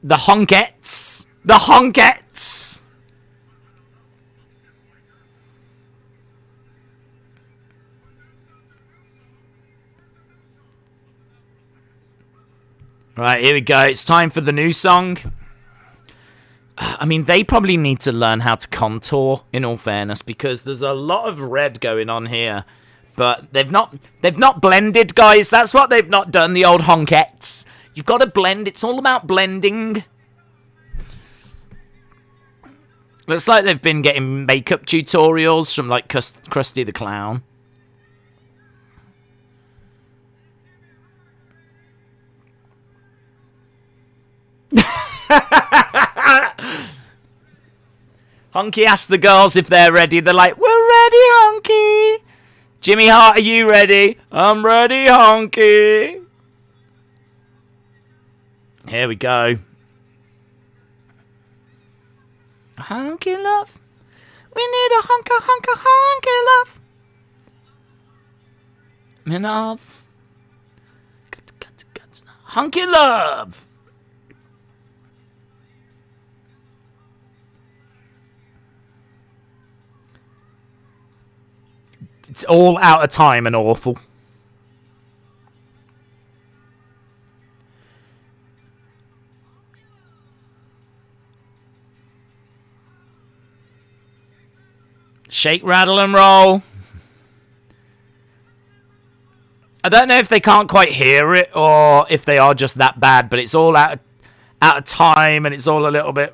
The Honkettes. The Honkettes. Right, here we go. It's time for the new song. I mean, they probably need to learn how to contour, in all fairness, because there's a lot of red going on here. But they've not blended, guys. That's what they've not done, the old Honkettes. You've got to blend. It's all about blending. Looks like they've been getting makeup tutorials from, like, Krusty the Clown. Honky asks the girls if they're ready. They're like, we're ready, Honky. Jimmy Hart, are you ready? I'm ready, Honky. Here we go. Honky love. We need a honky love. Enough. Honky love. It's all out of time and awful. Shake, rattle, and roll. I don't know if they can't quite hear it or if they are just that bad, but it's all out of time and it's all a little bit...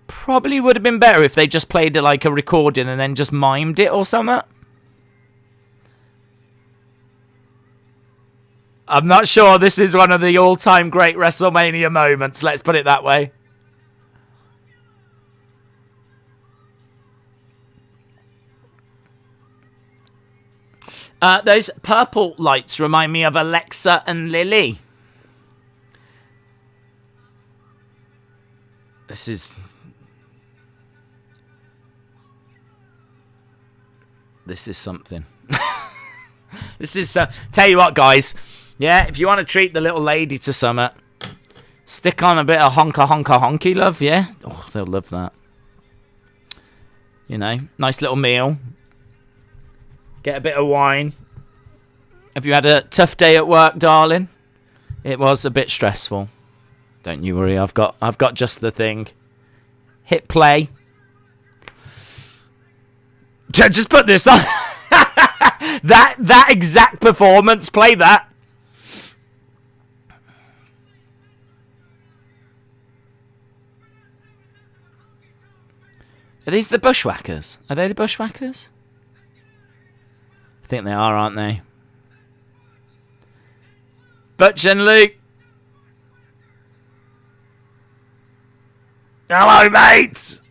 Probably would have been better if they just played it like a recording and then just mimed it or something. I'm not sure this is one of the all-time great WrestleMania moments, let's put it that way. Those purple lights remind me of Alexa and Lily. This is something. This is... tell you what, guys. Yeah, if you want to treat the little lady to summer, stick on a bit of honky love, yeah? Oh, they'll love that. You know, nice little meal. Get a bit of wine. Have you had a tough day at work, darling? It was a bit stressful. Don't you worry, I've got just the thing. Hit play. Just put this on. that exact performance. Play that. Are these the Bushwhackers? Are they the Bushwhackers? I think they are, aren't they? Butch and Luke. Hello, mates.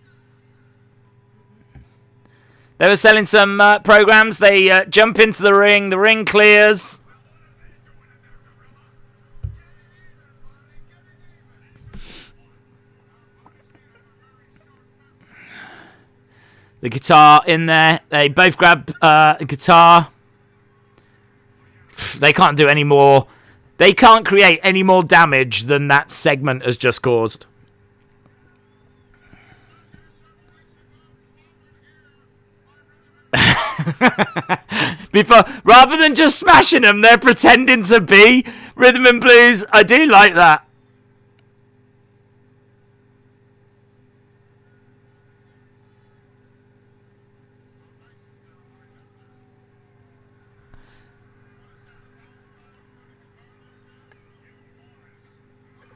They were selling some programs. They jump into the ring. The ring clears. The guitar in there. They both grab a guitar. They can't do any more. They can't create any more damage than that segment has just caused. Rather than just smashing them, they're pretending to be rhythm and blues. I do like that.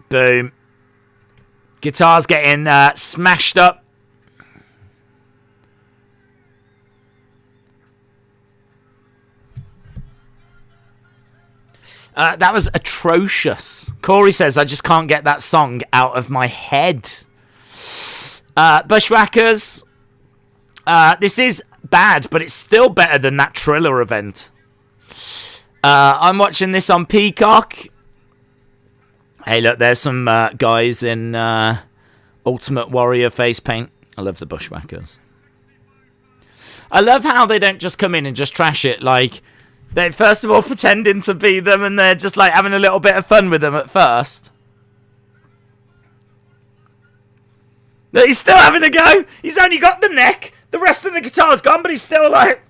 Boom. Guitar's getting smashed up. That was atrocious. Corey says, I just can't get that song out of my head. Bushwhackers. This is bad, but it's still better than that Triller event. I'm watching this on Peacock. Hey, look, there's some guys in Ultimate Warrior face paint. I love the Bushwhackers. I love how they don't just come in and just trash it. Like, they're first of all pretending to be them, and they're just like having a little bit of fun with them at first. Look, he's still having a go. He's only got the neck. The rest of the guitar's gone, but he's still like...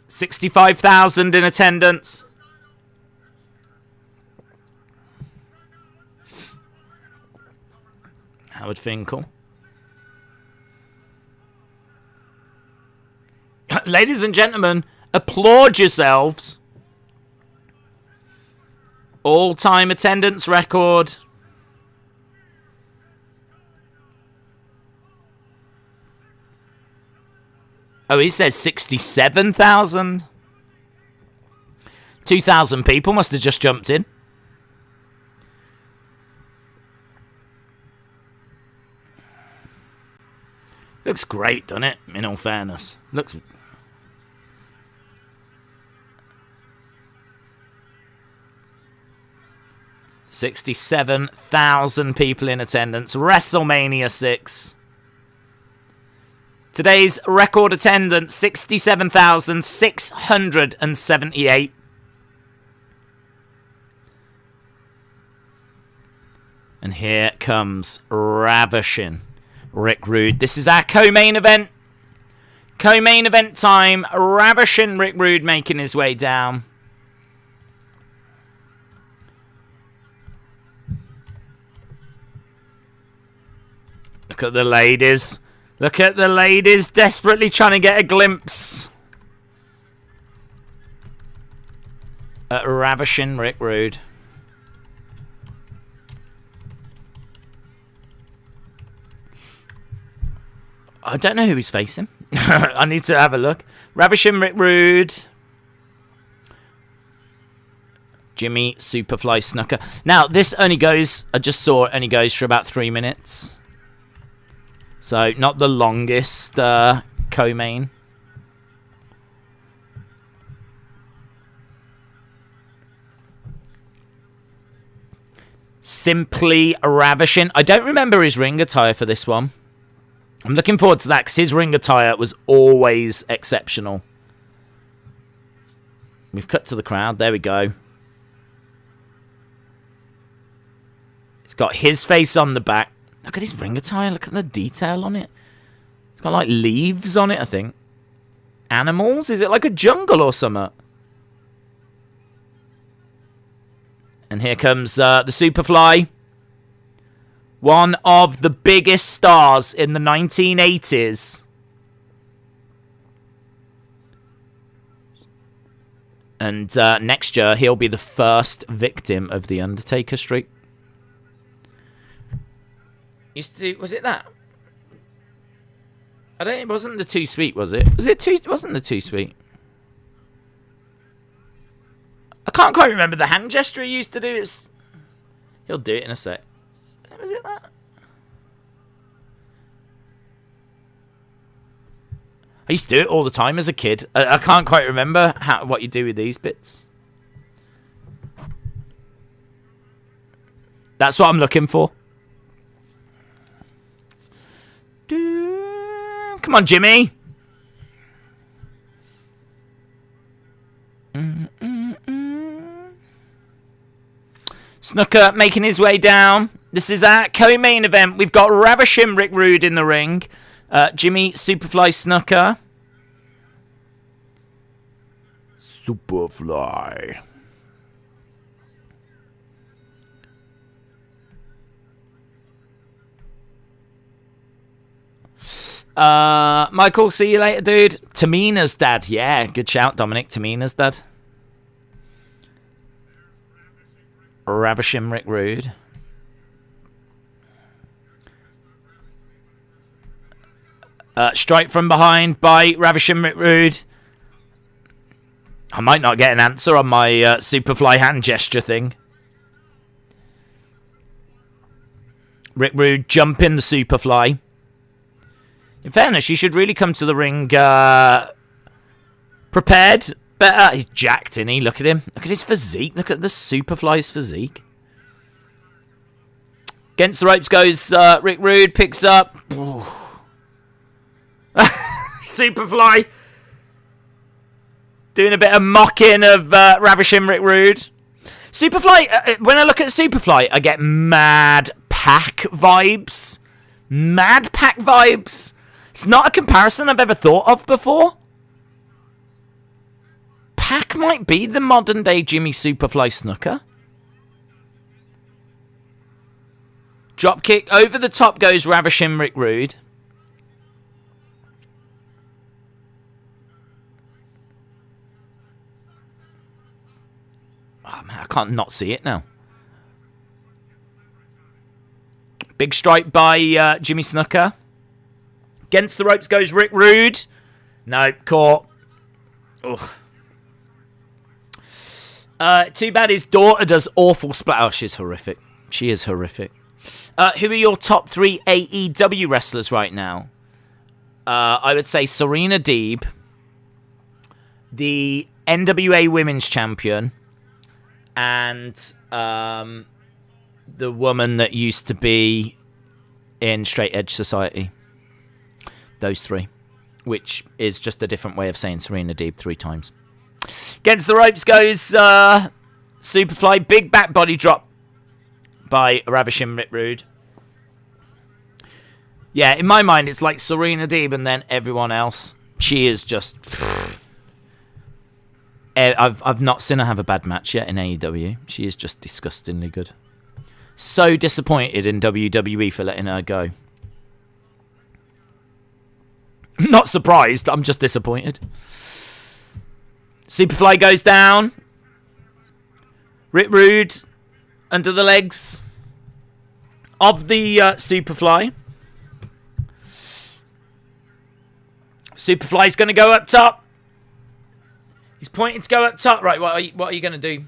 65,000 in attendance. Howard Finkel. Ladies and gentlemen, applaud yourselves. All-time attendance record. Oh, he says 67,000. 2,000 people must have just jumped in. Looks great, doesn't it? In all fairness. Looks... 67,000 people in attendance. WrestleMania 6. Today's record attendance, 67,678. And here comes Ravishing Rick Rude. This is our co-main event. Co-main event time. Ravishing Rick Rude making his way down. Look at the ladies. Look at the ladies desperately trying to get a glimpse at Ravishing Rick Rude. I don't know who he's facing. I need to have a look. Ravishing Rick Rude. Jimmy Superfly Snuka. Now, this only goes, I just saw it only goes for about 3 minutes. So, not the longest co-main. Simply Ravishing. I don't remember his ring attire for this one. I'm looking forward to that because his ring attire was always exceptional. We've cut to the crowd. There we go. It's got his face on the back. Look at his ring attire. Look at the detail on it. It's got like leaves on it, I think. Animals? Is it like a jungle or something? And here comes the Superfly. One of the biggest stars in the 1980s. And next year, he'll be the first victim of the Undertaker streak. Was it that? It wasn't the Too Sweet, was it? It wasn't the Too Sweet. I can't quite remember the hand gesture he used to do. He'll do it in a sec. Was it that? I used to do it all the time as a kid. I can't quite remember what you do with these bits. That's what I'm looking for. Come on, Jimmy. Snuka making his way down. This is our co-main event. We've got Ravishing Rick Rude in the ring. Jimmy Superfly Snuka. Superfly. Michael, see you later, dude. Tamina's dad. Yeah, good shout, Dominic. Tamina's dad. Ravishing Rick Rude. Strike from behind by Ravishing Rick Rude. I might not get an answer on my Superfly hand gesture thing. Rick Rude jumping the Superfly. In fairness, you should really come to the ring prepared. Better. He's jacked, isn't he? Look at him. Look at his physique. Look at the Superfly's physique. Against the ropes goes Rick Rude. Picks up. Superfly. Doing a bit of mocking of Ravishing Rick Rude. Superfly, when I look at Superfly, I get Mad Pack vibes. Mad Pack vibes. It's not a comparison I've ever thought of before. Pack might be the modern day Jimmy Superfly Snuka. Dropkick over the top goes Ravishing Rick Rude. Oh man, I can't not see it now. Big strike by Jimmy Snuka. Against the ropes goes Rick Rude. No, caught. Ugh. Too bad his daughter does awful splat. Oh, she's horrific. She is horrific. Who are your top 3 AEW wrestlers right now? I would say Serena Deeb, the NWA Women's Champion, and the woman that used to be in Straight Edge Society. Those 3. Which is just a different way of saying Serena Deeb 3 times. Against the ropes goes Superfly. Big back body drop by Ravishing Rick Rude. Yeah, in my mind, it's like Serena Deeb and then everyone else. She is just... I've not seen her have a bad match yet in AEW. She is just disgustingly good. So disappointed in WWE for letting her go. Not surprised, I'm just disappointed. Superfly goes down. Rick Rude under the legs of the Superfly. Superfly's going to go up top. He's pointing to go up top. Right, what are you going to do?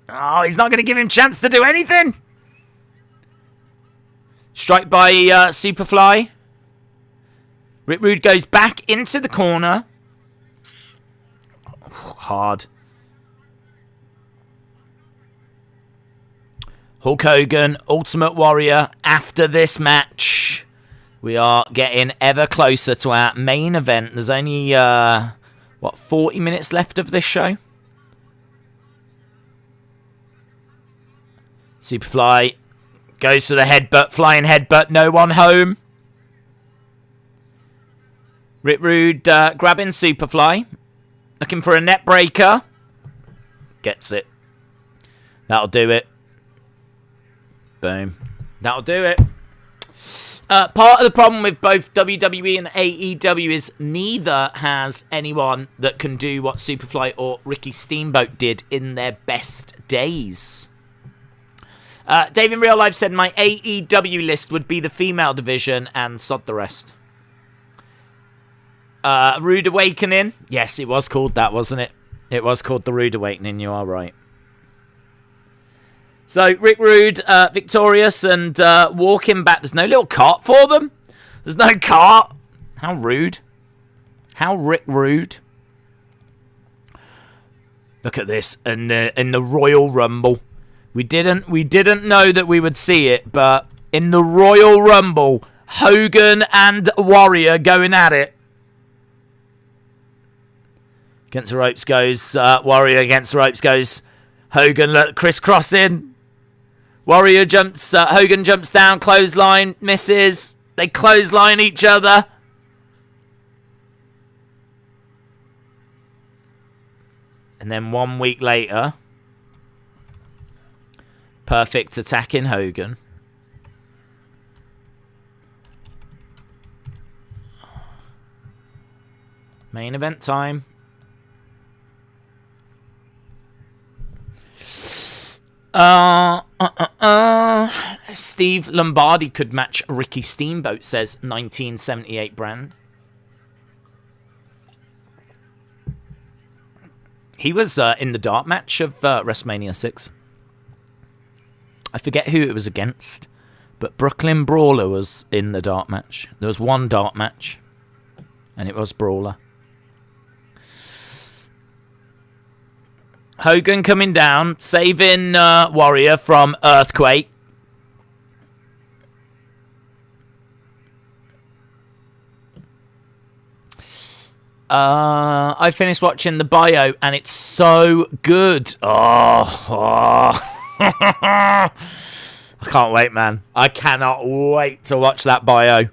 Oh, he's not going to give him a chance to do anything. Strike by Superfly. Rick Rude goes back into the corner. Hard. Hulk Hogan, Ultimate Warrior. After this match, we are getting ever closer to our main event. There's only, 40 minutes left of this show? Superfly goes for the headbutt, flying headbutt, no one home. Rick Rude grabbing Superfly. Looking for a net breaker. Gets it. That'll do it. Boom. That'll do it. Part of the problem with both WWE and AEW is neither has anyone that can do what Superfly or Ricky Steamboat did in their best days. Dave in Real Life said, my AEW list would be the female division and sod the rest. Rude Awakening. Yes, it was called that, wasn't it? It was called the Rude Awakening, you are right. So, Rick Rude, victorious and walking back. There's no little cart for them. There's no cart. How rude. How Rick Rude. Look at this in the Royal Rumble. We didn't know that we would see it, but in the Royal Rumble, Hogan and Warrior going at it. Against the ropes goes Warrior. Against the ropes goes Hogan. Crisscrossing. Warrior jumps. Hogan jumps down. Clothesline misses. They clothesline each other. And then 1 week later, Perfect attacking Hogan. Main event time. Steve Lombardi could match Ricky Steamboat, says 1978 brand. He was in the dark match of WrestleMania 6. I forget who it was against, but Brooklyn Brawler was in the dark match. There was one dark match, and it was Brawler. Hogan coming down, saving Warrior from Earthquake. I finished watching the bio, and it's so good. I can't wait, man. I cannot wait to watch that bio.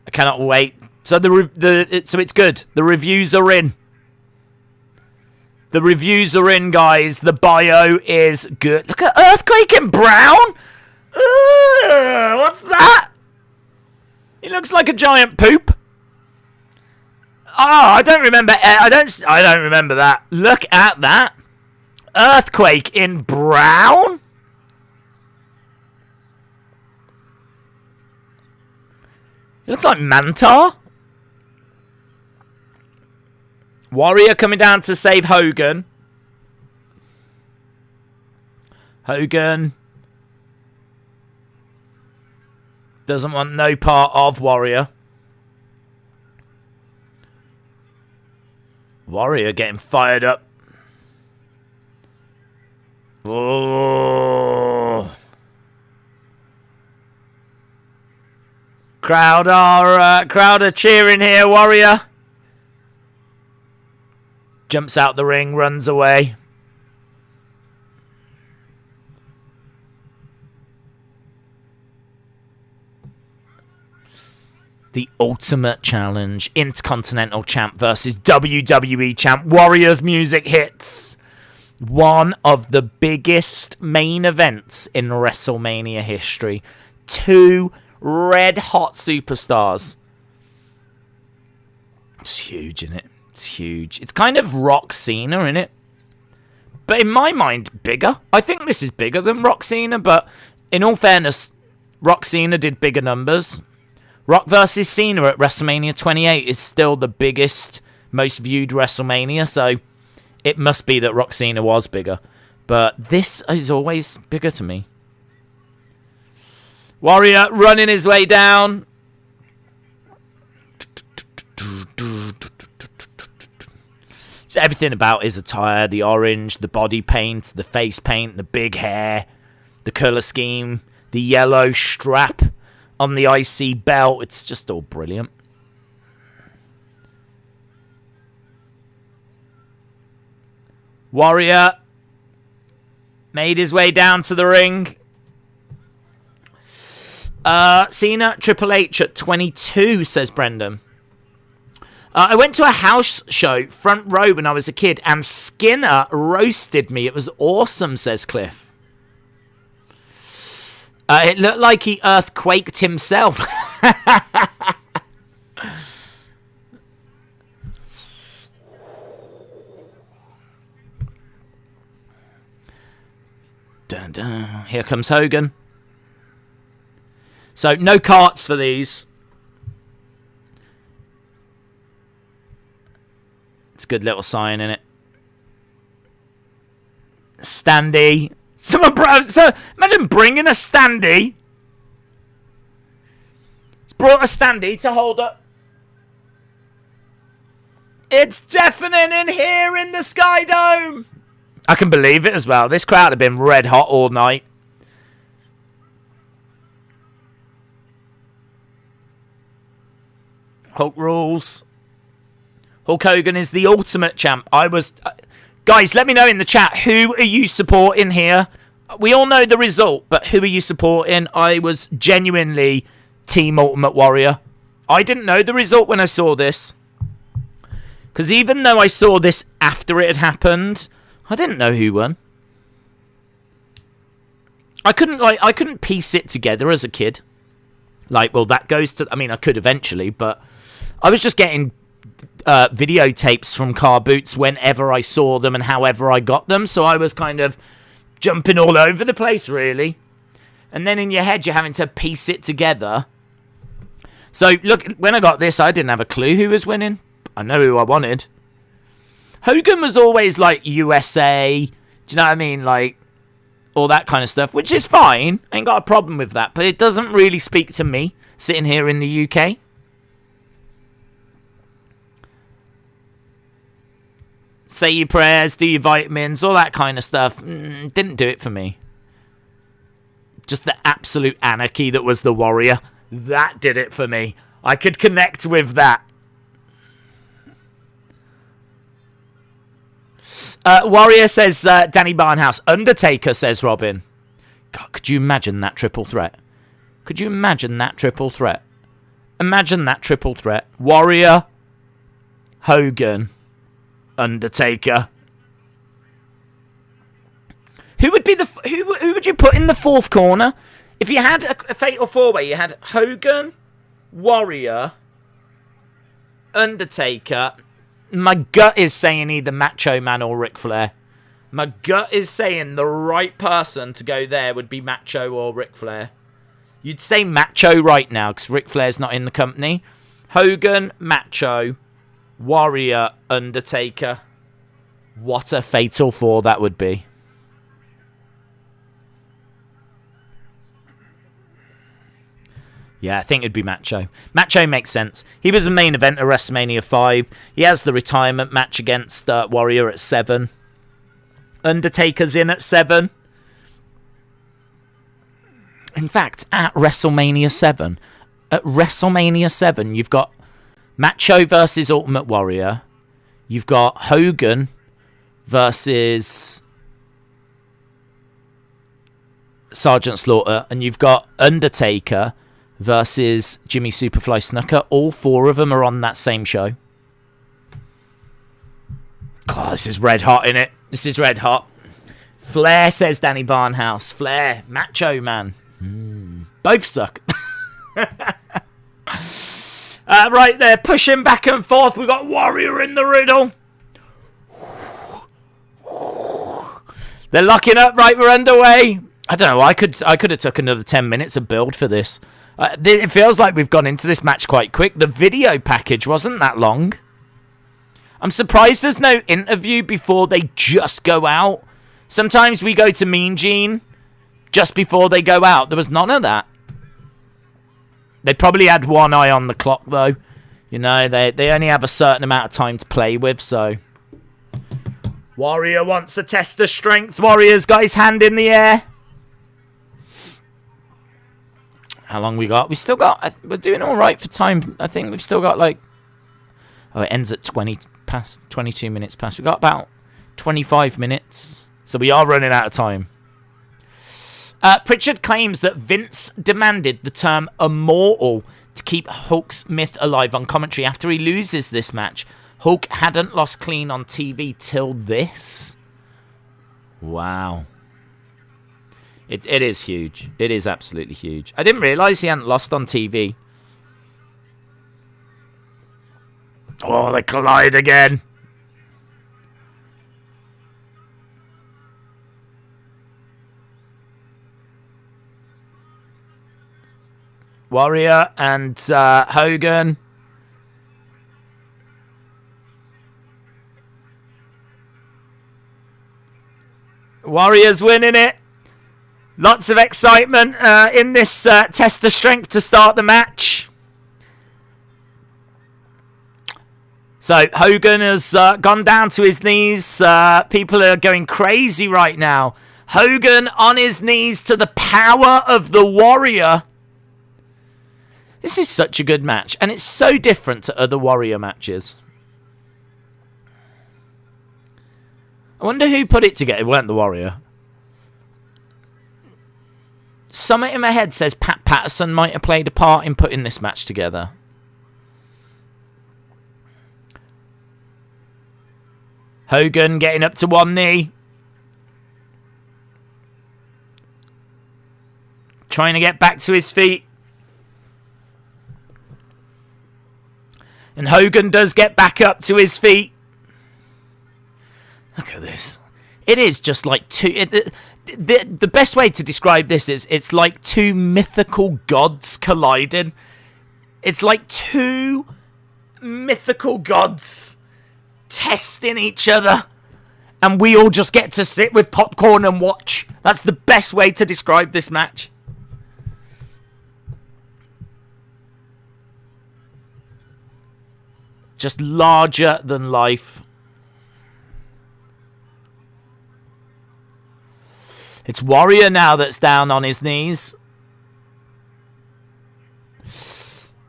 I cannot wait. So so it's good. The reviews are in. The reviews are in, guys. The bio is good. Look at Earthquake in brown. Ugh, what's that? He looks like a giant poop. Oh, I don't remember. I don't remember that. Look at that. Earthquake in brown. He looks like Mantar. Warrior coming down to save Hogan. Hogan doesn't want no part of Warrior. Warrior getting fired up. Oh. Crowd are cheering here. Warrior jumps out the ring, runs away. The Ultimate Challenge, Intercontinental Champ versus WWE Champ. Warrior's music hits. One of the biggest main events in WrestleMania history. Two red hot superstars. It's huge, isn't it? It's huge. It's kind of Rock Cena, isn't it? But in my mind, bigger. I think this is bigger than Rock Cena, but in all fairness, Rock Cena did bigger numbers. Rock versus Cena at WrestleMania 28 is still the biggest, most viewed WrestleMania, so it must be that Rock Cena was bigger. But this is always bigger to me. Warrior running his way down. So everything about his attire, the orange, the body paint, the face paint, the big hair, the colour scheme, the yellow strap on the IC belt. It's just all brilliant. Warrior made his way down to the ring. Cena, Triple H at 22, says Brendan. I went to a house show, front row, when I was a kid, and Skinner roasted me. It was awesome, says Cliff. It looked like he earthquaked himself. Dun, dun. Here comes Hogan. So, no carts for these. It's a good little sign, isn't it? Standee. Imagine bringing a standee. He's brought a standee to hold up. It's deafening in here in the theSkydome. I can believe it as well. This crowd have been red hot all night. Hulk rules. Hulk Hogan is the ultimate champ. Guys, let me know in the chat, who are you supporting here? We all know the result, but who are you supporting? I was genuinely Team Ultimate Warrior. I didn't know the result when I saw this. Because even though I saw this after it had happened, I didn't know who won. I couldn't piece it together as a kid. Well, that goes to... I mean, I could eventually, but I was just getting videotapes from car boots whenever I saw them and however I got them. So I was kind of jumping all over the place, really. And then in your head, you're having to piece it together. So, look, when I got this, I didn't have a clue who was winning. I know who I wanted. Hogan was always USA. Do you know what I mean? All that kind of stuff, which is fine. I ain't got a problem with that. But it doesn't really speak to me sitting here in the UK. Say your prayers, do your vitamins, all that kind of stuff. Didn't do it for me. Just the absolute anarchy that was the Warrior. That did it for me. I could connect with that. Warrior says Danny Barnhouse. Undertaker, says Robin. God, could you imagine that triple threat? Could you imagine that triple threat? Imagine that triple threat. Warrior, Hogan, Undertaker. Who would be who would you put in the fourth corner? If you had a fatal four-way, you had Hogan, Warrior, Undertaker. My gut is saying either Macho Man or Ric Flair. My gut is saying the right person to go there would be Macho or Ric Flair. You'd say Macho right now because Ric Flair's not in the company. Hogan, Macho, Warrior, Undertaker. What a fatal four that would be. Yeah, I think it'd be Macho. Macho makes sense. He was the main event of WrestleMania 5. He has the retirement match against Warrior at 7. Undertaker's in at 7. In fact, at WrestleMania 7. At WrestleMania 7, you've got Macho versus Ultimate Warrior. You've got Hogan versus Sergeant Slaughter. And you've got Undertaker versus Jimmy Superfly Snuka. All four of them are on that same show. God, this is red hot, innit? This is red hot. Flair, says Danny Barnhouse. Flair, Macho Man. Both suck. Right there, pushing back and forth. We've got Warrior in the riddle. They're locking up. Right, we're underway. I don't know. I could have took another 10 minutes of build for this. It feels like we've gone into this match quite quick. The video package wasn't that long. I'm surprised there's no interview before they just go out. Sometimes we go to Mean Gene just before they go out. There was none of that. They probably had one eye on the clock, though. You know, they only have a certain amount of time to play with, so... Warrior wants a test of strength. Warrior's got his hand in the air. How long we got? We still got... We're doing all right for time. I think we've still got, like... Oh, it ends at 22 minutes past. We've got about 25 minutes. So we are running out of time. Pritchard claims that Vince demanded the term immortal to keep Hulk's myth alive on commentary after he loses this match. Hulk hadn't lost clean on TV till this. Wow. It is huge. It is absolutely huge. I didn't realise he hadn't lost on TV. Oh, they collide again. Warrior and Hogan. Warrior's winning it. Lots of excitement in this test of strength to start the match. So Hogan has gone down to his knees. People are going crazy right now. Hogan on his knees to the power of the Warrior. This is such a good match, and it's so different to other Warrior matches. I wonder who put it together. It weren't the Warrior. Something in my head says Pat Patterson might have played a part in putting this match together. Hogan getting up to one knee. Trying to get back to his feet. And Hogan does get back up to his feet. Look at this. It is just like two... The best way to describe this is it's like two mythical gods colliding. It's like two mythical gods testing each other. And we all just get to sit with popcorn and watch. That's the best way to describe this match. Just larger than life. It's Warrior now that's down on his knees.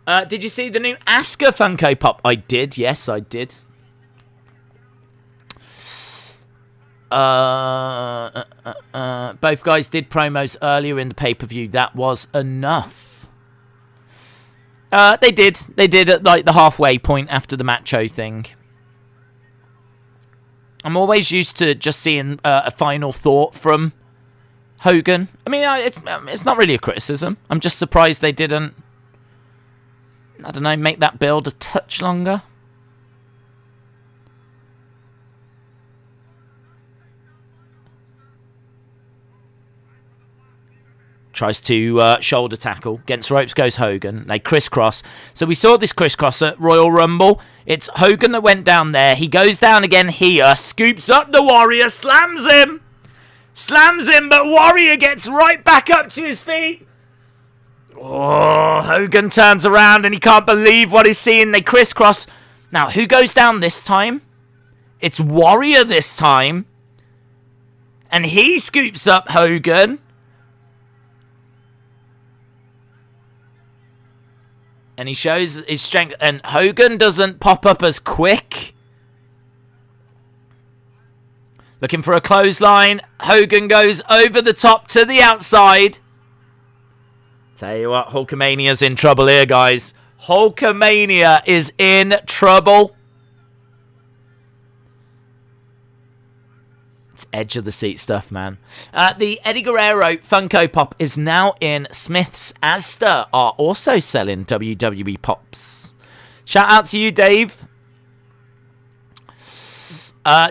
Did you see the new Asuka Funko Pop? I did. Yes, I did. Both guys did promos earlier in the pay-per-view. That was enough. They did. They did at like the halfway point after the macho thing. I'm always used to just seeing a final thought from Hogan. I mean, it's not really a criticism. I'm just surprised they didn't, I don't know, make that build a touch longer. Tries to shoulder tackle. Against ropes goes Hogan. They crisscross. So we saw this crisscross at Royal Rumble. It's Hogan that went down there. He goes down again here. Scoops up the Warrior. Slams him. Slams him, but Warrior gets right back up to his feet. Oh, Hogan turns around and he can't believe what he's seeing. They crisscross. Now, who goes down this time? It's Warrior this time. And he scoops up Hogan. And he shows his strength. And Hogan doesn't pop up as quick. Looking for a clothesline. Hogan goes over the top to the outside. Tell you what, Hulkamania's in trouble here, guys. Hulkamania is in trouble. It's edge of the seat stuff, man. The Eddie Guerrero Funko Pop is now in Smith's. Asda are also selling WWE Pops. Shout out to you, Dave.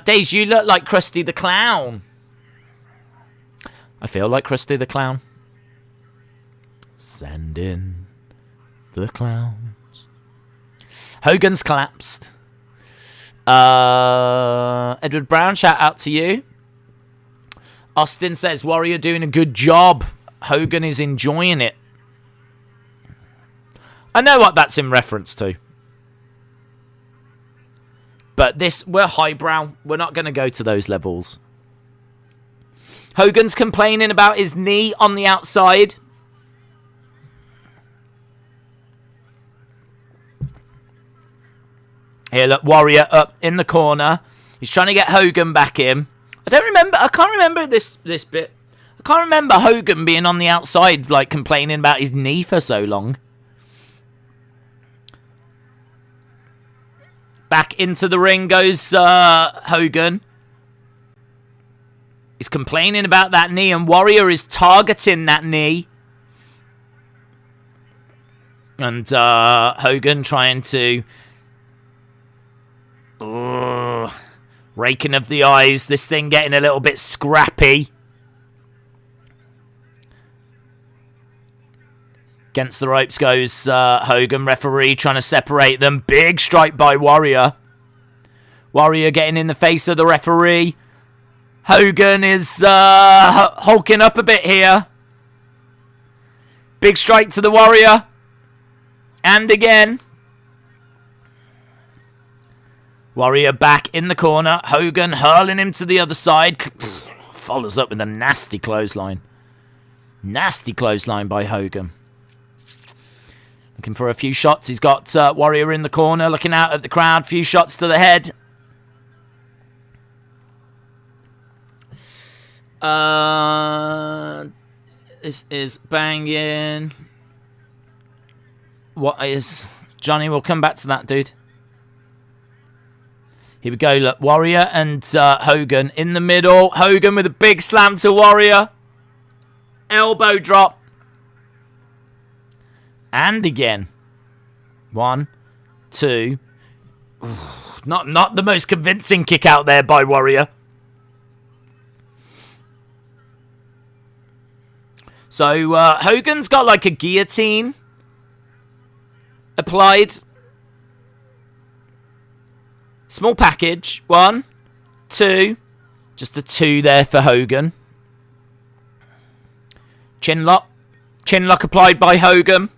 Days, you look like Krusty the Clown. I feel like Krusty the Clown. Send in the clowns. Hogan's collapsed. Edward Brown, shout out to you. Austin says, Warrior doing a good job. Hogan is enjoying it. I know what that's in reference to. But this, we're highbrow. We're not going to go to those levels. Hogan's complaining about his knee on the outside. Here, look, Warrior up in the corner. He's trying to get Hogan back in. I can't remember this bit. can't remember Hogan being on the outside, like, complaining about his knee for so long. Back into the ring goes Hogan. He's complaining about that knee, and Warrior is targeting that knee. And Hogan trying to... raking of the eyes. This thing getting a little bit scrappy. Against the ropes goes Hogan. Referee trying to separate them. Big strike by Warrior. Warrior getting in the face of the referee. Hogan is hulking up a bit here. Big strike to the Warrior. And again. Warrior back in the corner. Hogan hurling him to the other side. Follows up with a nasty clothesline. Nasty clothesline by Hogan. Looking for a few shots. He's got Warrior in the corner. Looking out at the crowd. Few shots to the head. This is banging. What is... Johnny, we'll come back to that, dude. Here we go, look. Warrior and Hogan in the middle. Hogan with a big slam to Warrior. Elbow drop. And again. 1, 2. Not the most convincing kick out there by Warrior. So Hogan's got like a guillotine applied. Small package. 1, 2. Just a 2 there for Hogan. Chin lock. Chin lock applied by Hogan.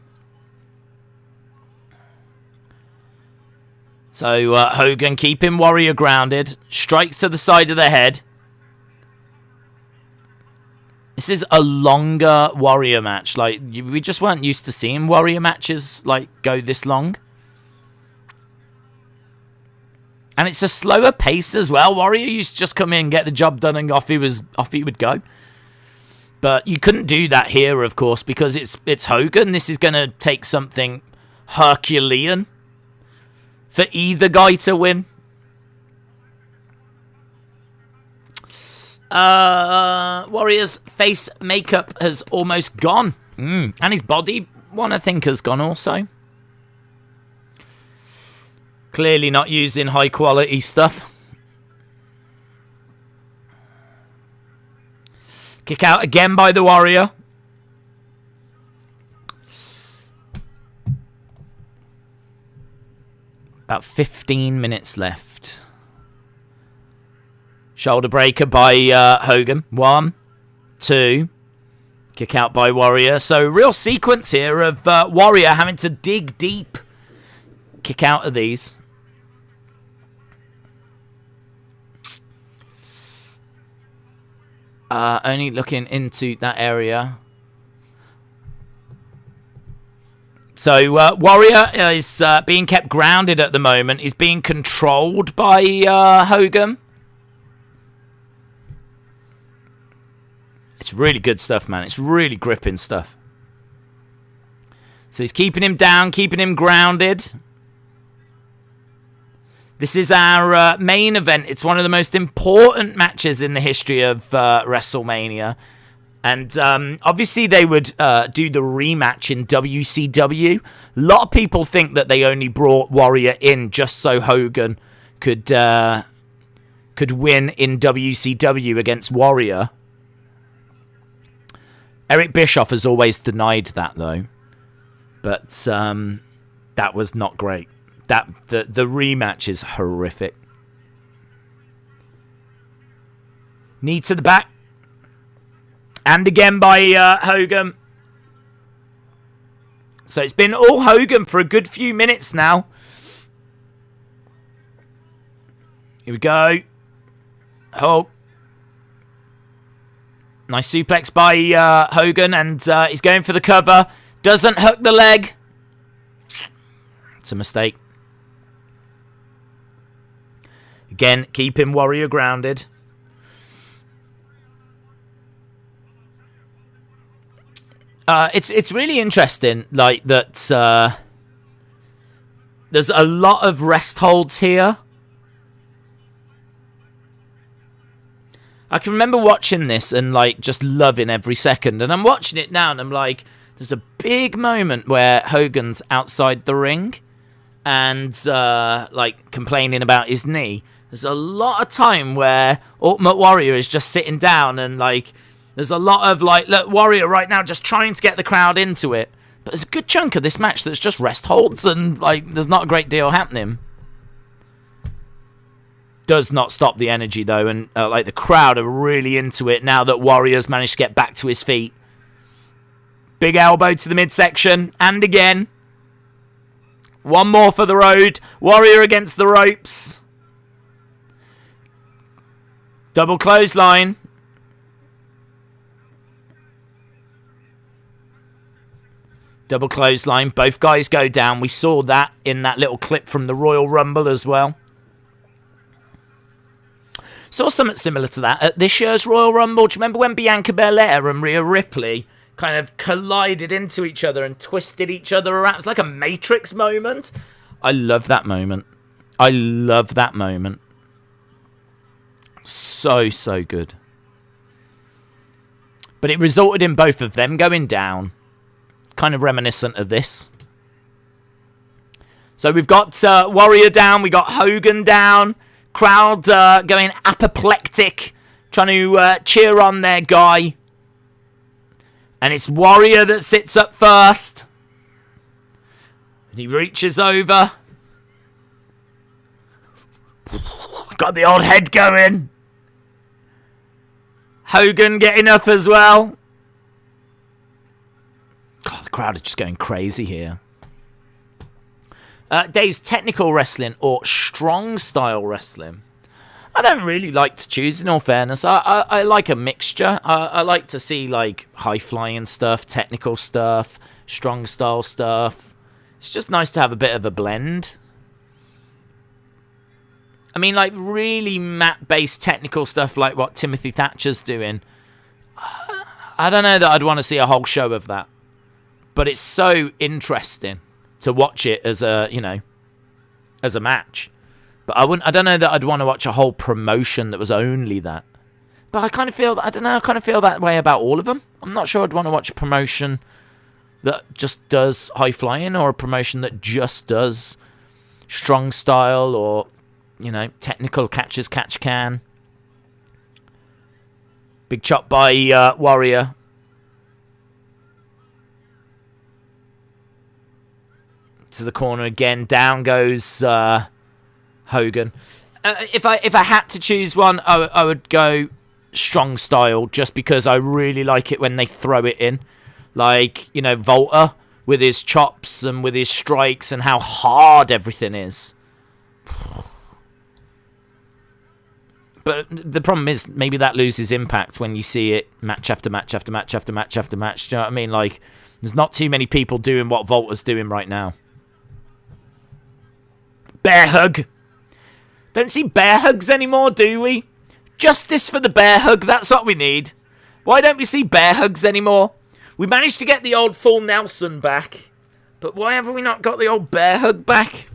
So Hogan keeping Warrior grounded. Strikes to the side of the head. This is a longer Warrior match. Like, we just weren't used to seeing Warrior matches like go this long. And it's a slower pace as well. Warrior used to just come in, get the job done, and off he would go. But you couldn't do that here, of course, because it's Hogan. This is going to take something Herculean for either guy to win. Warrior's face makeup has almost gone. And his body one, I think, has gone also. Clearly not using high quality stuff. Kick out again by the Warrior. About 15 minutes left. Shoulder breaker by Hogan. 1, 2. Kick out by Warrior. So real sequence here of Warrior having to dig deep. Kick out of these. Only looking into that area. So Warrior is being kept grounded at the moment. He's being controlled by Hogan. It's really good stuff, man. It's really gripping stuff. So he's keeping him down, keeping him grounded. This is our main event. It's one of the most important matches in the history of WrestleMania. And obviously they would do the rematch in WCW. A lot of people think that they only brought Warrior in just so Hogan could win in WCW against Warrior. Eric Bischoff has always denied that, though. But that was not great. The rematch is horrific. Knee to the back. And again by Hogan. So it's been all Hogan for a good few minutes now. Here we go. Oh. Nice suplex by Hogan. And he's going for the cover. Doesn't hook the leg. It's a mistake. Again, keeping Warrior grounded. It's really interesting, like, that there's a lot of rest holds here. I can remember watching this and, like, just loving every second. And I'm watching it now and I'm like, there's a big moment where Hogan's outside the ring and, like, complaining about his knee. There's a lot of time where Ultimate Warrior is just sitting down and, like, there's a lot of, like, look, Warrior right now just trying to get the crowd into it. But there's a good chunk of this match that's just rest holds and, like, there's not a great deal happening. Does not stop the energy, though, and, like, the crowd are really into it now that Warrior's managed to get back to his feet. Big elbow to the midsection, and again. One more for the road. Warrior against the ropes. Double clothesline. Double clothesline. Both guys go down. We saw that in that little clip from the Royal Rumble as well. Saw something similar to that at this year's Royal Rumble. Do you remember when Bianca Belair and Rhea Ripley kind of collided into each other and twisted each other around? It's like a Matrix moment. I love that moment. I love that moment. So, so good. But it resulted in both of them going down. Kind of reminiscent of this. So we've got Warrior down. We got Hogan down. Crowd going apoplectic. Trying to cheer on their guy. And it's Warrior that sits up first. And he reaches over. Got the old head going. Hogan getting up as well. God, the crowd are just going crazy here. Days technical wrestling or strong style wrestling. I don't really like to choose, in all fairness. I like a mixture. I like to see, like, high flying stuff, technical stuff, strong style stuff. It's just nice to have a bit of a blend. I mean, like, really mat-based technical stuff like what Timothy Thatcher's doing. I don't know that I'd want to see a whole show of that. But it's so interesting to watch it as a, you know, as a match. But I don't know that I'd want to watch a whole promotion that was only that. But I kind of feel, I don't know, I kind of feel that way about all of them. I'm not sure I'd want to watch a promotion that just does high flying or a promotion that just does strong style or, you know, technical catches, catch can. Big chop by Warrior. To the corner again. Down goes Hogan. If I had to choose one, I would go strong style, just because I really like it when they throw it in. Like, you know, Volta with his chops and with his strikes and how hard everything is. But the problem is, maybe that loses impact when you see it match after match after match after match after match. Do you know what I mean? Like, there's not too many people doing what Volta's doing right now. Bear hug. Don't see bear hugs anymore, do we? Justice for the bear hug, that's what we need. Why don't we see bear hugs anymore? We managed to get the old full Nelson back. But why have we not got the old bear hug back?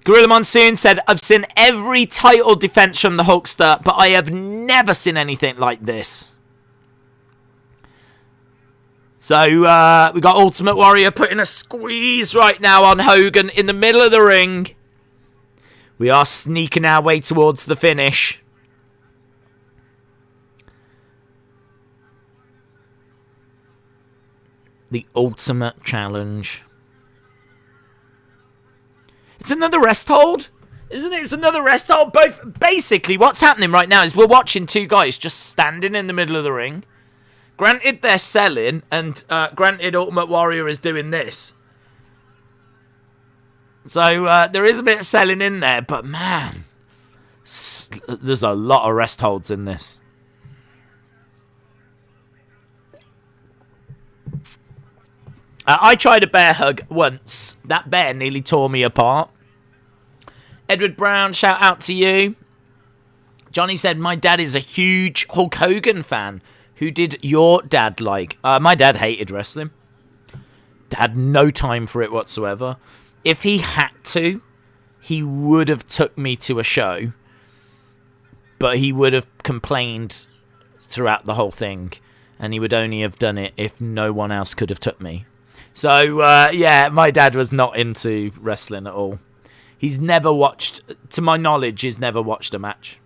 Gorilla Monsoon said, I've seen every title defense from the Hulkster, but I have never seen anything like this. So, we got Ultimate Warrior putting a squeeze right now on Hogan in the middle of the ring. We are sneaking our way towards the finish. The ultimate challenge. It's another rest hold, isn't it? It's another rest hold. Both, basically, what's happening right now is we're watching two guys just standing in the middle of the ring. Granted, they're selling, and granted, Ultimate Warrior is doing this. So, there is a bit of selling in there, but man, there's a lot of rest holds in this. I tried a bear hug once. That bear nearly tore me apart. Edward Brown, shout out to you. Johnny said, my dad is a huge Hulk Hogan fan. Who did your dad like? My dad hated wrestling. Had no time for it whatsoever. If he had to, he would have took me to a show, but he would have complained throughout the whole thing, and he would only have done it if no one else could have took me. So, yeah, my dad was not into wrestling at all. He's never watched, to my knowledge, he's never watched a match.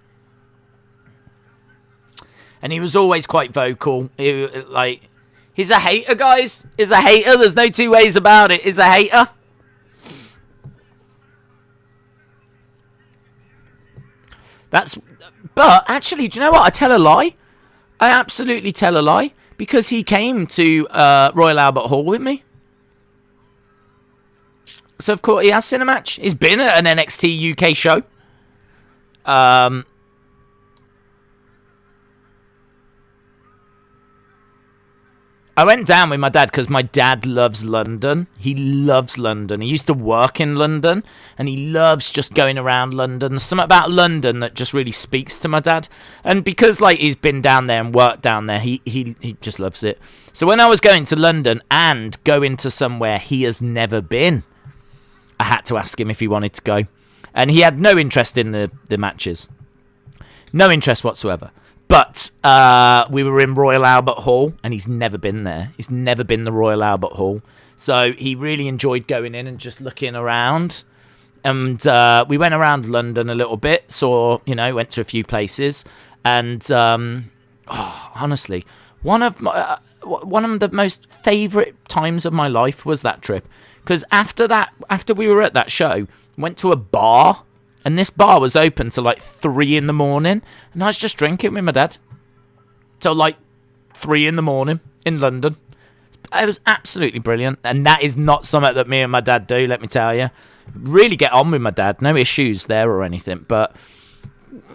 And he was always quite vocal. He's a hater, guys. He's a hater. There's no two ways about it. He's a hater. But actually, do you know what? I tell a lie. I absolutely tell a lie. Because he came to Royal Albert Hall with me. So, of course, he has seen a match. He's been at an NXT UK show. I went down with my dad because my dad loves London. He loves London. He used to work in London, and he loves just going around London. There's something about London that just really speaks to my dad. And because he's been down there and worked down there, he just loves it. So when I was going to London and going to somewhere he has never been, I had to ask him if he wanted to go. And he had no interest in the matches. No interest whatsoever. But we were in Royal Albert Hall, and he's never been there. He's never been to Royal Albert Hall. So he really enjoyed going in and just looking around. And we went around London a little bit, went to a few places. And honestly, one of the most favourite times of my life was that trip. Because after we were at that show, went to a bar. And this bar was open till 3 in the morning. And I was just drinking with my dad. Till 3 in the morning in London. It was absolutely brilliant. And that is not something that me and my dad do, let me tell you. Really get on with my dad. No issues there or anything. But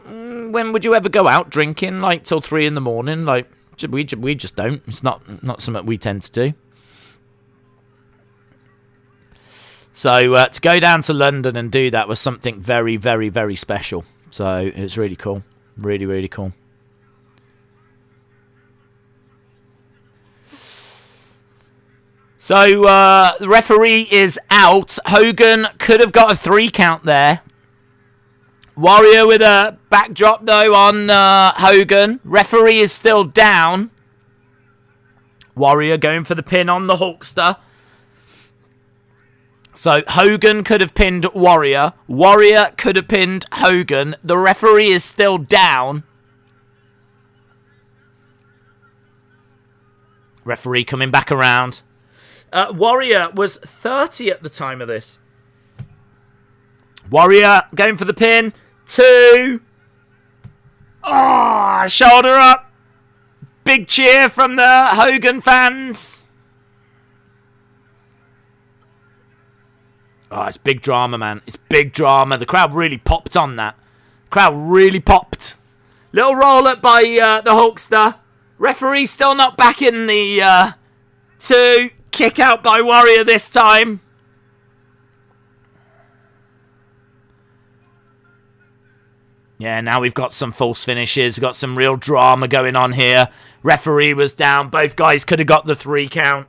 when would you ever go out drinking till 3 in the morning? We just don't. It's not something we tend to do. So to go down to London and do that was something very, very, very special. So it was really cool. Really, really cool. So the referee is out. Hogan could have got a 3 count there. Warrior with a backdrop though on Hogan. Referee is still down. Warrior going for the pin on the Hulkster. So Hogan could have pinned Warrior. Warrior could have pinned Hogan. The referee is still down. Referee coming back around. Warrior was 30 at the time of this. Warrior going for the pin. 2. Oh, shoulder up. Big cheer from the Hogan fans. Oh, it's big drama, man. It's big drama. The crowd really popped on that. Crowd really popped. Little roll up by the Hulkster. Referee still not back in the 2. Kick out by Warrior this time. Yeah, now we've got some false finishes. We've got some real drama going on here. Referee was down. Both guys could have got the 3 count.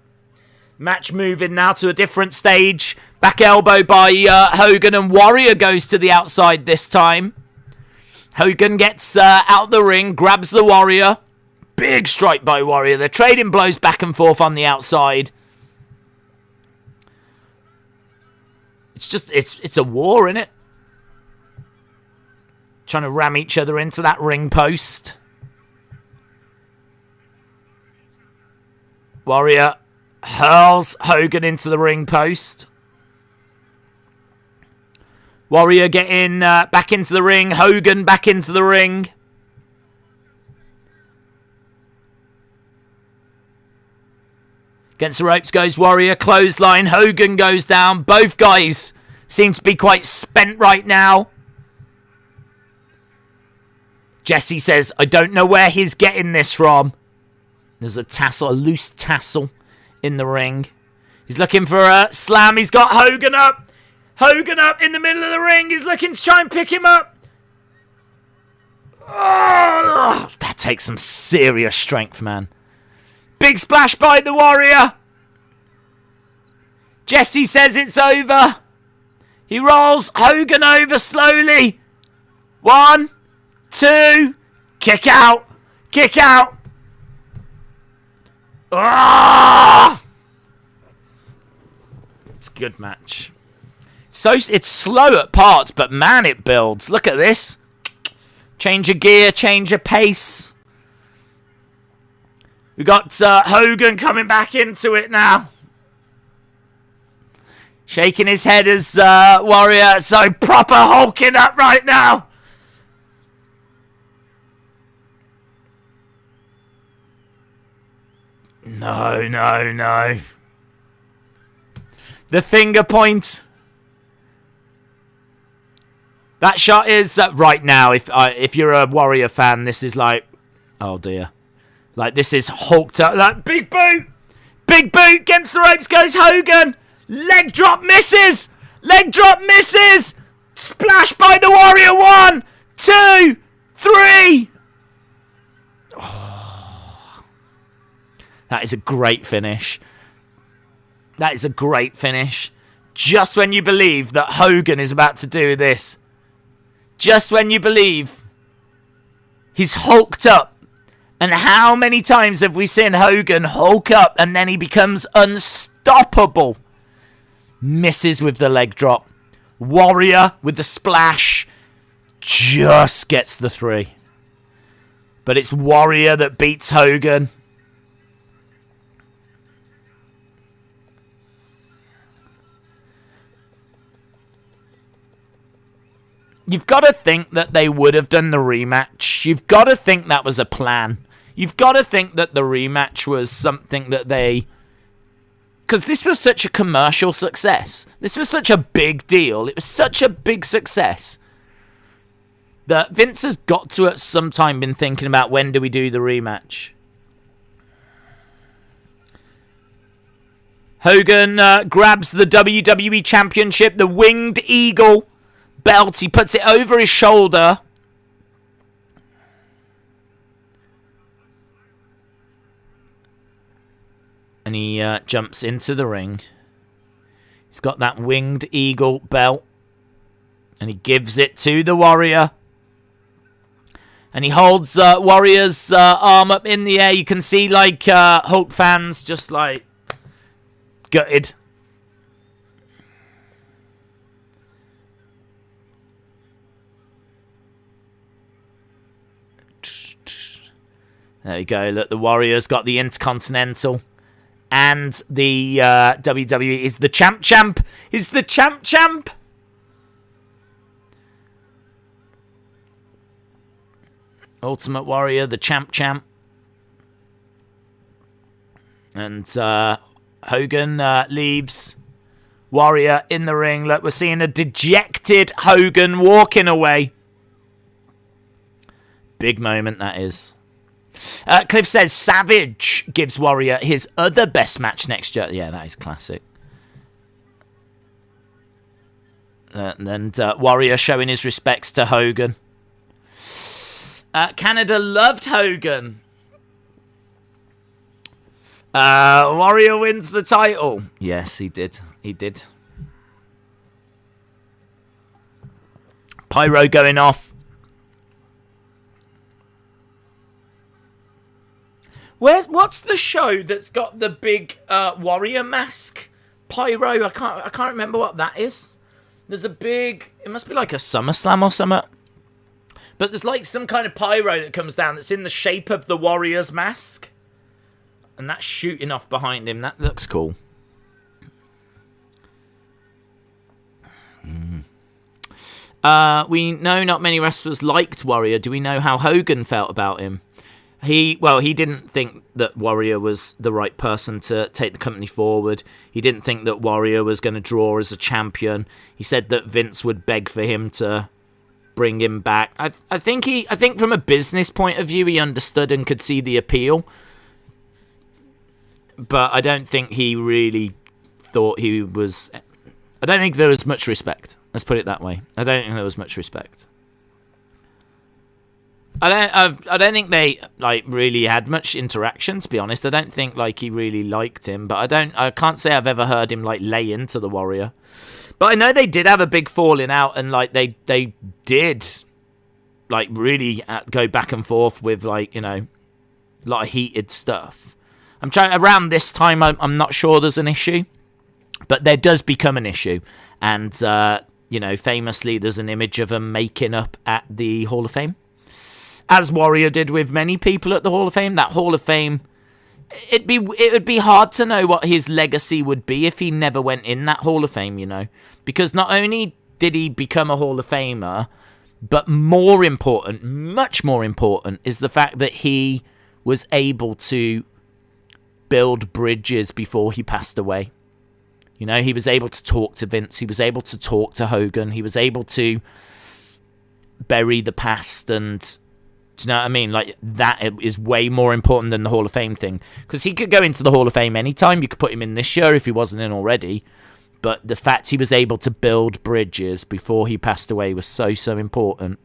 Match moving now to a different stage. Back elbow by Hogan, and Warrior goes to the outside this time. Hogan gets out the ring, grabs the Warrior. Big strike by Warrior. They're trading blows back and forth on the outside. It's a war, innit? Trying to ram each other into that ring post. Warrior hurls Hogan into the ring post. Warrior getting back into the ring. Hogan back into the ring. Against the ropes goes Warrior. Clothesline. Hogan goes down. Both guys seem to be quite spent right now. Jesse says, I don't know where he's getting this from. There's a tassel, a loose tassel in the ring. He's looking for a slam. He's got Hogan up. Hogan up in the middle of the ring. He's looking to try and pick him up. Oh, that takes some serious strength, man. Big splash by the Warrior. Jesse says it's over. He rolls Hogan over slowly. 1, 2, kick out. Kick out. Oh! It's a good match. So it's slow at parts, but man, it builds. Look at this. Change of gear, change of pace. We got Hogan coming back into it now. Shaking his head as Warrior, so proper hulking up right now. No, no, no. The finger point. That shot is right now. If you're a Warrior fan, this is like, oh dear, like this is hulked up. That big boot against the ropes goes Hogan. Leg drop misses. Leg drop misses. Splash by the Warrior. 1, 2, 3. Oh. That is a great finish. That is a great finish. Just when you believe that Hogan is about to do this. Just when you believe he's hulked up. And how many times have we seen Hogan hulk up and then he becomes unstoppable? Misses with the leg drop. Warrior with the splash. Just gets the 3. But it's Warrior that beats Hogan. You've got to think that they would have done the rematch. You've got to think that was a plan. You've got to think that the rematch was something that they... Because this was such a commercial success. This was such a big deal. It was such a big success that Vince has got to at some time been thinking about when do we do the rematch. Hogan grabs the WWE Championship, the Winged Eagle belt. He puts it over his shoulder. And he jumps into the ring. He's got that Winged Eagle belt. And he gives it to the Warrior. And he holds Warrior's arm up in the air. You can see like Hulk fans just like gutted. There you go. Look, the Warrior's got the Intercontinental. And the WWE is the champ. Is the champ. Ultimate Warrior, the champ. And Hogan leaves Warrior in the ring. Look, we're seeing a dejected Hogan walking away. Big moment that is. Cliff says Savage gives Warrior his other best match next year. Yeah, that is classic. And Warrior showing his respects to Hogan. Canada loved Hogan. Warrior wins the title. Yes, he did. He did. Pyro going off. What's the show that's got the big Warrior mask? Pyro. I can't remember what that is. There's a big... It must be like a SummerSlam or something. But there's like some kind of pyro that comes down that's in the shape of the Warrior's mask. And that's shooting off behind him. That looks cool. We know not many wrestlers liked Warrior. Do we know how Hogan felt about him? He didn't think that Warrior was the right person to take the company forward. He didn't think that Warrior was going to draw as a champion. He said that Vince would beg for him to bring him back. I think from a business point of view, he understood and could see the appeal. But I don't think he really thought he was... I don't think there was much respect. Let's put it that way. I don't think there was much respect. I don't think they like really had much interaction, to be honest. I don't think like he really liked him, but I can't say I've ever heard him like lay into the Warrior. But I know they did have a big falling out, and like they did like really go back and forth with like, you know, a lot of heated stuff. I'm trying around this time. I'm not sure there's an issue, but there does become an issue, and you know, famously there's an image of him making up at the Hall of Fame. As Warrior did with many people at the Hall of Fame. That Hall of Fame, it would be hard to know what his legacy would be if he never went in that Hall of Fame, you know. Because not only did he become a Hall of Famer, but more important, much more important, is the fact that he was able to build bridges before he passed away. You know, he was able to talk to Vince. He was able to talk to Hogan. He was able to bury the past and... Do you know what I mean? Like, that is way more important than the Hall of Fame thing. Because he could go into the Hall of Fame anytime. You could put him in this year if he wasn't in already. But the fact he was able to build bridges before he passed away was so, so important.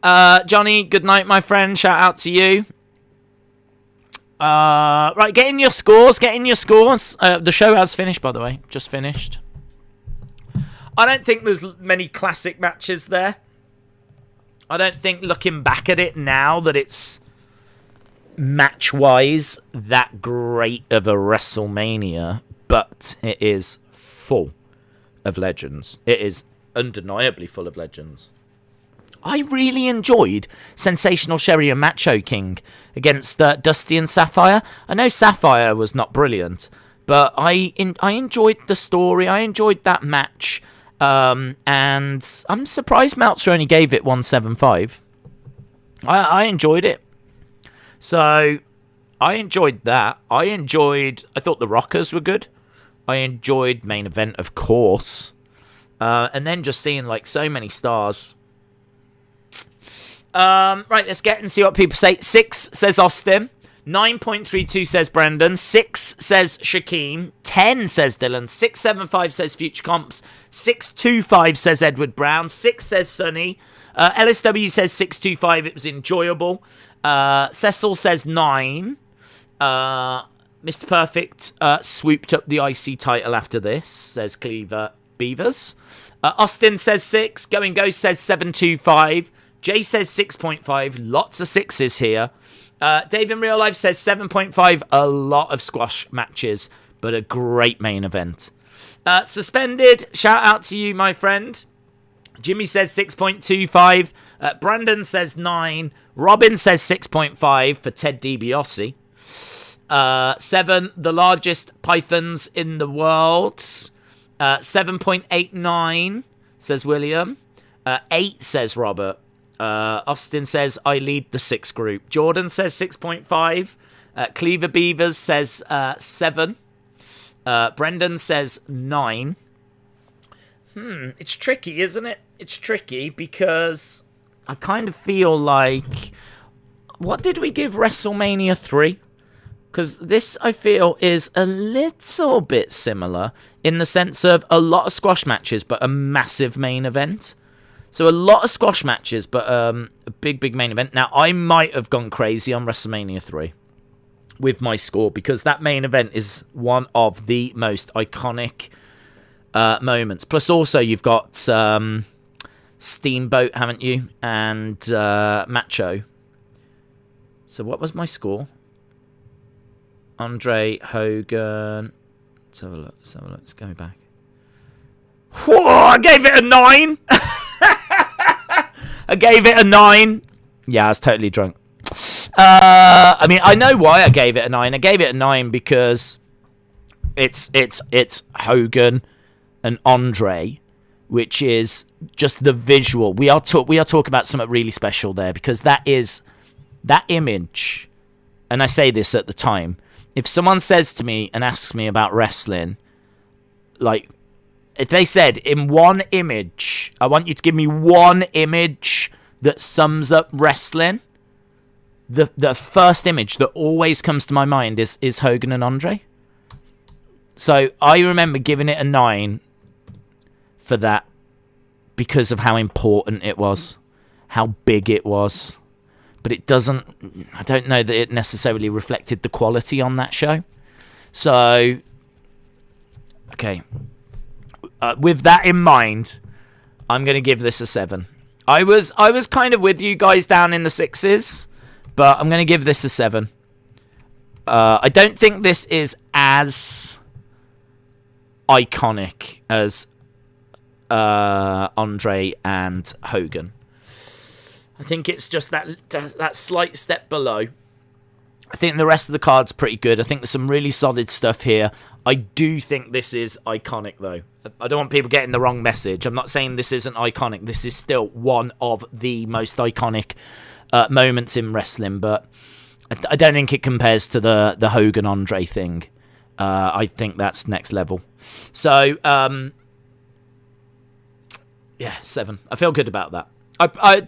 Johnny, good night, my friend. Shout out to you. Right, get in your scores. Get in your scores. The show has finished, by the way. Just finished. I don't think there's many classic matches there. I don't think, looking back at it now, that it's match-wise that great of a WrestleMania, but it is full of legends. It is undeniably full of legends. I really enjoyed Sensational Sherry and Macho King against Dusty and Sapphire. I know Sapphire was not brilliant, but I enjoyed the story. I enjoyed that match. And I'm surprised Meltzer only gave it 175. I enjoyed it. So, I enjoyed that. I thought the Rockers were good. I enjoyed main event, of course. And then just seeing, like, so many stars. Right, let's get and see what people say. 6 says Austin. 9.32 says Brendan. 6 says Shaquem. 10 says Dylan. 675 says Future Comps. 625 says Edward Brown. 6 says Sonny. LSW says 625. It was enjoyable. Cecil says 9. Mr. Perfect swooped up the IC title after this, says Cleaver Beavers. Austin says 6. Going Ghost says 725. Jay says 6.5. Lots of 6s here. Dave in Real Life says 7.5. A lot of squash matches, but a great main event. Suspended, shout out to you, my friend. Jimmy says 6.25. Brandon says 9. Robin says 6.5 for Ted DiBiase. 7, the largest pythons in the world. 7.89 says William. 8 says Robert. Austin says, I lead the 6 group. Jordan says 6.5. Cleaver Beavers says 7. Brendan says 9. It's tricky, isn't it? It's tricky because I kind of feel like... What did we give WrestleMania 3? Because this, I feel, is a little bit similar in the sense of a lot of squash matches, but a massive main event. So a lot of squash matches, but a big main event. Now, I might have gone crazy on WrestleMania 3 with my score because that main event is one of the most iconic moments. Plus, also, you've got Steamboat, haven't you? And Macho. So what was my score? André, Hogan. Let's have a look. Let's go back. Whoa, I gave it a 9. I gave it a 9. Yeah, I was totally drunk. I mean, I know why I gave it a 9. I gave it a 9 because it's Hogan and André, which is just the visual. We are talking about something really special there because that image. And I say this at the time. If someone says to me and asks me about wrestling, like, if they said, in one image, I want you to give me one image that sums up wrestling, the first image that always comes to my mind is Hogan and André. So I remember giving it a 9 for that because of how important it was. how big it was. But it doesn't... I don't know that it necessarily reflected the quality on that show. So... Okay. With that in mind, I'm going to give this a 7. I was kind of with you guys down in the 6s, but I'm going to give this a 7. I don't think this is as iconic as André and Hogan. I think it's just that slight step below. I think the rest of the card's pretty good. I think there's some really solid stuff here. I do think this is iconic, though. I don't want people getting the wrong message. I'm not saying this isn't iconic. This is still one of the most iconic moments in wrestling, but I don't think it compares to the Hogan-Andre thing. I think that's next level. So, yeah, 7. I feel good about that.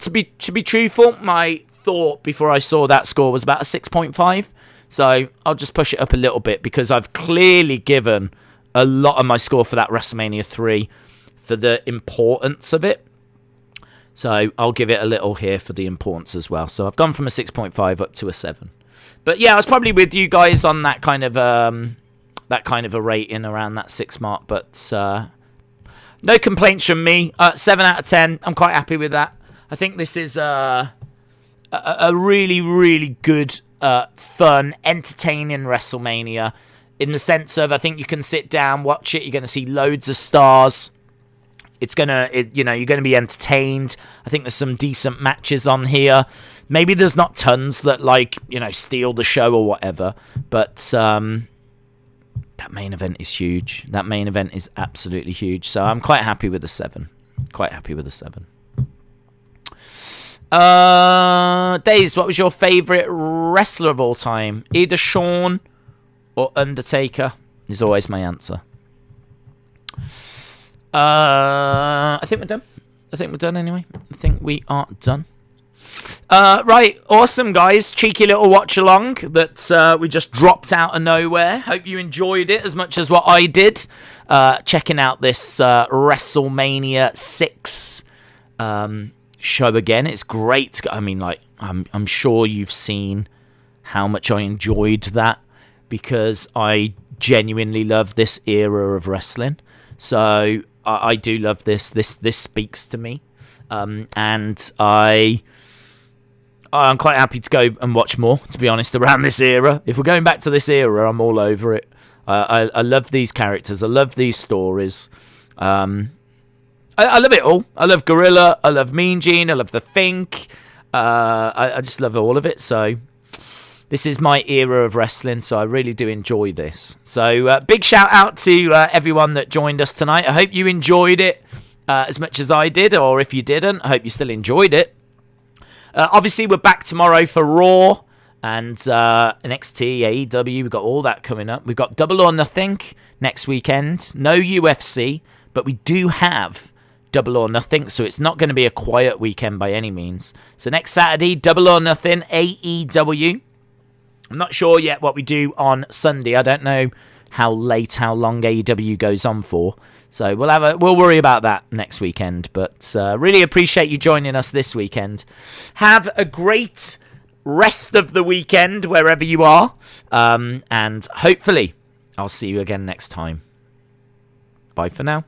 To be truthful, my thought before I saw that score was about a 6.5. So I'll just push it up a little bit because I've clearly given a lot of my score for that WrestleMania 3 for the importance of it. So I'll give it a little here for the importance as well. So I've gone from a 6.5 up to a 7. But yeah, I was probably with you guys on that kind of a rating around that 6 mark. But no complaints from me. 7 out of 10. I'm quite happy with that. I think this is a really, really good, fun, entertaining WrestleMania. In the sense of, I think you can sit down, watch it. You're going to see loads of stars. You're going to be entertained. I think there's some decent matches on here. Maybe there's not tons that, steal the show or whatever. But that main event is huge. That main event is absolutely huge. So I'm quite happy with the 7. Quite happy with the 7. Days, what was your favourite wrestler of all time? Either Shawn or Undertaker is always my answer. I think we're done anyway. I think we are done. Right, awesome, guys. Cheeky little watch along that we just dropped out of nowhere. Hope you enjoyed it as much as what I did. Checking out this WrestleMania 6 show again. It's great. I mean, I'm sure you've seen how much I enjoyed that because I genuinely love this era of wrestling. So I do love this. This speaks to me, and I'm quite happy to go and watch more, to be honest, around this era. If we're going back to this era, I'm all over it. I love these characters. I love these stories. I love it all. I love Gorilla. I love Mean Gene. I love The Fink. I just love all of it. So this is my era of wrestling, so I really do enjoy this. So big shout out to everyone that joined us tonight. I hope you enjoyed it as much as I did, or if you didn't, I hope you still enjoyed it. Obviously, we're back tomorrow for Raw and NXT, AEW. We've got all that coming up. We've got Double or Nothing next weekend. No UFC, but we do have Double or Nothing, so it's not going to be a quiet weekend by any means. So next Saturday, Double or Nothing, AEW. I'm not sure yet what we do on Sunday. I don't know how long AEW goes on for. So we'll worry about that next weekend. But really appreciate you joining us this weekend. Have a great rest of the weekend wherever you are. And hopefully I'll see you again next time. Bye for now.